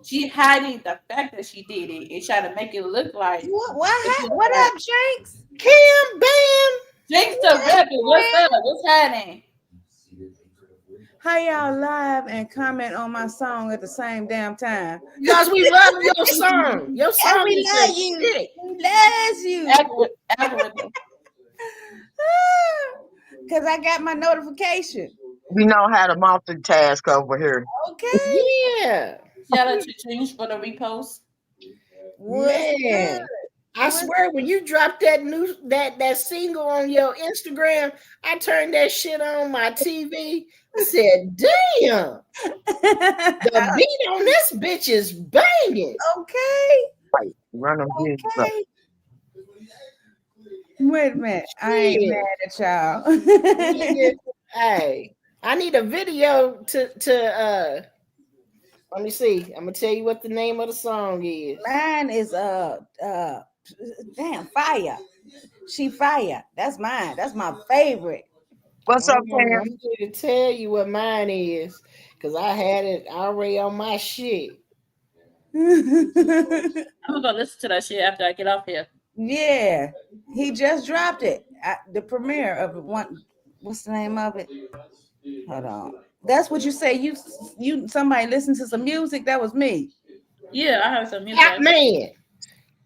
She hiding the fact that she did it and trying to make it look like What up, Jinx? Kim Bam. Jinx the rapper. What's up? What's happening? How y'all live and comment on my song at the same damn time? Because we love your song. Your song we is love a you. shit. We love you. Algorithm. Because I got my notification. We know how to multitask over here. Okay. Yeah. Shout out to Jinx for the repost. Man, I swear when you dropped that new that single on your Instagram, I turned that shit on my TV. I said, "Damn, the beat on this bitch is banging." Okay. Right. Run them Okay. Wait a minute. I ain't mad at y'all. Nigga, hey, I need a video to let me see. I'm gonna tell you what the name of the song is. Mine is damn fire. She fire. That's mine. That's my favorite. What's up, I'm going to tell you what mine is because I had it already on my shit. I'm gonna go listen to that shit after I get off here. Yeah, he just dropped it. The premiere of it. What's the name of it? Hold on. That's what you say. You somebody listen to some music. That was me. Yeah, I have some music. Top Man.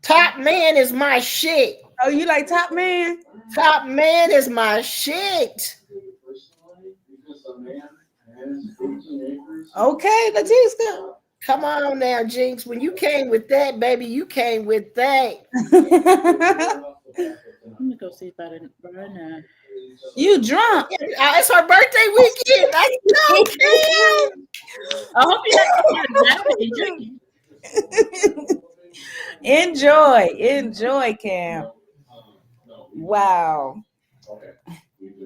Top Man is my shit. Oh, you like Top Man? Top Man is my shit. Okay, Latiska. Come on now, Jinx. When you came with that, baby, you came with that. Let me go see about it right now. You drunk? It's her birthday weekend. I know, Kim. I hope you like enjoy, Cam. Wow.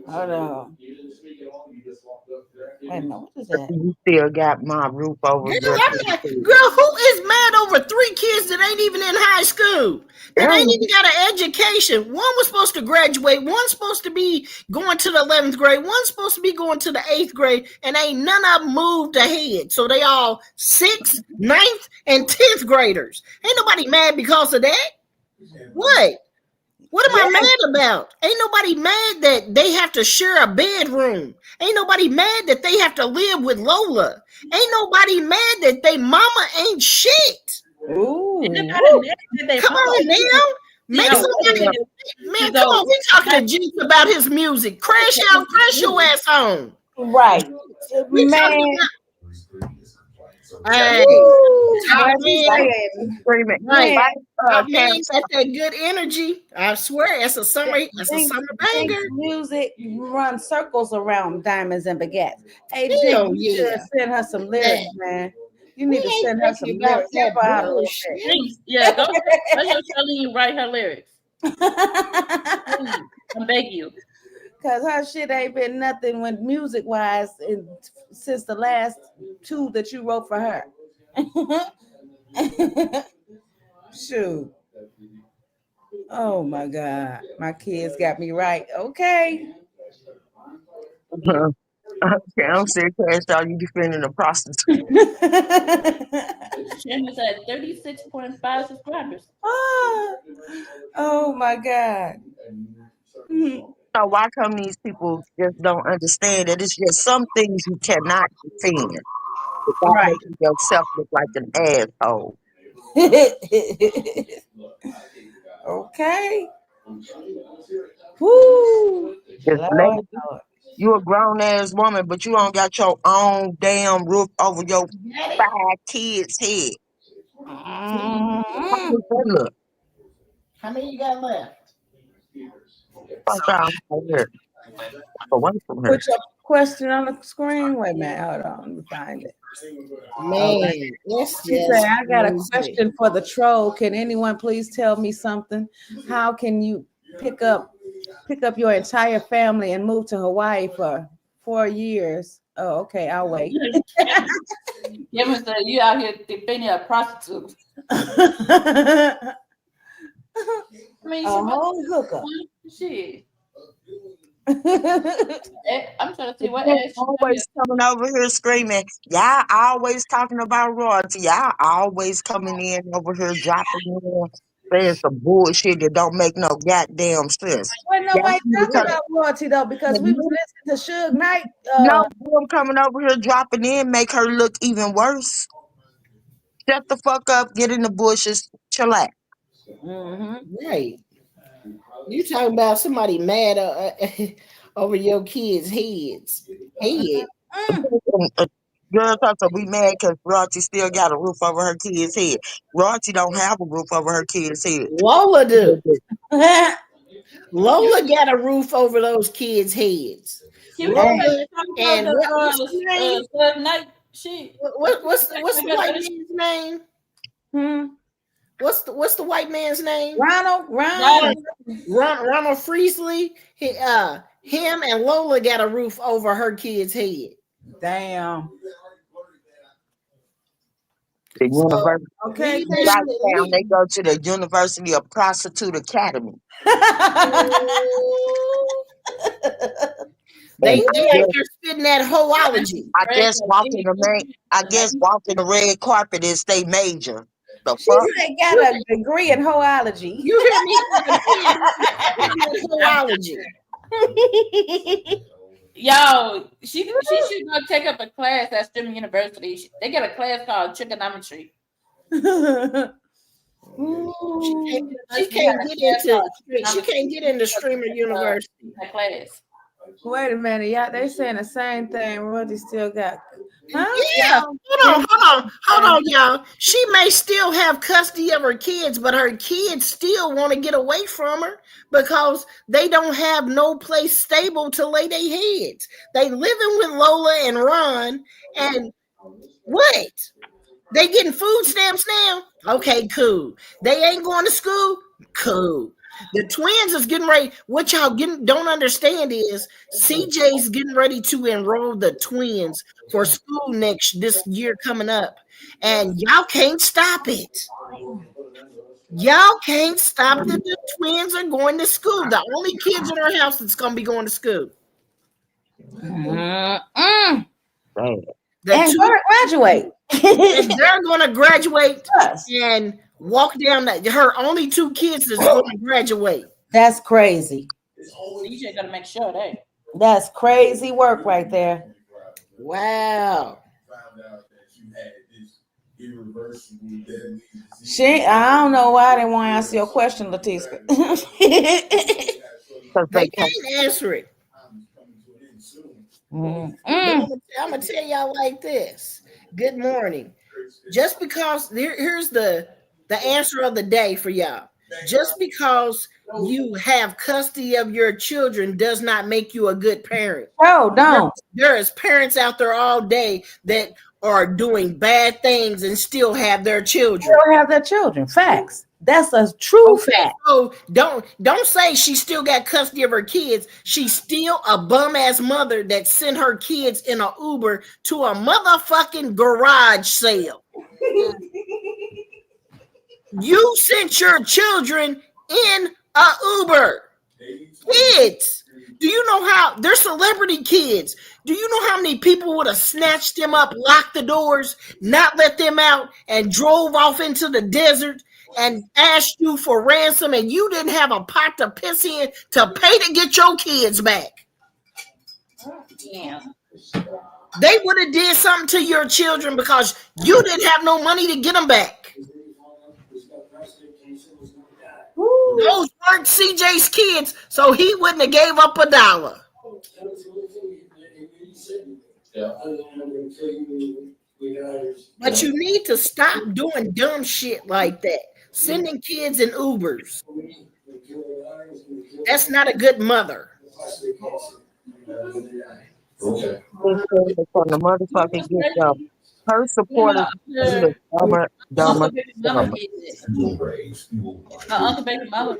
Hold on. Wait a minute, what is that? You still got my roof over your Girl, who is mad over 3 kids that ain't even in high school? That ain't even got an education. One was supposed to graduate. One's supposed to be going to the 11th grade. One's supposed to be going to the 8th grade. And ain't none of them moved ahead. So they all 6th, 9th, and 10th graders. Ain't nobody mad because of that. What? What am I mad about? Ain't nobody mad that they have to share a bedroom. Ain't nobody mad that they have to live with Lola. Ain't nobody mad that they mama ain't shit. Ooh. Come on now. Make somebody, man, come on. We talking to Jinx about his music. Crash your ass on. Right. We Man. talking about hey, Top Man got that good energy. I swear, it's a summer banger. Music run circles around diamonds and baguettes. Hey, Hell Jim, you should send her some lyrics, man. You need to send her some lyrics. Help her out a little bit. Yeah, go Stallion write her lyrics. I beg you. Because her shit ain't been nothing when music wise since the last 2 that you wrote for her. Shoot. Oh my God. My kids got me right. Okay. I'm saying, Crash out, you defending a prostitute. Channel's at 36.5 subscribers. Oh my God. So why come these people just don't understand that it's just some things you cannot defend without making yourself look like an asshole? Okay. Woo. Lady, you a grown ass woman, but you don't got your own damn roof over your 5 kids' head. How does that look? How many you got left? Fuck out of here. Away from her. Put your question on the screen. Wait a minute. Hold on. Let me find it. Man, She said, I got a question for the troll. Can anyone please tell me something? How can you pick up your entire family and move to Hawaii for 4 years? Oh, okay. I'll wait. Kevin said you out here defending a prostitute. A whole hookup. Shit. I'm trying to see what They're else. always coming over here screaming. Y'all always talking about royalty. Y'all always coming in over here dropping in saying some bullshit that don't make no goddamn sense. When Y'all nobody need to talking come. about royalty though, because we was listening to Suge Knight. No, them coming over here dropping in make her look even worse. Shut the fuck up, get in the bushes, chillax. Right. You talking about somebody mad over your kids' heads? Head. Girl, talk to be mad because Royalty still got a roof over her kid's head. Royalty don't have a roof over her kid's head. Lola do. Lola got a roof over those kids' heads. Can we Lola talk and about what's his name? Suge Knight shit? What's the white man's name? What's the white man's name? Ronald Freesley. Him and Lola got a roof over her kid's head. Damn. The university. Okay. Right now, they go to the University of Prostitute Academy. They out there spitting that hoeology. I guess walking the red carpet is they major. The She fuck? said got a degree in hoeology. You hear me? Hoeology. Yo, she should go take up a class at STEM University. They got a class called trigonometry. She can't get into Streamer University. That class. Wait a minute, y'all. They saying the same thing. Royalty still got. Huh? Yeah. Hold on, y'all. She may still have custody of her kids, but her kids still want to get away from her because they don't have no place stable to lay their heads. They living with Lola and Ron, and what? They getting food stamps now? Okay, cool. They ain't going to school? Cool. The twins is getting ready. What y'all don't understand is CJ's getting ready to enroll the twins for school this year coming up. And y'all can't stop it. Y'all can't stop that the twins are going to school. The only kids in our house that's going to be going to school. They're going to graduate. They're going to graduate and walk down her only two kids that's going to graduate. That's crazy. CJ got to make sure that. That's crazy work right there. Wow. I don't know why they want to answer your question, Leticia. They can't answer it. I'm gonna tell y'all like this. Good morning. Just because here's the answer of the day for y'all. Just because you have custody of your children does not make you a good parent. No, don't. There is parents out there all day that are doing bad things and still have their children. Still have their children. Facts. That's a true fact. So don't say she still got custody of her kids. She's still a bum ass mother that sent her kids in an Uber to a motherfucking garage sale. You sent your children in a Uber. Kids. Do you know how they're celebrity kids? Do you know how many people would have snatched them up, locked the doors, not let them out, and drove off into the desert and asked you for ransom, and you didn't have a pot to piss in to pay to get your kids back? Yeah. They would have did something to your children because you didn't have no money to get them back. Those weren't CJ's kids, so he wouldn't have gave up $1. But you need to stop doing dumb shit like that. Sending kids in Ubers. That's not a good mother. Okay. From the motherfucking get go. Her supporters dumber. My Uncle Baby Mama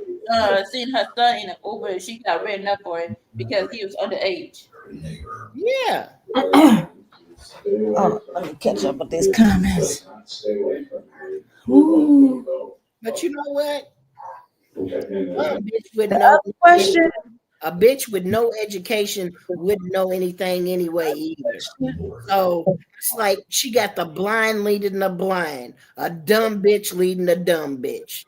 seen her son in an Uber and she got written up for it because he was underage. Yeah. Oh, let me catch up with these comments. Ooh. But you know what? The other question, A bitch with no education wouldn't know anything anyway either. So it's like she got the blind leading the blind, a dumb bitch leading a dumb bitch.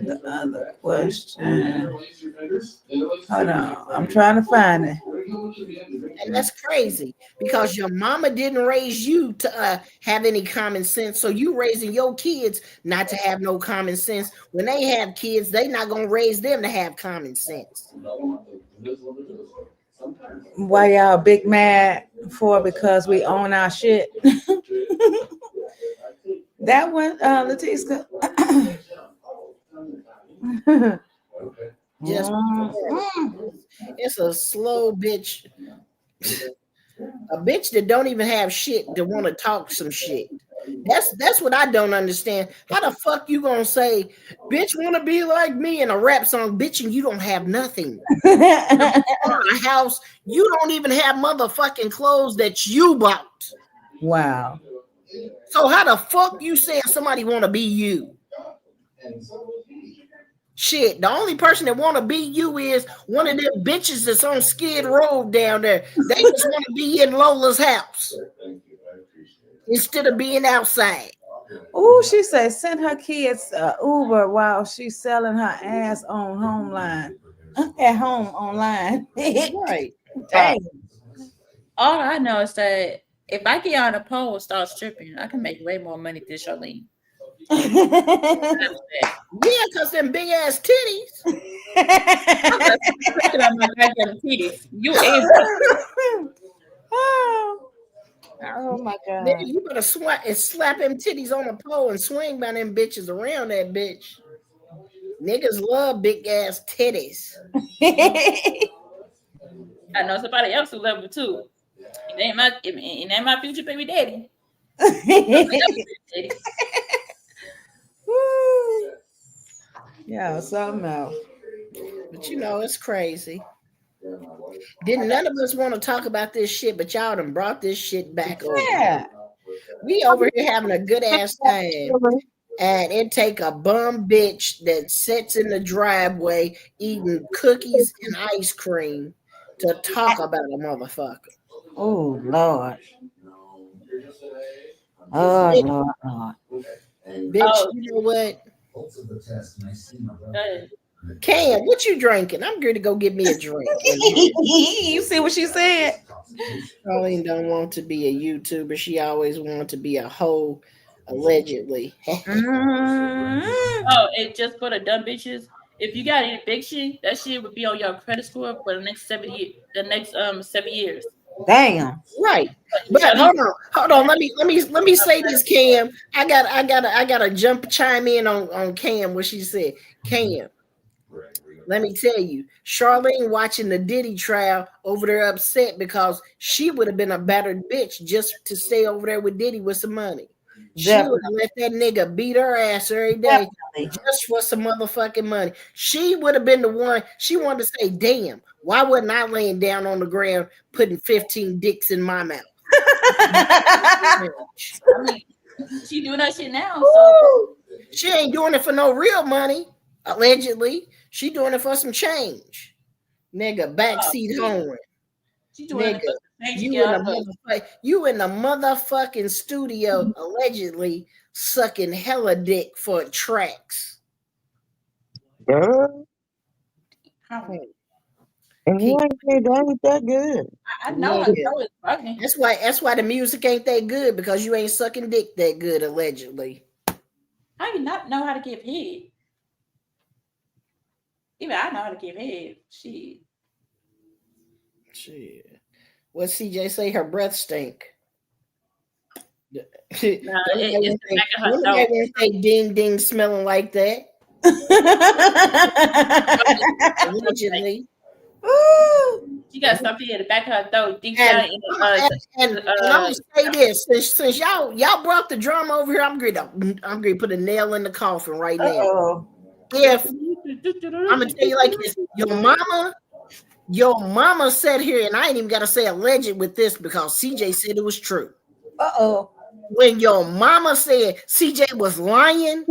The other question. Hold on, I'm trying to find it. And that's crazy because your mama didn't raise you to have any common sense. So you raising your kids not to have no common sense. When they have kids, they not gonna raise them to have common sense. Why y'all big mad for? Because we own our shit. That one, Letiska. Just it's a slow bitch. A bitch that don't even have shit to want to talk some shit. That's what I don't understand. How the fuck you gonna say, bitch wanna be like me in a rap song, bitch, and you don't have nothing. A house, you don't even have motherfucking clothes that you bought. Wow. So how the fuck you saying somebody wanna be you? Shit, the only person that want to be you is one of them bitches that's on Skid Row down there. They just want to be in Lola's house instead of being outside. Oh, she said send her kids Uber while she's selling her ass on Homeline. At home online. Right. Dang. All I know is that if I get on a pole and start stripping, I can make way more money than Charlene. Yeah, because them big ass titties. You ain't. Oh my god. Nigga, you better slap them titties on a pole and swing by them bitches around that bitch. Niggas love big ass titties. I know somebody else who love it too. It ain't my future baby daddy. Yeah, something else. But you know, it's crazy. Didn't none of us want to talk about this shit, but y'all done brought this shit back over. Yeah. We over here having a good ass time. And it take a bum bitch that sits in the driveway eating cookies and ice cream to talk about a motherfucker. Oh Lord. Oh Lord. Bitch, you know what? Cam, what you drinking? I'm good to go get me a drink. You see what she said? Charlene don't want to be a YouTuber. She always wanted to be a hoe, allegedly. Oh, and just for the dumb bitches, if you got any big shit, that shit would be on your credit score for the next 7 years. Damn. Right. But hold on. Let me say this, Cam. I gotta chime in on Cam what she said. Cam, let me tell you, Charlene watching the Diddy trial over there upset because she would have been a battered bitch just to stay over there with Diddy with some money. She would have let that nigga beat her ass every day just for some motherfucking money. She would have been the one. She wanted to say, damn, why wasn't I laying down on the ground putting 15 dicks in my mouth? I mean, she doing that shit now. So. She ain't doing it for no real money, allegedly. She doing it for some change. Nigga, backseat hoeing. She doing nigga, it you in the motherfucking studio allegedly sucking hella dick for tracks. Girl. And you ain't that good. I know it's fucking. That's why the music ain't that good, because you ain't sucking dick that good, allegedly. How you not know how to give head? Even I know how to give head. Shit. What CJ say? Her breath stink. It's the back of her throat. Won't say ding ding smelling like that. Allegedly. She got something in the back of her throat, deep down in the and I'm gonna say this: since y'all brought the drama over here, I'm gonna put a nail in the coffin right now. If I'm gonna tell you like this, your mama said here, and I ain't even gotta say alleged with this because CJ said it was true. When your mama said CJ was lying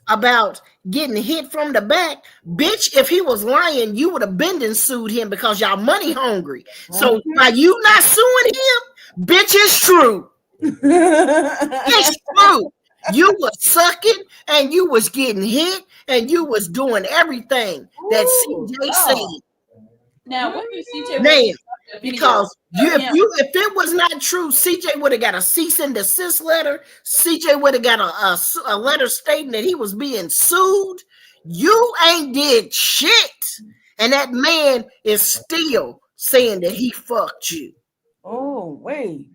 about getting hit from the back. Bitch, if he was lying, you would have been and sued him because y'all money hungry. So by you not suing him, bitch, it's true. It's true. You was sucking and you was getting hit and you was doing everything that CJ said. Now, what if CJ Man, because if it was not true, CJ would have got a cease and desist letter. CJ would have got a letter stating that he was being sued. You ain't did shit, and that man is still saying that he fucked you. Oh wait,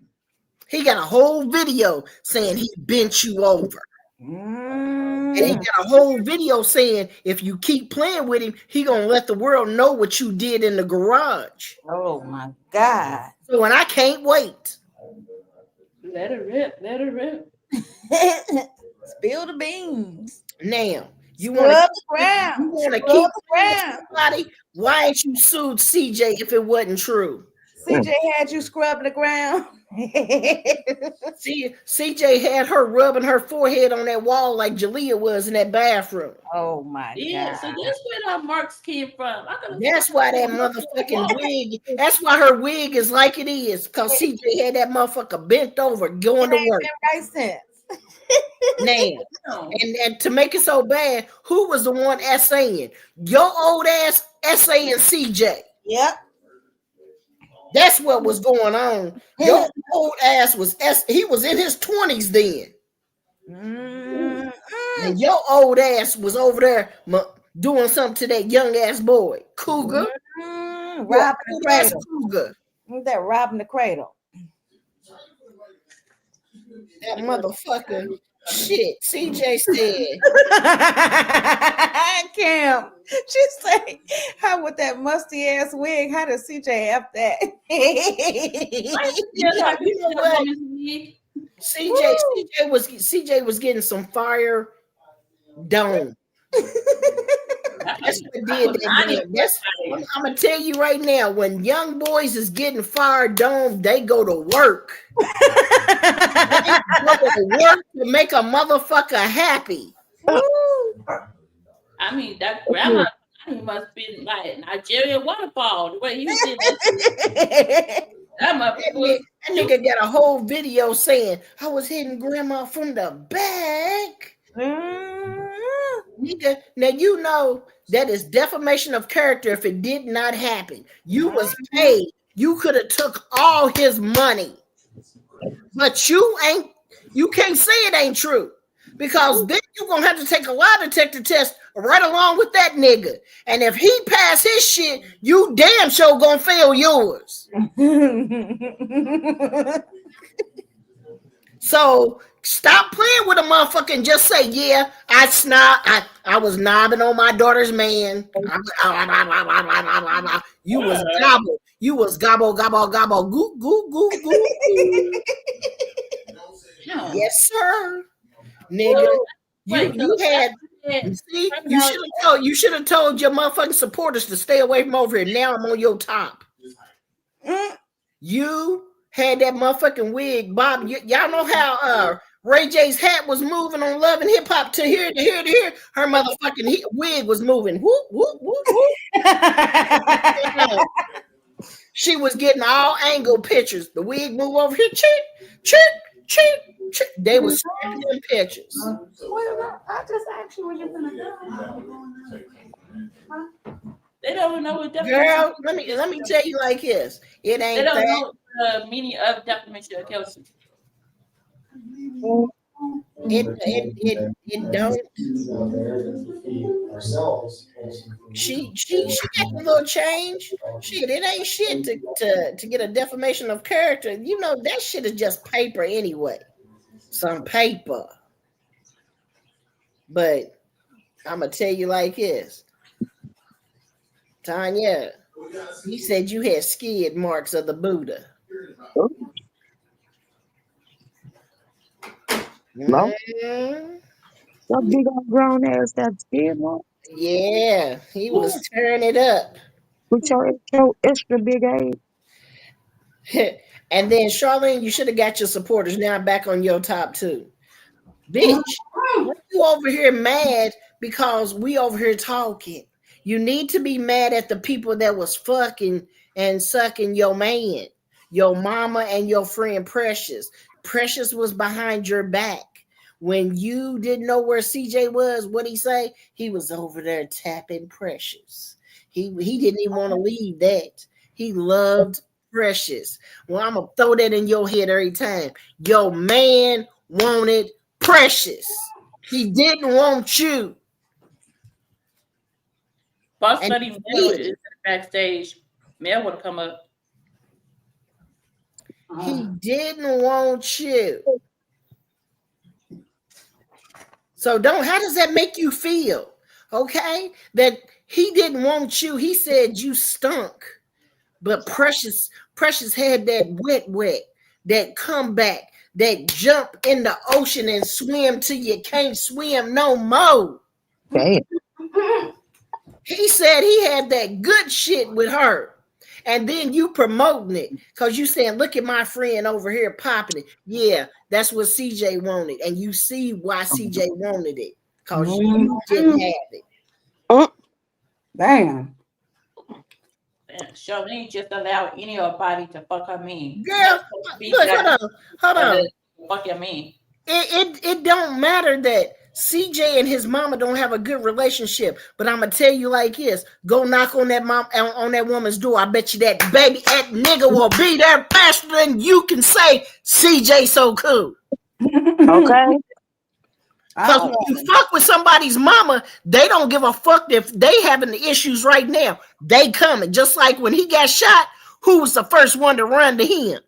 he got a whole video saying he bent you over. And he got a whole video saying if you keep playing with him, he gonna let the world know what you did in the garage. Oh my God. So and I can't wait. Let it rip, let it rip. Spill the beans. Now you Scrub want the ground. You want to Scrub keep the ground. somebody? Why ain't you sued CJ if it wasn't true? CJ had you scrubbing the ground. See, CJ had her rubbing her forehead on that wall like Jalea was in that bathroom. Oh my God. So that's where our marks came from. That's why that motherfucking wig, that's why her wig is like it is, because CJ had that motherfucker bent over going to work. Right sense. Now, and to make it so bad, who was the one essaying? Your old ass essaying CJ. Yep. That's what was going on. Your old ass was he was in his 20s then. And your old ass was over there doing something to that young ass boy. Cougar. Robbing the cradle. Cougar. That robbing the cradle. That motherfucker. Shit. CJ said. Cam. She said, how with that musty ass wig, how does CJ F that? You know what? CJ was getting some fire dome. That's what did that, man. I'm gonna tell you right now, when young boys is getting fire dome, they go to work. They go to work to make a motherfucker happy. I mean, that grandma must be like Nigerian waterfall. The way he did that nigga got a whole video saying I was hitting grandma from the back. Nigga, now you know that is defamation of character if it did not happen. You was paid. You could have took all his money. But you can't say it ain't true. Because then you're gonna have to take a lie detector test right along with that nigga. And if he pass his shit, you damn sure gonna fail yours. So stop playing with a motherfucker and just say, yeah, I was knobbing on my daughter's man. You was gobble. You was gobble, gobble, gobble, goo, goo, goo, goo. Yes, sir. Nigga, you should have told your motherfucking supporters to stay away from over here. Now I'm on your top. You had that motherfucking wig, Bob. Y'all know how Ray J's hat was moving on Love and Hip Hop to here to here to here. Her motherfucking wig was moving. Whoop, whoop, whoop, whoop. She was getting all angle pictures. The wig move over here, chick, chick, chick. They were snapping them pictures. I just asked you what you're gonna do. They don't know what defamation. Girl, let me tell you like this. It ain't. They don't know the meaning of defamation of Kelsey. It don't. She got a little change. Shit, it ain't shit to get a defamation of character. You know that shit is just paper anyway. Some paper. But I'm gonna tell you like this. Tanya, you said you had skid marks of the Buddha. No. That big old grown ass that skid mark? Yeah, he was tearing it up. With your extra big age. And then Charlene, you should have got your supporters now back on your top too. Bitch, what you you over here mad because we over here talking. You need to be mad at the people that was fucking and sucking your man, your mama, and your friend Precious. Precious was behind your back. When you didn't know where CJ was, what he say? He was over there tapping Precious. He didn't even want to leave that. He loved Precious. Well, I'm gonna throw that in your head every time. Your man wanted Precious. He didn't want you. Boss And Lady Mel is backstage. Mel would have come up. he didn't want you. So how does that make you feel? Okay? That he didn't want you. He said you stunk. But Precious had that wet, that comeback, that jump in the ocean and swim till you can't swim no more. Damn. He said he had that good shit with her. And then you promoting it because you saying, look at my friend over here popping it. Yeah, that's what CJ wanted. And you see why CJ wanted it. Because you didn't have it. Damn. Charlene just allowed anybody to fuck her man. Girl, look, hold on. Fuck your man. It don't matter that CJ and his mama don't have a good relationship, but I'm gonna tell you like this: go knock on that woman's door. I bet you that nigga will be there faster than you can say CJ so cool. Okay. Because when you fuck with somebody's mama, they don't give a fuck if they having the issues right now. They coming. Just like when he got shot, who was the first one to run to him?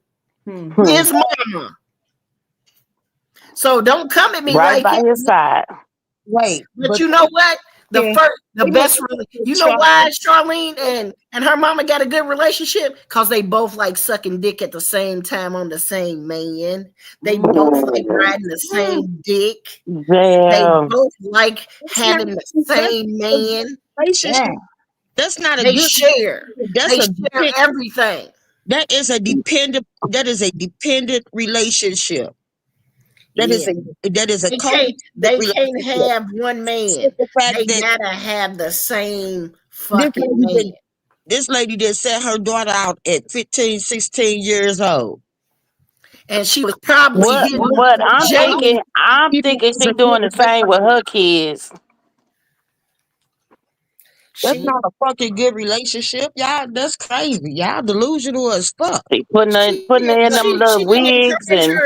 His mama. So don't come at me right like by his side. Wait, but you know what? The best, you know why Charlene and her mama got a good relationship? Because they both like sucking dick at the same time on the same man. They both like riding the same dick. They both like having the same man. That's not a they good share. That's they share everything. That is a dependent relationship. That is a they can't have one man. They gotta have the same fucking man. This lady that set her daughter out at 15, 16 years old. And she was probably what I'm thinking she's doing the same with her kids. That's not a fucking good relationship, y'all. That's crazy. Y'all delusional as fuck. She putting her in them little wigs and.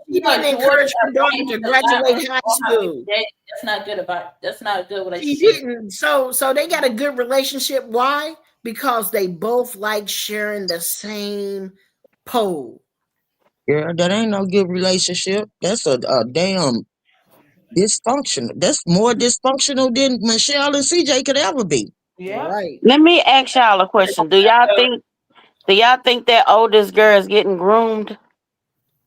She didn't encourage her daughter to graduate high school. That's not good. That's not a good relationship. She didn't. So they got a good relationship. Why? Because they both like sharing the same pole. Yeah, that ain't no good relationship. That's a damn dysfunctional. That's more dysfunctional than Michelle and CJ could ever be. Yeah. Right. Let me ask y'all a question. Do y'all think that oldest girl is getting groomed?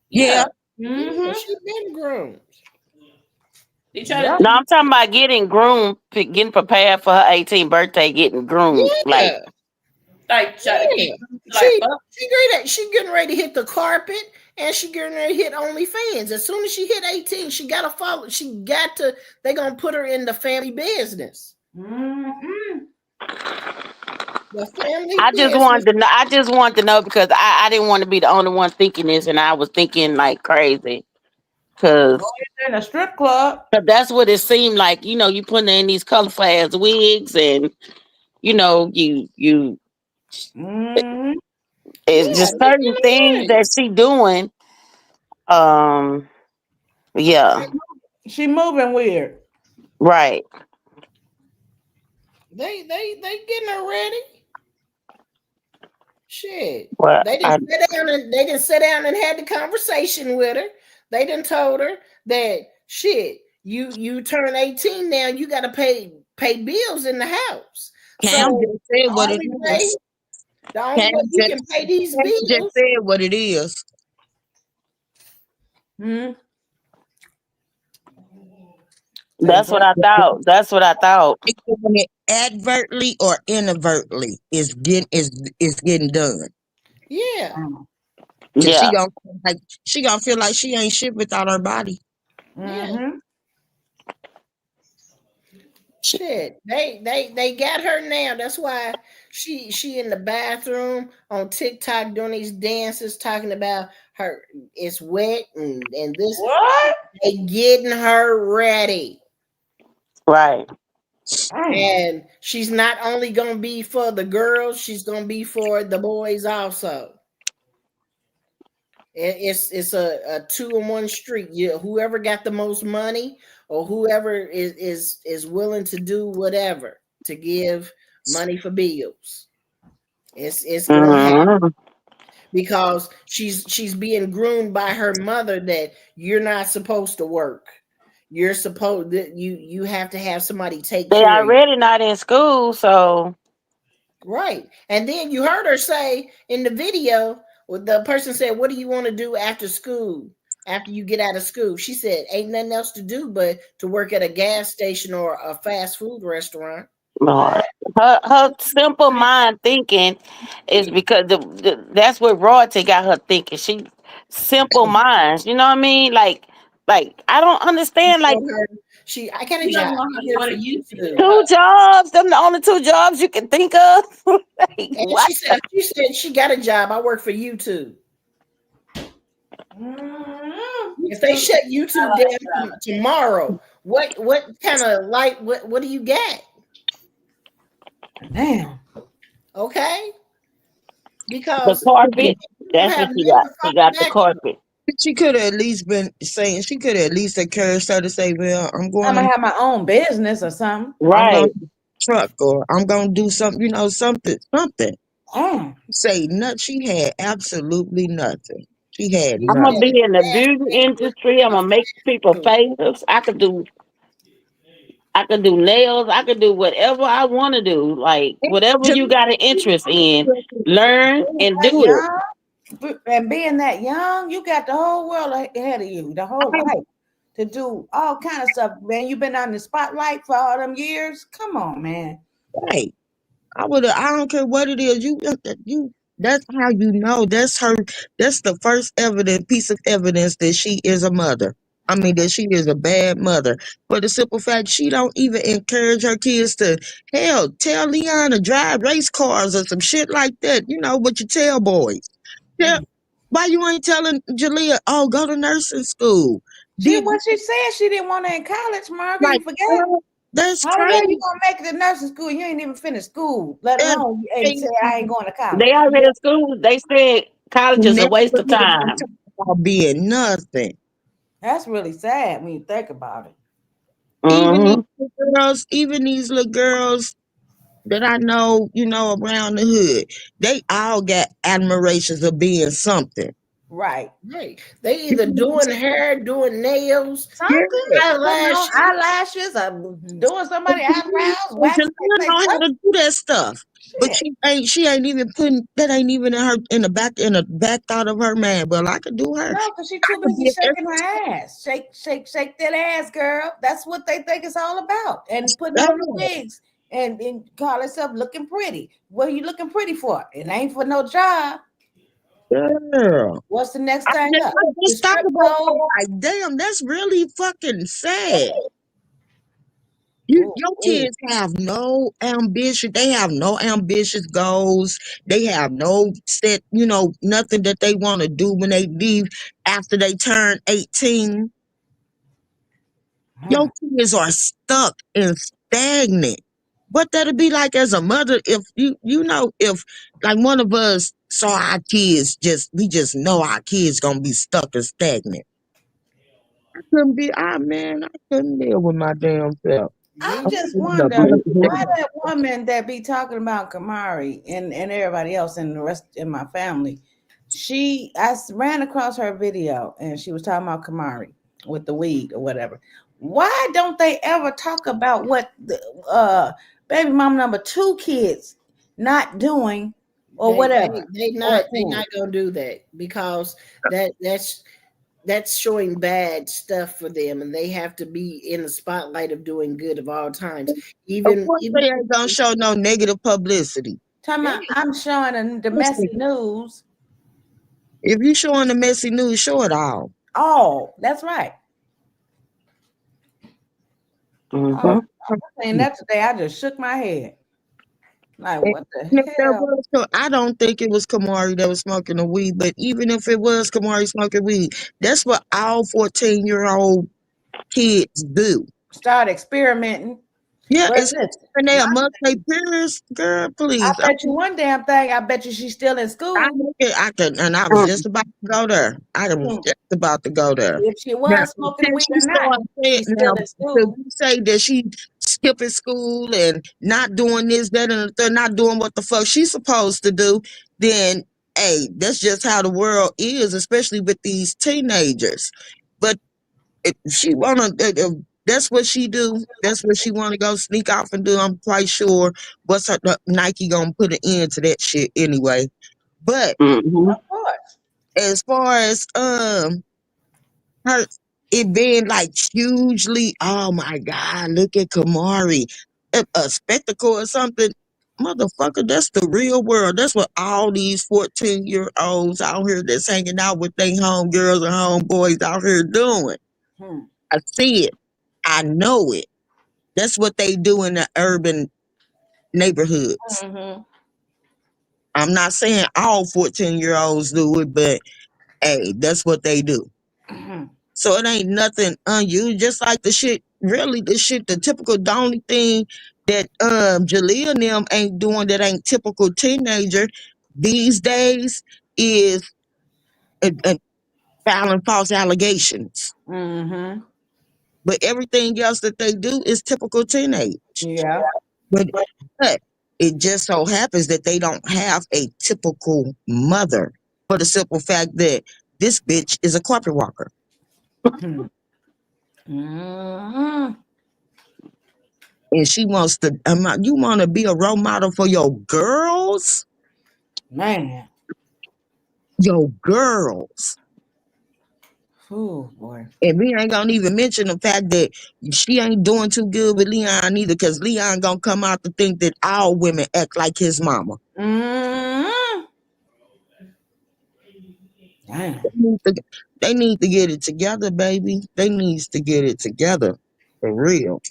Yeah. She been groomed. No, I'm talking about getting groomed, getting prepared for her 18th birthday, getting groomed. Yeah. She getting ready to hit the carpet, and she getting ready to hit OnlyFans. As soon as she hit 18, she gotta follow. They gonna put her in the family business. I just wanted to know because I didn't want to be the only one thinking this, and I was thinking like crazy. Cause in a strip club. That's what it seemed like. You know, you putting in these colorful ass wigs, and you know, it's just certain things that she doing. Yeah. She moving weird. Right. They getting her ready. Shit. Well, they didn't sit down and had the conversation with her. They done told her that shit, you turn 18 now, you gotta pay bills in the house. Cam So just said what it is. The only way you can pay these bills. Just said what it is. That's what I thought. Advertently or inadvertently is getting done. Yeah. Yeah. She gonna feel like she ain't shit without her body. Yeah. Shit, they got her now. That's why she in the bathroom on TikTok doing these dances, talking about her. It's wet and this. What? They getting her ready, Right. and she's not only gonna be for the girls, she's gonna be for the boys also. It's a 2-in-1 street. Whoever got the most money or whoever is willing to do whatever to give money for bills. It's gonna happen because she's being groomed by her mother that you're not supposed to work. You're supposed that you have to have somebody take They care of you. already not in school, so Right. And then you heard her say in the video, the person said, "What do you want to do after school? After you get out of school?" She said, "Ain't nothing else to do but to work at a gas station or a fast food restaurant." Lord. Her simple mind thinking is because that's what royalty got her thinking. She simple minds, you know what I mean? Like I don't understand. Like I got a You don't job. want I her to work go for to YouTube. YouTube. 2 jobs. Them the only 2 jobs you can think of. Like, And what? she said she got a job. I work for YouTube. If they shut YouTube down tomorrow, what kind of light? What do you get? Damn. Okay, The because carpet. you That's what have she got. never She fought got the back. carpet. She could have at least been saying, she could have at least encouraged her to say, well, I'm I'm going gonna to, have my own business or something. I'm going Right. to truck, or I'm going to do something, something. Mm. Say nothing. She had absolutely nothing. She had I'm gonna nothing. be in the beauty industry. I'm gonna make people famous. I could do nails. I could do whatever I want to do. Like whatever you got an interest in, learn and That do it. young, and being that young, you got the whole world ahead of you, the whole life to do all kind of stuff. Man, you've been on the spotlight for all them years. Come on, man. Right. I don't care what it is. That's how you know. That's her. That's the first piece of evidence that she is a mother. I mean, that she is a bad mother. For the simple fact she don't even encourage her kids to, hell, tell Leon to drive race cars or some shit like that. What you tell boys. Tell, why you ain't telling Jalea, oh, go to nursing school? What she said she didn't want to in college, Margaret. You Like, forget? that's How the hell you crazy. gonna make it to nursing school? You ain't even finished school, let That's alone and say crazy. I ain't going to college. They already in school. They said college is a Never waste of hear them time. talk about being nothing. That's really sad when you think about it. Mm-hmm. Even these little girls that I know, around the hood, they all got admirations of being something. Right. Right. They either doing hair, doing nails, Something, eyelashes. eyelashes, doing somebody eyebrows, waxing. Jalea know how to do that stuff, but she ain't even putting that, ain't even in the back thought of her man. Well, I could do her. No, because she's I too could busy be shaking her ass. Shake that ass, girl. That's what they think it's all about. And putting on the wigs and call herself looking pretty. What are you looking pretty for? It ain't for no job. girl. What's the next I thing up? just thought about that, like, damn, that's really fucking sad. Your kids have no ambition. They have no ambitious goals. They have no set, nothing that they want to do when they leave after they turn 18. Your kids are stuck and stagnant. What that'll be like as a mother if if like one of us saw our kids we just know our kids gonna be stuck and stagnant. I couldn't live with my damn self. I just wonder why that woman that be talking about Kamari and everybody else and the rest in my family. I ran across her video and she was talking about Kamari with the weed or whatever. Why don't they ever talk about what the baby mom number 2 kids not doing or whatever? They not gonna do that because that's showing bad stuff for them, and they have to be in the spotlight of doing good of all times. Even they ain't gonna show no negative publicity. I'm showing the messy news. If you showing the messy news, show it all. Oh, that's right. Mm-hmm. saying that today. I just shook my head. Like, what And the if that hell? was so, I don't think it was Kamari that was smoking the weed, but even if it was Kamari smoking weed, that's what all 14-year-old kids do. Start experimenting. Yeah, But it's listen, when they amongst their peers, girl, please. I bet you one damn thing. I bet you she's still in school. I can, and I was just about to go there. I was just about to go there. If she Now, was smoking the since weed she or not, started saying she's now, still in to school. say that she skipping school and not doing this, that, and the third, not doing what the fuck she's supposed to do, then hey, that's just how the world is, especially with these teenagers. But if she wanna, that's what she do. That's what she wanna go sneak off and do. I'm quite sure what's her Nike gonna put an end to that shit anyway. But Mhm. Of course. as far as her it being like hugely, oh my God, look at Kamari, a spectacle or something. Motherfucker, that's the real world. That's what all these 14-year-olds out here that's hanging out with their homegirls and homeboys out here doing. Hmm. I see it. I know it. That's what they do in the urban neighborhoods. Mm-hmm. I'm not saying all 14-year-olds do it, but hey, that's what they do. Mm-hmm. So it ain't nothing unusual. Just like the shit, really, the only thing that Jalea and them ain't doing that ain't typical teenager these days is filing false allegations. Mm-hmm. But everything else that they do is typical teenage. Yeah. But it just so happens that they don't have a typical mother for the simple fact that this bitch is a carpet walker. Hmm. Mm-hmm. And she wants to, you want to be a role model for your girls? Man. Your girls. Oh, boy. And we ain't gonna even mention the fact that she ain't doing too good with Leon either, because Leon gonna come out to think that all women act like his mama. Mm-hmm. Damn. They need to get it together, baby. They needs to get it together. For real.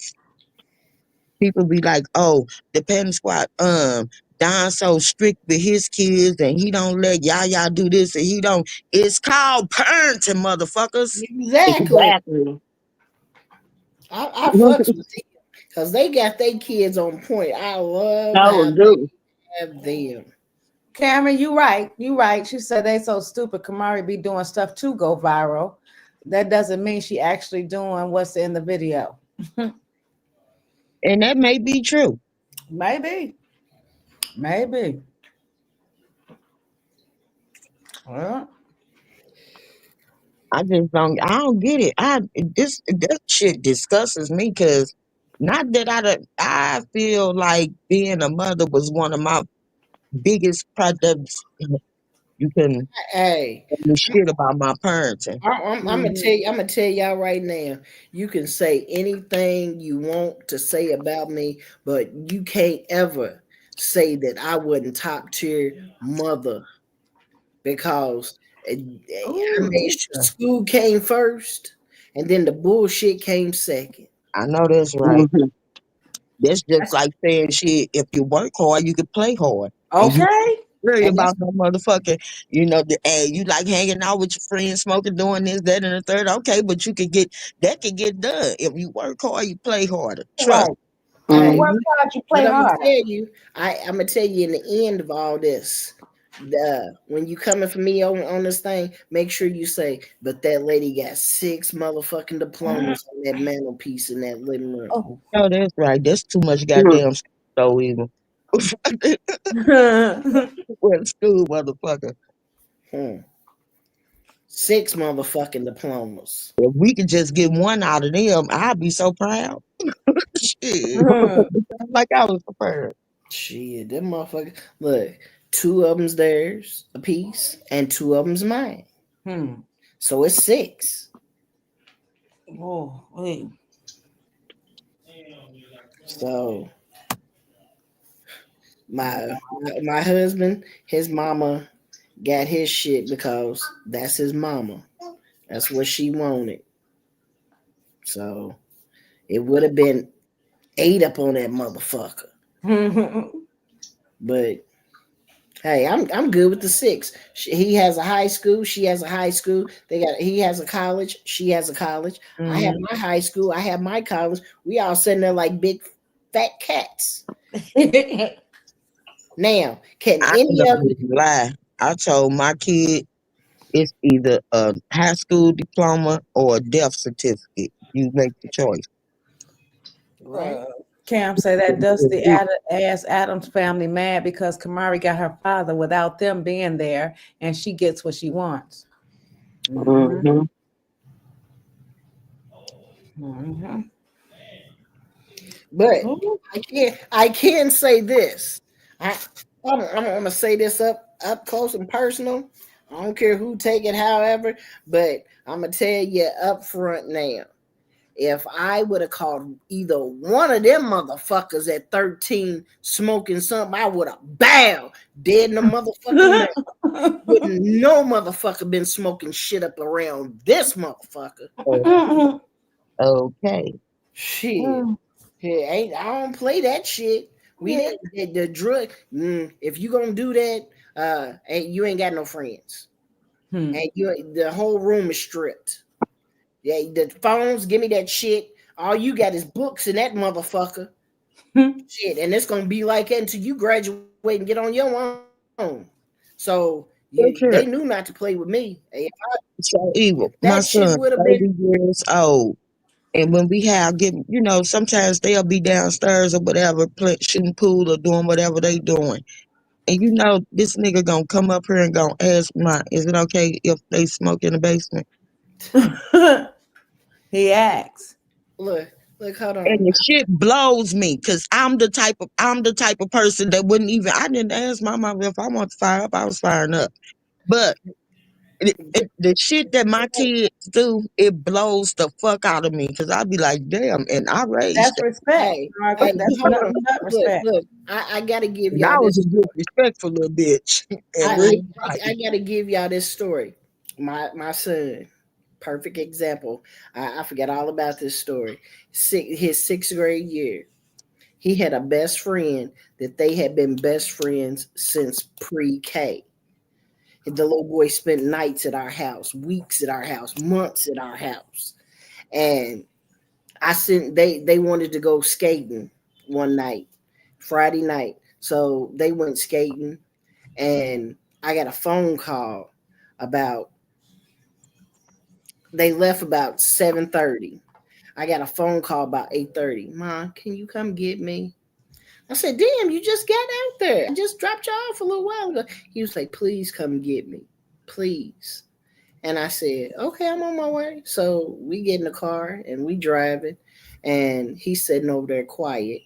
People be like, oh, the Penn Squad, Don's so strict with his kids and he don't let y'all do this and he don't. It's called parenting, motherfuckers. Exactly. I fucks with them because they got their kids on point. I love how they have them. Cameron, you right. You right. She said they so stupid. Kamari be doing stuff to go viral. That doesn't mean she actually doing what's in the video. And that may be true. Maybe. Maybe. Well, I don't get it. That shit disgusts me because not that I feel like being a mother was one of my biggest products. You can Hey, tell me shit about my parenting. I'm gonna tell you. I'm gonna tell y'all right now. You can say anything you want to say about me, but you can't ever say that I wasn't top tier mother because I made sure school came first, and then the bullshit came second. I know that's right. That's just like saying shit. If you work hard, you can play hard. And you okay. worry And about no motherfucker. Hey, you like hanging out with your friends, smoking, doing this, that, and the third. Okay, but that can get done. If you work hard, you play harder. Trust. If you Hey, work hard, you play but I'm gonna harder. tell you, I'm gonna tell you in the end of all this, when you coming for me on this thing, make sure you say, but that lady got 6 motherfucking diplomas on that mantelpiece in that living room. Oh, that's right. That's too much goddamn so evil. Went to school, motherfucker. 6 motherfucking diplomas. If we could just get one out of them, I'd be so proud. Shit. Like I was prepared. Shit, them motherfuckers. Look, 2 of them's theirs a piece, and 2 of them's mine. So it's 6. Oh, wait. So my husband, his mama got his shit because that's his mama. That's what she wanted. So it would have been ate up on that motherfucker. But hey, I'm good with the 6. He has a high school. She has a high school. He has a college. She has a college. I have my high school. I have my college. We all sitting there like big fat cats. Now, can I any of it lie? I told my kid it's either a high school diploma or a death certificate. You make the choice. right? Cam say that Dusty ass Adams family mad because Kamari got her father without them being there, and she gets what she wants. Mm-hmm. But I can say this. I'm gonna say this up close and personal. I don't care who take it, however, but I'm gonna tell you up front now. If I would have caught either one of them motherfuckers at 13 smoking something, I would have bowed dead in the motherfucking mouth. Wouldn't no motherfucker been smoking shit up around this motherfucker. Okay. Shit. I don't play that shit. We did the drug. If you gonna do that, you ain't got no friends. And the whole room is stripped. Yeah, the phones, give me that shit. All you got is books in that motherfucker. Shit, and it's gonna be like that until you graduate and get on your own. So they knew not to play with me. So evil. That My shit son, would have 30 been. years old. And when we have sometimes they'll be downstairs or whatever, shooting pool or doing whatever they doing. And this nigga gonna come up here and gonna ask is it okay if they smoke in the basement? He asks. Look, hold on. And the shit blows me because I'm the type of person that wouldn't even. I didn't ask my mom if I want to fire up. I was firing up, but the shit that my kids do, it blows the fuck out of me because I'd be like, damn, and I raised That's them. respect. Hey, That's hold nothing on. but respect. Look, I gotta give And y'all I was this. a good, respectful little bitch. I gotta give y'all this story. My son, perfect example. I forgot all about this story. His 6th grade year, he had a best friend that they had been best friends since pre-K. The little boy spent nights at our house, weeks at our house, months at our house, and they wanted to go skating one night, Friday night. So they went skating, and I got a phone call they left about 7:30. I got a phone call about 8:30. Mom, can you come get me? I said, damn, you just got out there. I just dropped you off a little while ago. He was like, please come get me. Please. And I said, okay, I'm on my way. So we get in the car and we driving, and he's sitting over there quiet.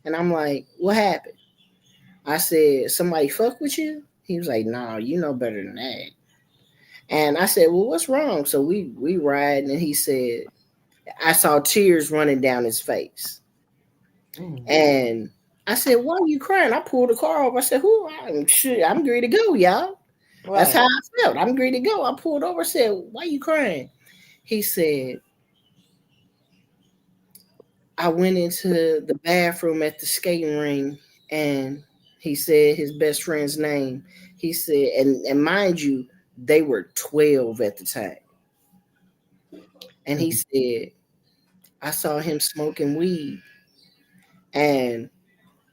And I'm like, what happened? I said, somebody fuck with you? He was like, no, you know better than that. And I said, well, what's wrong? So we ride, and he said, I saw tears running down his face. And I said, why are you crying? I pulled the car over. I said, I'm ready to go, y'all. Right. That's how I felt. I'm ready to go. I pulled over. I said, why are you crying? He said, I went into the bathroom at the skating ring, and he said his best friend's name. He said, and mind you, they were 12 at the time. And he said, I saw him smoking weed. And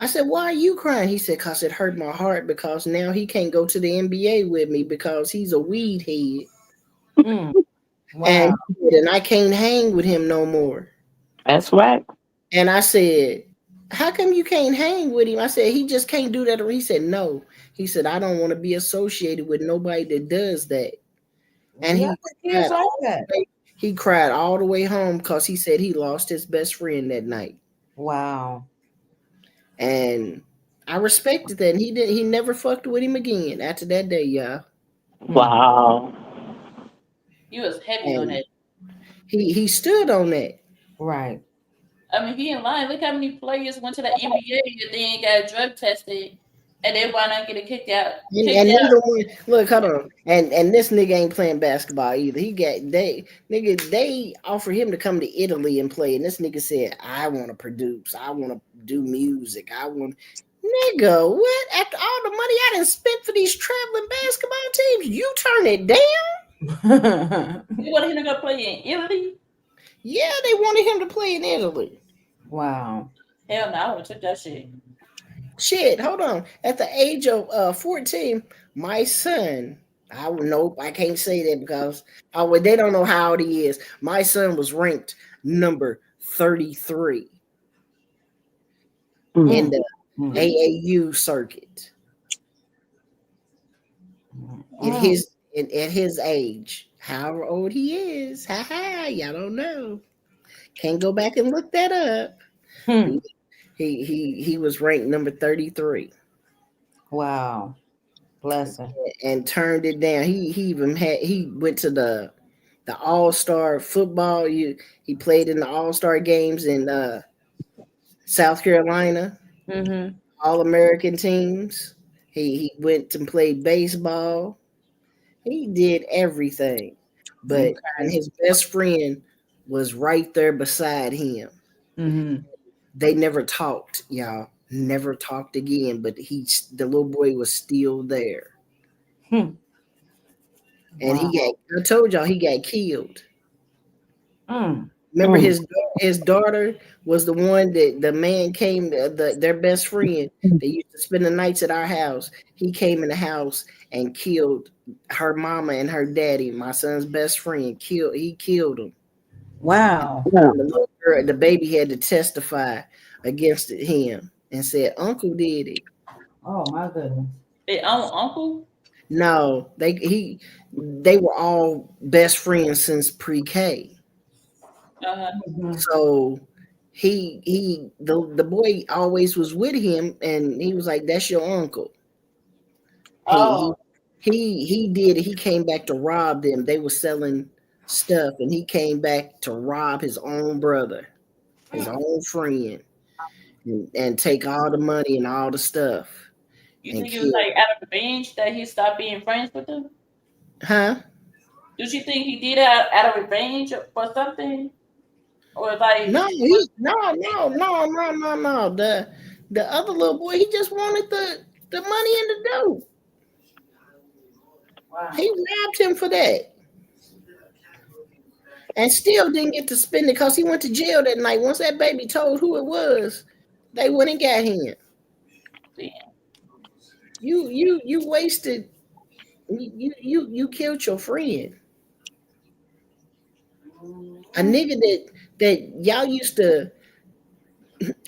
I said, why are you crying? He said, because it hurt my heart because now he can't go to the NBA with me because he's a weed head. Wow. And I can't hang with him no more. That's right. And I said, how come you can't hang with him? I said, he just can't do that. He said, no. He said, I don't want to be associated with nobody that does that. And he cried all the way home because he said he lost his best friend that night. Wow. And I respected that. And he never fucked with him again after that day, y'all. Wow. He was heavy on that. He stood on that. Right. I mean, he ain't lying. Look how many players went to the NBA that they ain't got drug tested And then why not get kicked out? And neither one. Look, hold on. And this nigga ain't playing basketball either. They offered him to come to Italy and play, and this nigga said, "I want to produce. I want to do music. I want." Nigga, what? After all the money I done spent for these traveling basketball teams, you turn it down? You wanted him to go play in Italy? Yeah, they wanted him to play in Italy. Wow. Hell no, I would took that shit. Shit, hold on. At the age of 14, my son, I can't say that because they don't know how old he is. My son was ranked number 33 in the AAU circuit. At his age, however old he is, y'all don't know. Can't go back and look that up. He was ranked number 33. Wow. Bless him. And turned it down. He went to the All-Star football. He played in the All-Star games in South Carolina. Mm-hmm. All-American teams. He went and played baseball. He did everything. But and his best friend was right there beside him. Mm-hmm. They never talked, y'all. Never talked again. But the little boy was still there. And I told y'all he got killed. Remember his daughter was the one that the man came, their best friend. They used to spend the nights at our house. He came in the house and killed her mama and her daddy, my son's best friend. He killed him. Wow. The little girl, the baby had to testify against him and said Uncle did it. Oh my goodness. Their own uncle? No, they were all best friends since pre-K. So the boy always was with him, and he was like, "That's your uncle." He did it. He came back to rob them. They were selling stuff, and he came back to rob his own brother, his own friend, and take all the money and all the stuff. You think it was like out of revenge that he stopped being friends with them? Huh? Did you think he did it out of revenge for something? Or like No. The other little boy, he just wanted the money and the dope. Wow. He robbed him for that. And still didn't get to spend it because he went to jail that night. Once that baby told who it was, they went and got him. Damn. You wasted. You killed your friend. A nigga that y'all used to,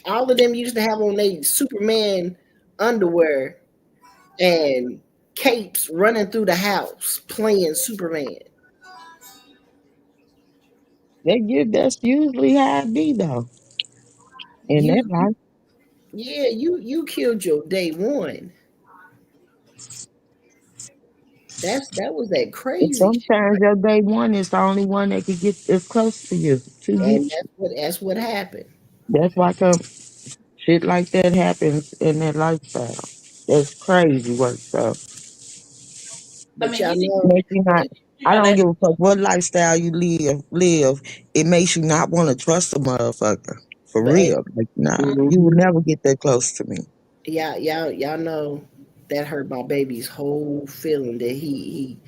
all of them used to have on their Superman underwear and capes running through the house playing Superman. That's usually how it be though. In that life. Yeah, you killed your day one. That was that crazy. Sometimes your day one is the only one that could get as close to you. And that's what happened. That's why shit like that happens in that lifestyle. That's crazy work stuff. But y'all know, I don't give a fuck what lifestyle you live. It makes you not want to trust a motherfucker. For real. Like, nah, you would never get that close to me. Y'all know that hurt my baby's whole feeling that he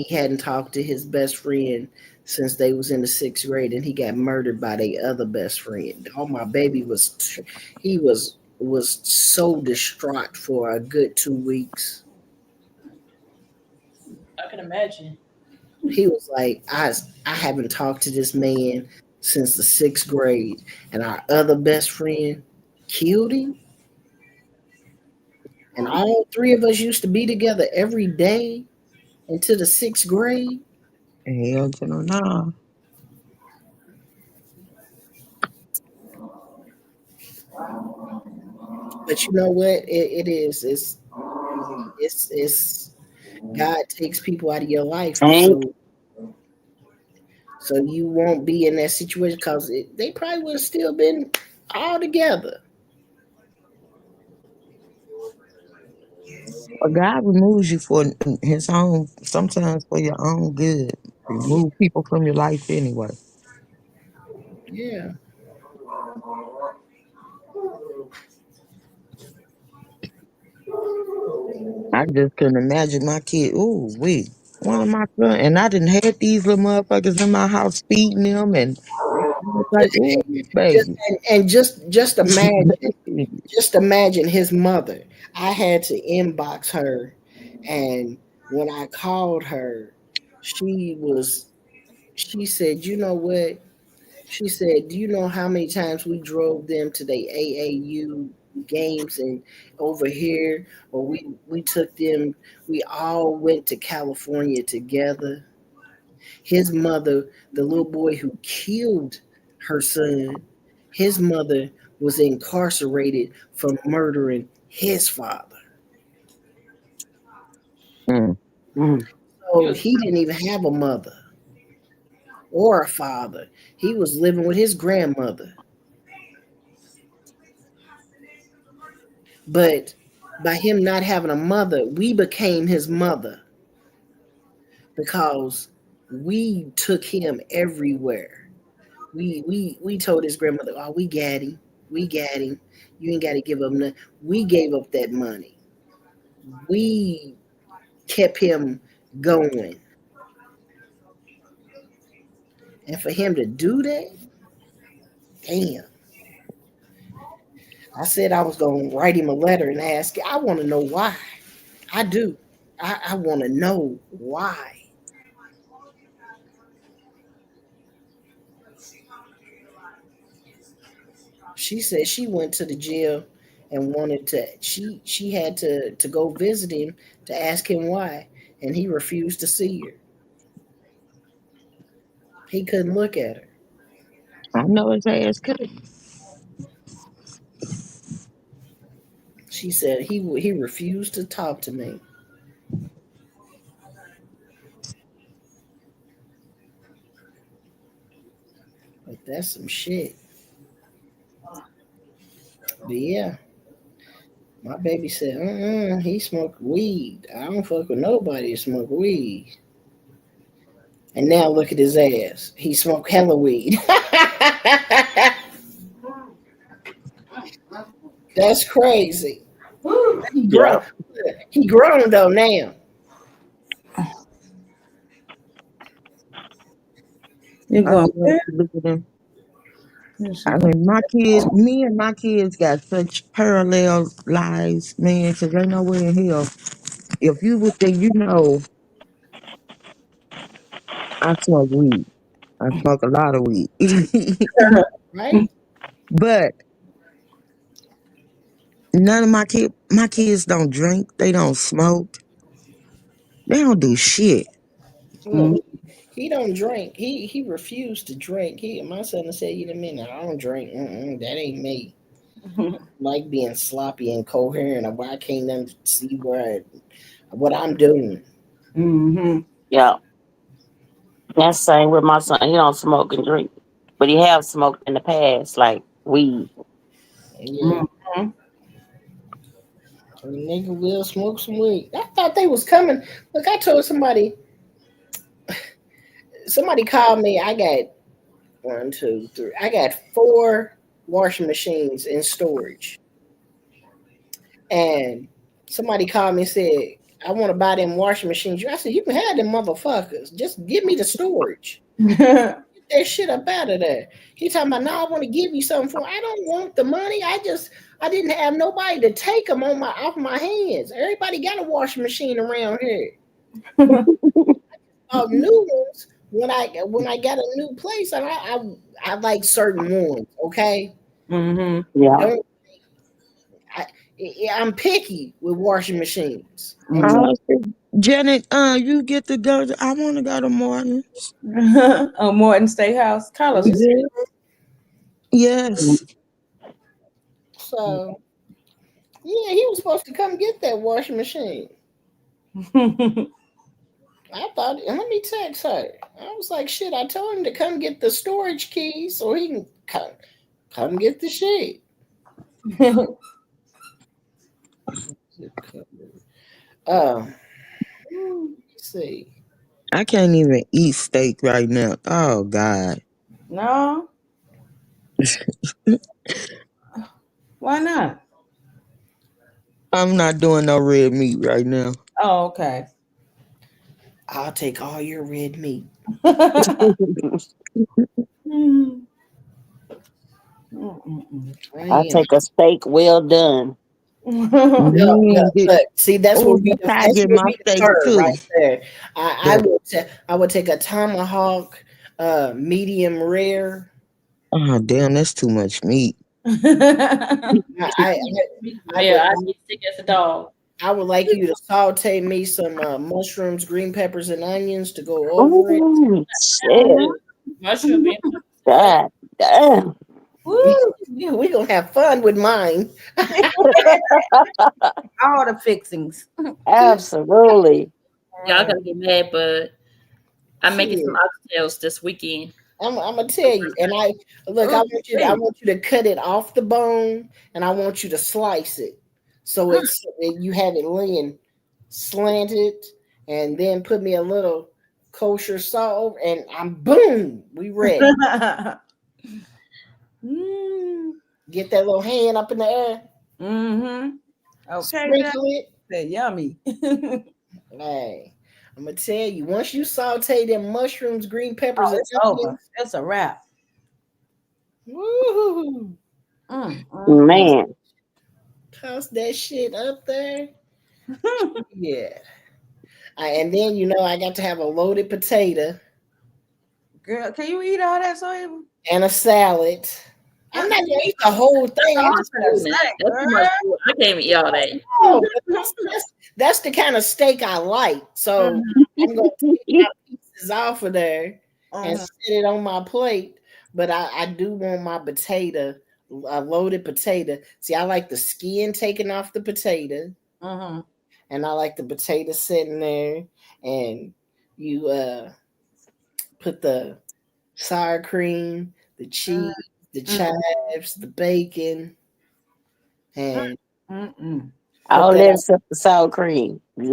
hadn't talked to his best friend since they was in the 6th grade, and he got murdered by their other best friend. Oh, my baby was so distraught for a good 2 weeks. I can imagine. He was like, I haven't talked to this man since the 6th grade, and our other best friend killed him. And all three of us used to be together every day into the 6th grade. Hell no. But you know what? It is. It's God takes people out of your life. So you won't be in that situation because they probably would have still been all together. God removes you for his own, sometimes for your own good. Remove people from your life anyway. Yeah. I just couldn't imagine my kid. Ooh, one of my son, and I didn't have these little motherfuckers in my house feeding them, and I was like, ooh, Just, baby. and just imagine his mother. I had to inbox her, and when I called her, she said, you know what? She said, do you know how many times we drove them to the AAU games and over here, or we took them, we all went to California together. His mother, the little boy who killed her son, his mother was incarcerated for murdering his father. So he didn't even have a mother or a father. He was living with his grandmother. But by him not having a mother, we became his mother because we took him everywhere. We told his grandmother, "Oh, we got him. We got him. You ain't got to give up nothing." We gave up that money. We kept him going. And for him to do that, damn. I said I was going to write him a letter and ask. I want to know why. I do. I want to know why. She said she went to the jail and wanted to. She had to go visit him to ask him why, and he refused to see her. He couldn't look at her. I know his ass couldn't. She said he refused to talk to me. But that's some shit. But yeah, my baby said, he smoked weed. I don't fuck with nobody that smoke weed. And now look at his ass. He smoked hella weed. That's crazy. He grown. He grown though now. You go. Look at him. I mean, me and my kids got such parallel lives, man, because they nowhere in hell. If you would think, I smoke weed. I smoke a lot of weed. Right? But none of my kids don't drink. They don't smoke. They don't do shit. Look, he don't drink. He refused to drink. My son said, "You know what I mean? I don't drink. That ain't me." Like being sloppy and coherent. Why can't them see what I'm doing? Yeah. That's the same with my son. He don't smoke and drink, but he have smoked in the past, like weed. Yeah. A nigga will smoke some weed. I thought they was coming. Look, I told somebody called me. I got 1, 2, 3. I got 4 washing machines in storage. And somebody called me and said, I want to buy them washing machines. I said, you can have them motherfuckers. Just give me the storage. Get that shit up out of there. He talking about, no, I want to give you something for. I don't want the money. I didn't have nobody to take them off my hands. Everybody got a washing machine around here. New ones. When I got a new place, and I like certain ones. Okay. Yeah. I'm picky with washing machines. Janet, you get the go. I want to go to Martin's. Oh, Morton Steakhouse. Carlos, Yes. So, yeah, he was supposed to come get that washing machine. I thought, let me text her. I was like, shit, I told him to come get the storage key so he can come get the shit. Let's see. I can't even eat steak right now. Oh God. No. Why not? I'm not doing no red meat right now. Oh, okay. I'll take all your red meat. I'll take a steak well done. Look, see, that's Oh, what we that's how I get my steak too. right there. I would take a tomahawk, medium rare. Oh damn, that's too much meat. I I'd be sick as a dog. I would like you to saute me some mushrooms, green peppers, and onions to go over it. Shit. Mushroom. God damn. Woo! Yeah, we're gonna have fun with mine. All the fixings. Absolutely. Y'all gonna get mad, but I'm making some oxtails this weekend. I'm gonna tell you, and I want you to cut it off the bone, and I want you to slice it so you have it laying slanted, and then put me a little kosher salt, and boom, we ready. Get that little hand up in the air. Okay. Sprinkle it. They're yummy. Hey, I'm gonna tell you, once you saute them mushrooms, green peppers, and it's over. It's a wrap. Woo! Man. Toss that shit up there. Yeah. And then I got to have a loaded potato. Girl, can you eat all that, so and a salad? I'm not gonna eat the whole thing. I can't eat all that. No, that's the kind of steak I like. So I'm gonna take my pieces off of there and set it on my plate. But I do want my potato, a loaded potato. See, I like the skin taken off the potato, and I like the potato sitting there. And you put the sour cream, the cheese, the chives, the bacon, and All that except the sour cream. I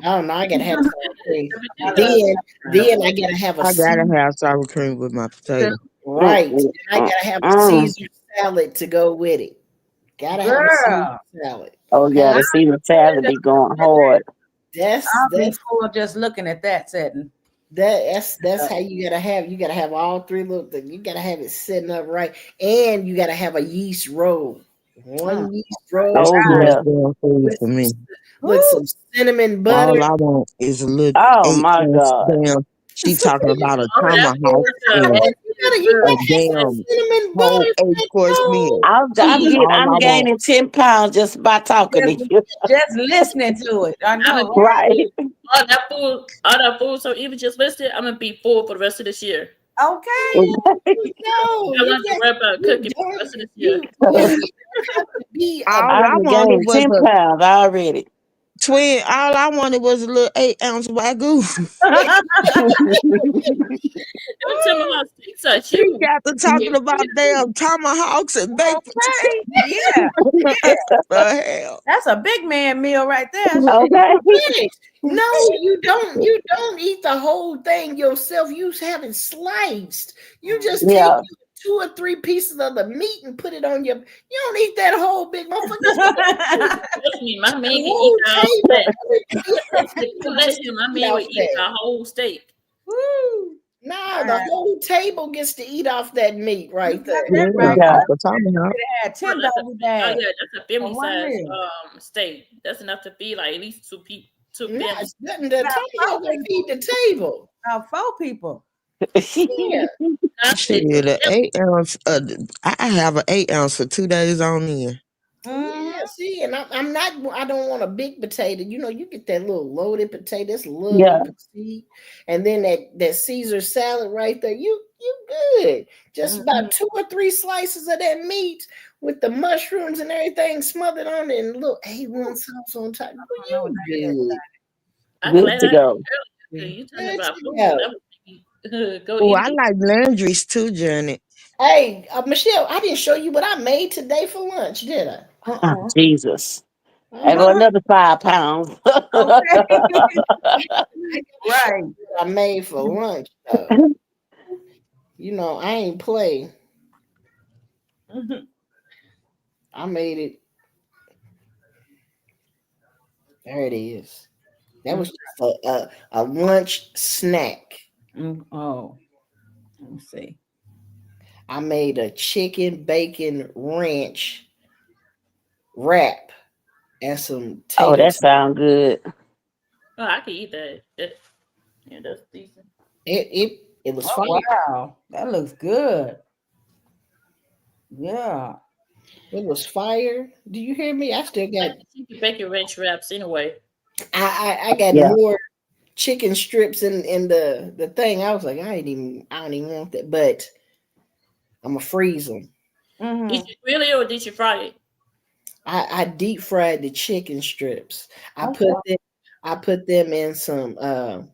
don't know. I gotta have sour cream. Then I gotta have I gotta have sour cream with my potato. Right. And I gotta have a Caesar salad to go with it. Gotta have a Caesar salad. Oh yeah, the Caesar salad be going hard. That's cool just looking at that setting. That's how you gotta have all three little things. You gotta have it sitting up right, and you gotta have a yeast roll. One yeast roll. For me. With some cinnamon butter. All I want is a little. Oh my God! Damn, she talking about a tomahawk. You gotta damn cinnamon whole butter. 8-course meal. I'm gaining 10 pounds just by talking to you. Just listening to it. I know, right? All that food. So even just listed, I'm gonna be full for the rest of this year. Okay. No, I want to worry about cooking for the rest of this year. I'm gaining 10 pounds already. Twin, all I wanted was a little 8-ounce wagyu. She got to talking about damn tomahawks and bacon. Okay. Yeah. The hell. That's a big man meal right there. Okay. No, you don't eat the whole thing yourself. You have it sliced. You just take 2 or 3 pieces of the meat and put it on your. You don't eat that whole big motherfucker. My man can eat my man would eat a whole steak. Woo. Nah, the whole table gets to eat off that meat right there. That's a family size steak. That's enough to feed like at least 2 people. The tomahawk will feed the table. 4 people. Yeah. Shit, an 8-ounce. I have an 8-ounce for 2 days on here. Yeah, see, and I don't want a big potato. You get that little loaded potato. It's a little petite, and then that Caesar salad right there. You good. Just about 2 or 3 slices of that meat with the mushrooms and everything smothered on it, and a little A1 sauce on top. You good. Good to go. You talking about food? Oh, I like Landry's too, Janet. Hey, Michelle, I didn't show you what I made today for lunch, did I? Oh, Jesus. I go another 5 pounds. Okay. Right. I made for lunch though. You know, I ain't play. I made it. There it is. That was just a lunch snack. Oh, let me see. I made a chicken bacon ranch wrap and some Oh, tater. that sounds good. Oh, I can eat that. Yeah, that's decent. It was Oh, fire. wow, that looks good. Yeah. It was fire. Do you hear me? I still got. Bacon ranch wraps anyway. I got Yeah. more chicken strips in the thing. I was like, I don't even want that, but I'm gonna freeze them. Did you grill it or did you fry it? I deep fried the chicken strips. I Okay. put them in some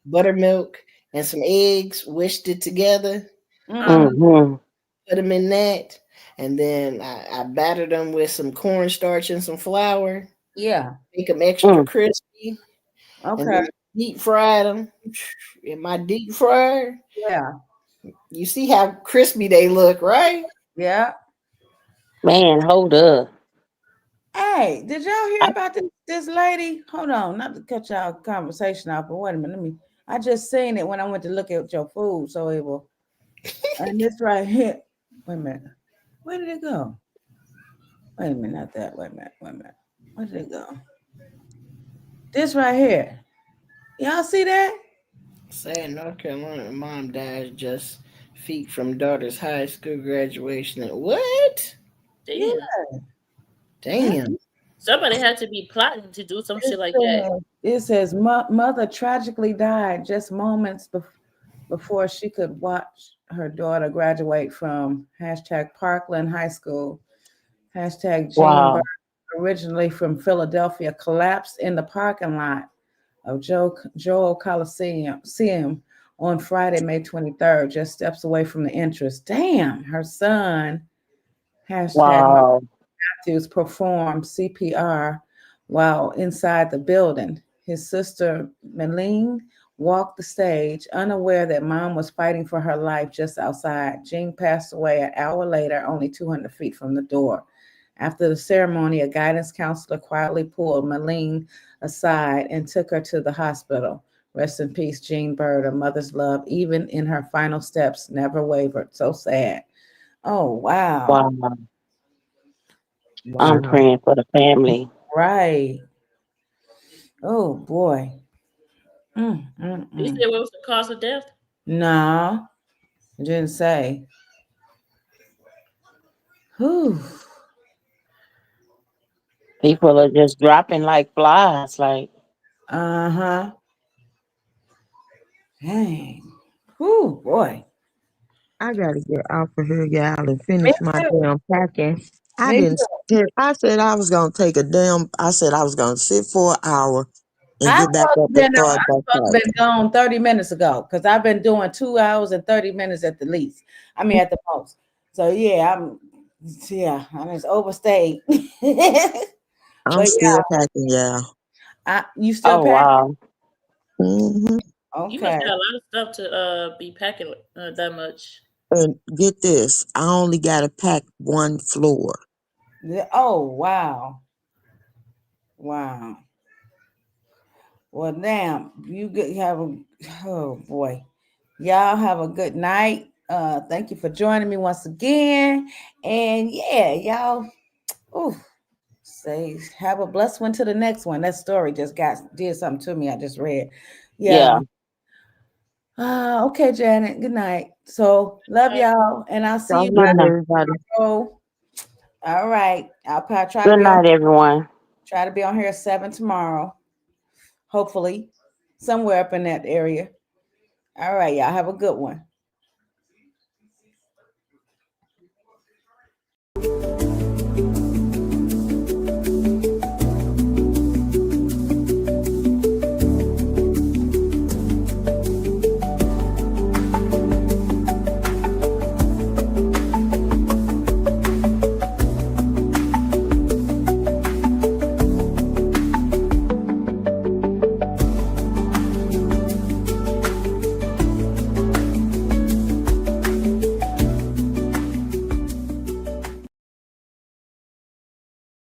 buttermilk and some eggs, whisked it together, Mm-hmm. put them in that, and then I battered them with some cornstarch and some flour. Yeah. Make them extra crispy, and Okay. then deep fried them in my deep fryer. Yeah. You see how crispy they look, right? Yeah. Man, hold up. Hey, did y'all hear about this lady? Hold on, not to cut y'all conversation off, but wait a minute. I just seen it when I went to look at your food, so it will. And this right here. Wait a minute. Where did it go? Wait a minute, not that. Wait a minute. Where did it go? This right here. Y'all see that? Sad North Carolina, mom dies just feet from daughter's high school graduation. What? Damn. Damn. Somebody had to be plotting to do some shit like that. It says mother tragically died just moments before she could watch her daughter graduate from #Parkland High School. #Jean Wow. Bird, originally from Philadelphia, collapsed in the parking lot of Joel Coliseum on Friday, May 23rd, just steps away from the entrance. Damn, her son, Wow. Matthews, performed CPR while inside the building. His sister, Meline, walked the stage, unaware that mom was fighting for her life just outside. Jean passed away an hour later, only 200 feet from the door. After the ceremony, a guidance counselor quietly pulled Meline aside and took her to the hospital. Rest in peace, Jean Bird. A mother's love, even in her final steps, never wavered. So sad. Oh, wow. Wow. I'm praying for the family. Right. Oh, boy. You said what was the cause of death? No, it didn't say. Whew. People are just dropping like flies. Like, Uh-huh. Dang. Whew, boy. I gotta get off of here, y'all, and finish my damn packing. I Me didn't. too. I said I was gonna take a damn. I said I was gonna sit for an hour and I'm get back up and start back supposed to been packing. gone 30 minutes ago because I've been doing 2 hours and 30 minutes at the least. I mean, at the most. So, yeah, I'm just overstayed. I'm But, yeah, still packing, y'all. you still oh, packing? wow. Hmm. You must Okay. have a lot of stuff to be packing that much. And get this, I only gotta pack one floor. Oh, wow. Wow. Well, damn, oh boy. Y'all have a good night. Thank you for joining me once again. And yeah, y'all, say have a blessed one to the next one. That story just did something to me. I just read. Yeah. Okay, Janet. Good night. So love y'all, and I'll see you Good night, everybody. tomorrow. All right. I'll try to Good be on night, everyone. Try to be on here at 7 tomorrow. Hopefully, somewhere up in that area. All right, y'all have a good one.